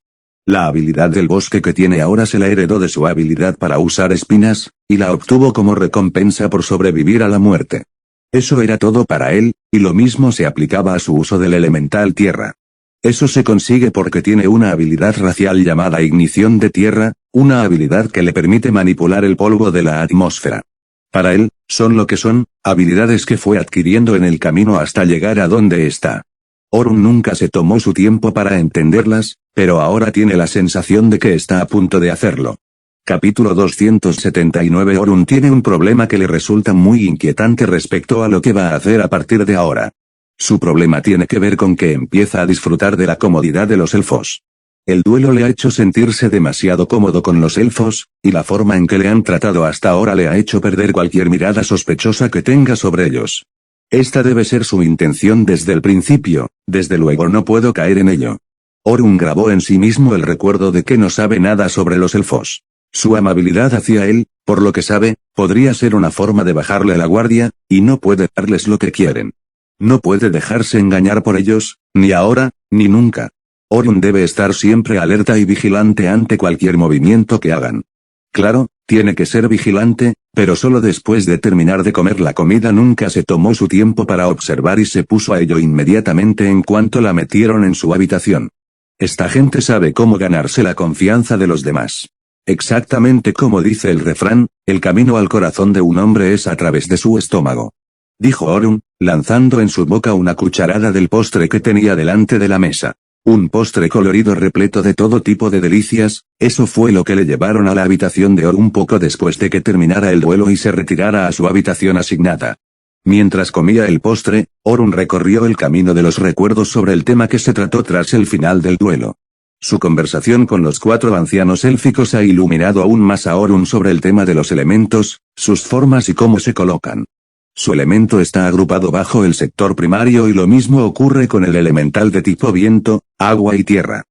[SPEAKER 2] La habilidad del bosque que tiene ahora se la heredó de su habilidad para usar espinas, y la obtuvo como recompensa por sobrevivir a la muerte. Eso era todo para él, y lo mismo se aplicaba a su uso del elemental tierra. Eso se consigue porque tiene una habilidad racial llamada ignición de tierra, una habilidad que le permite manipular el polvo de la atmósfera. Para él, son lo que son, habilidades que fue adquiriendo en el camino hasta llegar a donde está. Orun nunca se tomó su tiempo para entenderlas, pero ahora tiene la sensación de que está a punto de hacerlo. Capítulo 279. Orun tiene un problema que le resulta muy inquietante respecto a lo que va a hacer a partir de ahora. Su problema tiene que ver con que empieza a disfrutar de la comodidad de los elfos. El duelo le ha hecho sentirse demasiado cómodo con los elfos, y la forma en que le han tratado hasta ahora le ha hecho perder cualquier mirada sospechosa que tenga sobre ellos. Esta debe ser su intención desde el principio, desde luego no puedo caer en ello. Orun grabó en sí mismo el recuerdo de que no sabe nada sobre los elfos. Su amabilidad hacia él, por lo que sabe, podría ser una forma de bajarle la guardia, y no puede darles lo que quieren. No puede dejarse engañar por ellos, ni ahora, ni nunca. Orun debe estar siempre alerta y vigilante ante cualquier movimiento que hagan. Claro, tiene que ser vigilante, pero solo después de terminar de comer la comida nunca se tomó su tiempo para observar y se puso a ello inmediatamente en cuanto la metieron en su habitación. Esta gente sabe cómo ganarse la confianza de los demás. Exactamente como dice el refrán, el camino al corazón de un hombre es a través de su estómago. Dijo Orun, lanzando en su boca una cucharada del postre que tenía delante de la mesa. Un postre colorido repleto de todo tipo de delicias, eso fue lo que le llevaron a la habitación de Orun poco después de que terminara el duelo y se retirara a su habitación asignada. Mientras comía el postre, Orun recorrió el camino de los recuerdos sobre el tema que se trató tras el final del duelo. Su conversación con los 4 ancianos élficos ha iluminado aún más a Orun sobre el tema de los elementos, sus formas y cómo se colocan. Su elemento está agrupado bajo el sector primario y lo mismo ocurre con el elemental de tipo viento, agua y tierra.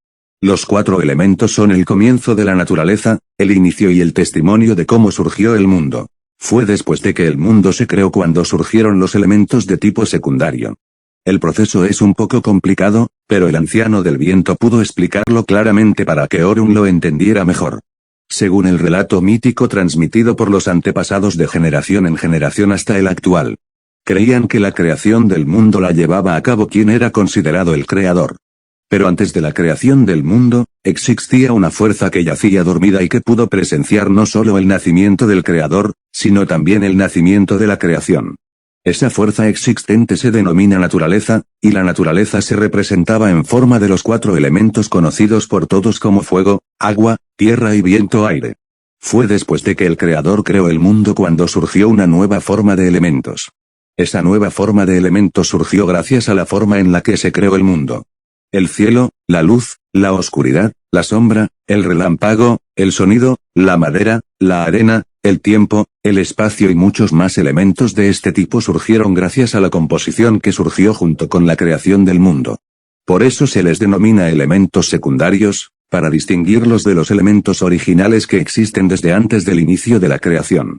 [SPEAKER 2] Los 4 elementos son el comienzo de la naturaleza, el inicio y el testimonio de cómo surgió el mundo. Fue después de que el mundo se creó cuando surgieron los elementos de tipo secundario. El proceso es un poco complicado, pero el anciano del viento pudo explicarlo claramente para que Orun lo entendiera mejor. Según el relato mítico transmitido por los antepasados de generación en generación hasta el actual. Creían que la creación del mundo la llevaba a cabo quien era considerado el creador. Pero antes de la creación del mundo, existía una fuerza que yacía dormida y que pudo presenciar no solo el nacimiento del creador, sino también el nacimiento de la creación. Esa fuerza existente se denomina naturaleza, y la naturaleza se representaba en forma de los 4 elementos conocidos por todos como fuego, agua, tierra y viento-aire. Fue después de que el creador creó el mundo cuando surgió una nueva forma de elementos. Esa nueva forma de elementos surgió gracias a la forma en la que se creó el mundo. El cielo, la luz, la oscuridad, la sombra, el relámpago, el sonido, la madera, la arena, el tiempo, el espacio y muchos más elementos de este tipo surgieron gracias a la composición que surgió junto con la creación del mundo. Por eso se les denomina elementos secundarios, para distinguirlos de los elementos originales que existen desde antes del inicio de la creación.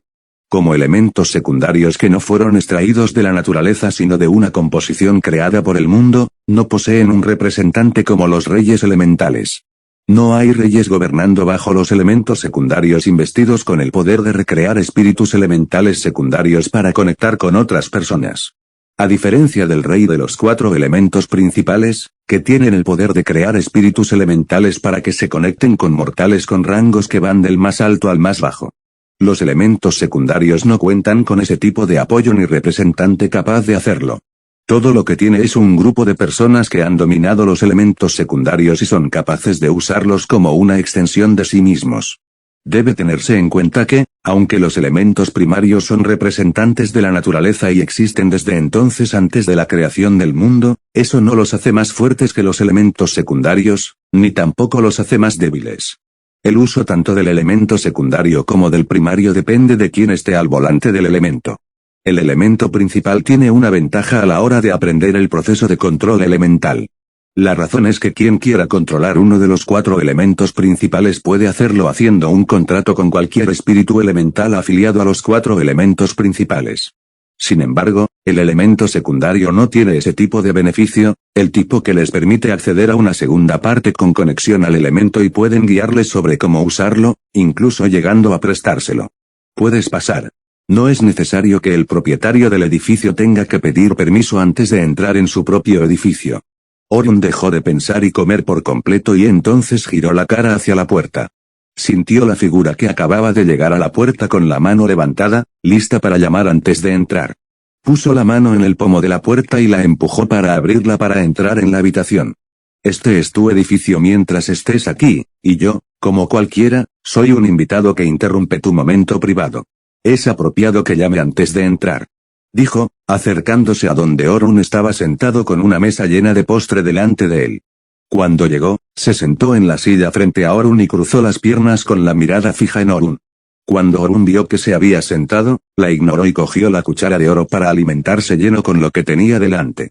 [SPEAKER 2] Como elementos secundarios que no fueron extraídos de la naturaleza sino de una composición creada por el mundo, no poseen un representante como los reyes elementales. No hay reyes gobernando bajo los elementos secundarios investidos con el poder de recrear espíritus elementales secundarios para conectar con otras personas. A diferencia del rey de los 4 elementos principales, que tienen el poder de crear espíritus elementales para que se conecten con mortales con rangos que van del más alto al más bajo. Los elementos secundarios no cuentan con ese tipo de apoyo ni representante capaz de hacerlo. Todo lo que tiene es un grupo de personas que han dominado los elementos secundarios y son capaces de usarlos como una extensión de sí mismos. Debe tenerse en cuenta que, aunque los elementos primarios son representantes de la naturaleza y existen desde entonces antes de la creación del mundo, eso no los hace más fuertes que los elementos secundarios, ni tampoco los hace más débiles. El uso tanto del elemento secundario como del primario depende de quién esté al volante del elemento. El elemento principal tiene una ventaja a la hora de aprender el proceso de control elemental. La razón es que quien quiera controlar uno de los 4 elementos principales puede hacerlo haciendo un contrato con cualquier espíritu elemental afiliado a los 4 elementos principales. Sin embargo, el elemento secundario no tiene ese tipo de beneficio, el tipo que les permite acceder a una segunda parte con conexión al elemento y pueden guiarles sobre cómo usarlo, incluso llegando a prestárselo. Puedes pasar. No es necesario que el propietario del edificio tenga que pedir permiso antes de entrar en su propio edificio. Orun dejó de pensar y comer por completo y entonces giró la cara hacia la puerta. Sintió la figura que acababa de llegar a la puerta con la mano levantada, lista para llamar antes de entrar. Puso la mano en el pomo de la puerta y la empujó para abrirla para entrar en la habitación. Este es tu edificio mientras estés aquí, y yo, como cualquiera, soy un invitado que interrumpe tu momento privado. Es apropiado que llame antes de entrar, dijo, acercándose a donde Orun estaba sentado con una mesa llena de postre delante de él. Cuando llegó, se sentó en la silla frente a Orun y cruzó las piernas con la mirada fija en Orun. Cuando Orun vio que se había sentado, la ignoró y cogió la cuchara de oro para alimentarse lleno con lo que tenía delante.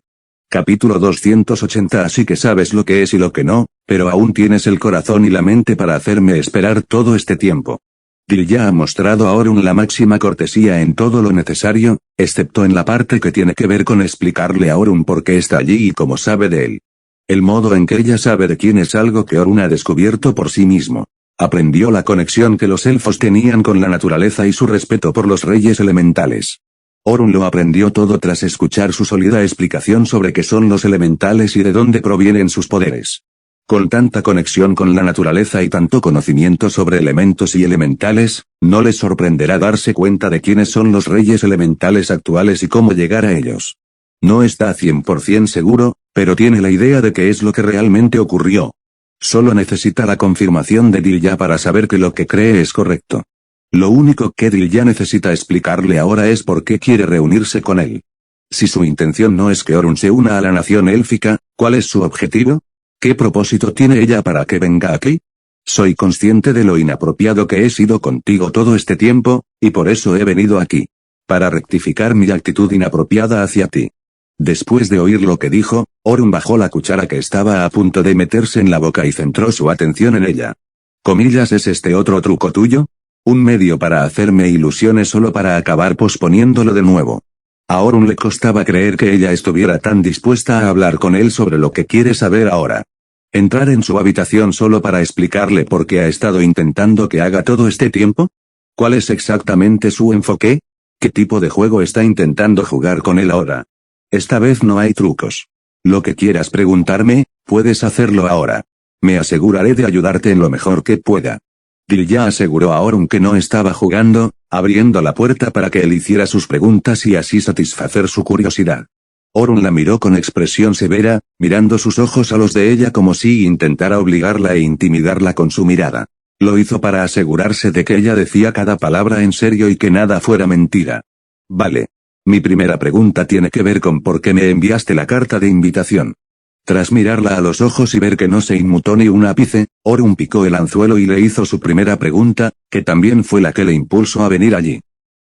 [SPEAKER 2] Capítulo 280. Así que sabes lo que es y lo que no, pero aún tienes el corazón y la mente para hacerme esperar todo este tiempo. Dilya ha mostrado a Orun la máxima cortesía en todo lo necesario, excepto en la parte que tiene que ver con explicarle a Orun por qué está allí y cómo sabe de él. El modo en que ella sabe de quién es algo que Orun ha descubierto por sí mismo. Aprendió la conexión que los elfos tenían con la naturaleza y su respeto por los reyes elementales. Orun lo aprendió todo tras escuchar su sólida explicación sobre qué son los elementales y de dónde provienen sus poderes. Con tanta conexión con la naturaleza y tanto conocimiento sobre elementos y elementales, no les sorprenderá darse cuenta de quiénes son los reyes elementales actuales y cómo llegar a ellos. No está 100% seguro, pero tiene la idea de qué es lo que realmente ocurrió. Solo necesita la confirmación de Dilya para saber que lo que cree es correcto. Lo único que Dilya necesita explicarle ahora es por qué quiere reunirse con él. Si su intención no es que Orun se una a la nación élfica, ¿cuál es su objetivo? ¿Qué propósito tiene ella para que venga aquí? Soy consciente de lo inapropiado que he sido contigo todo este tiempo, y por eso he venido aquí. Para rectificar mi actitud inapropiada hacia ti. Después de oír lo que dijo, Orun bajó la cuchara que estaba a punto de meterse en la boca y centró su atención en ella. ¿Comillas es este otro truco tuyo? Un medio para hacerme ilusiones solo para acabar posponiéndolo de nuevo. A Orun le costaba creer que ella estuviera tan dispuesta a hablar con él sobre lo que quiere saber ahora. ¿Entrar en su habitación solo para explicarle por qué ha estado intentando que haga todo este tiempo? ¿Cuál es exactamente su enfoque? ¿Qué tipo de juego está intentando jugar con él ahora? Esta vez no hay trucos. Lo que quieras preguntarme, puedes hacerlo ahora. Me aseguraré de ayudarte en lo mejor que pueda. Dilya aseguró a Orun que no estaba jugando, abriendo la puerta para que él hiciera sus preguntas y así satisfacer su curiosidad. Orun la miró con expresión severa, mirando sus ojos a los de ella como si intentara obligarla e intimidarla con su mirada. Lo hizo para asegurarse de que ella decía cada palabra en serio y que nada fuera mentira. Vale. Mi primera pregunta tiene que ver con por qué me enviaste la carta de invitación. Tras mirarla a los ojos y ver que no se inmutó ni un ápice, Orun picó el anzuelo y le hizo su primera pregunta, que también fue la que le impulsó a venir allí.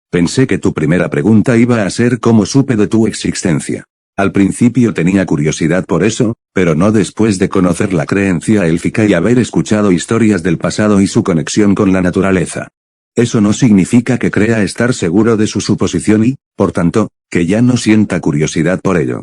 [SPEAKER 2] Pensé que tu primera pregunta iba a ser cómo supe de tu existencia. Al principio tenía curiosidad por eso, pero no después de conocer la creencia élfica y haber escuchado historias del pasado y su conexión con la naturaleza. Eso no significa que crea estar seguro de su suposición y, por tanto, que ya no sienta curiosidad por ello.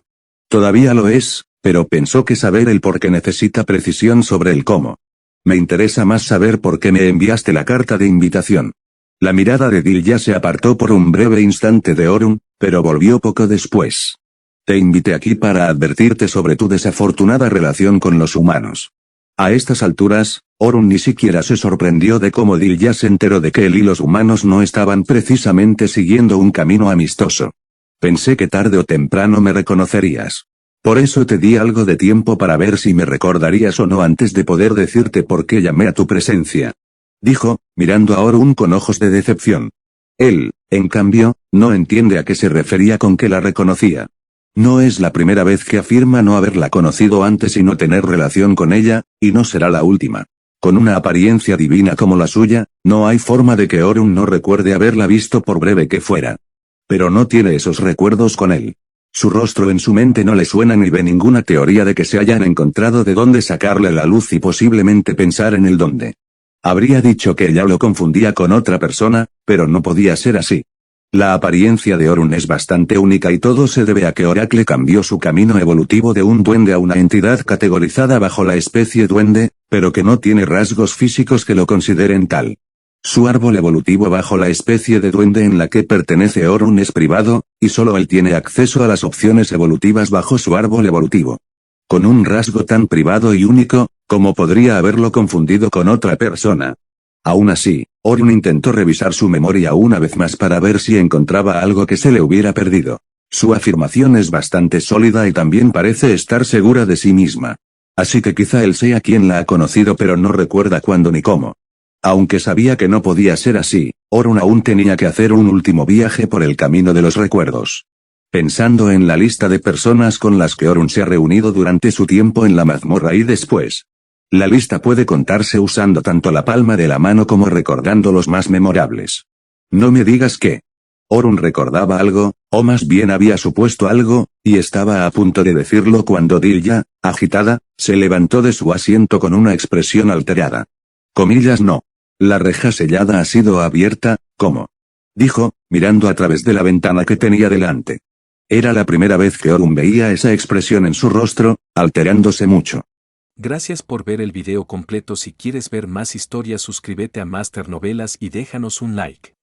[SPEAKER 2] Todavía lo es, pero pensó que saber el por qué necesita precisión sobre el cómo. Me interesa más saber por qué me enviaste la carta de invitación. La mirada de Dilya se apartó por un breve instante de Orun, pero volvió poco después. Te invité aquí para advertirte sobre tu desafortunada relación con los humanos. A estas alturas, Orun ni siquiera se sorprendió de cómo Dilya se enteró de que él y los humanos no estaban precisamente siguiendo un camino amistoso. Pensé que tarde o temprano me reconocerías. Por eso te di algo de tiempo para ver si me recordarías o no antes de poder decirte por qué llamé a tu presencia. Dijo, mirando a Orun con ojos de decepción. Él, en cambio, no entiende a qué se refería con que la reconocía. No es la primera vez que afirma no haberla conocido antes y no tener relación con ella, y no será la última. Con una apariencia divina como la suya, no hay forma de que Orun no recuerde haberla visto por breve que fuera. Pero no tiene esos recuerdos con él. Su rostro en su mente no le suena ni ve ninguna teoría de que se hayan encontrado de dónde sacarle la luz y posiblemente pensar en el dónde. Habría dicho que ella lo confundía con otra persona, pero no podía ser así. La apariencia de Orun es bastante única y todo se debe a que Oracle cambió su camino evolutivo de un duende a una entidad categorizada bajo la especie duende, pero que no tiene rasgos físicos que lo consideren tal. Su árbol evolutivo bajo la especie de duende en la que pertenece Orun es privado, y solo él tiene acceso a las opciones evolutivas bajo su árbol evolutivo. Con un rasgo tan privado y único, ¿cómo podría haberlo confundido con otra persona? Aún así, Orun intentó revisar su memoria una vez más para ver si encontraba algo que se le hubiera perdido. Su afirmación es bastante sólida y también parece estar segura de sí misma. Así que quizá él sea quien la ha conocido pero no recuerda cuándo ni cómo. Aunque sabía que no podía ser así, Orun aún tenía que hacer un último viaje por el camino de los recuerdos. Pensando en la lista de personas con las que Orun se ha reunido durante su tiempo en la mazmorra y después. La lista puede contarse usando tanto la palma de la mano como recordando los más memorables. No me digas que Orun recordaba algo, o más bien había supuesto algo, y estaba a punto de decirlo cuando Dilya, agitada, se levantó de su asiento con una expresión alterada. Comillas no. La reja sellada ha sido abierta, ¿cómo? Dijo, mirando a través de la ventana que tenía delante. Era la primera vez que Orun veía esa expresión en su rostro, alterándose mucho.
[SPEAKER 3] Gracias por ver el video completo. Si quieres ver más historias, suscríbete a Master Novelas y déjanos un like.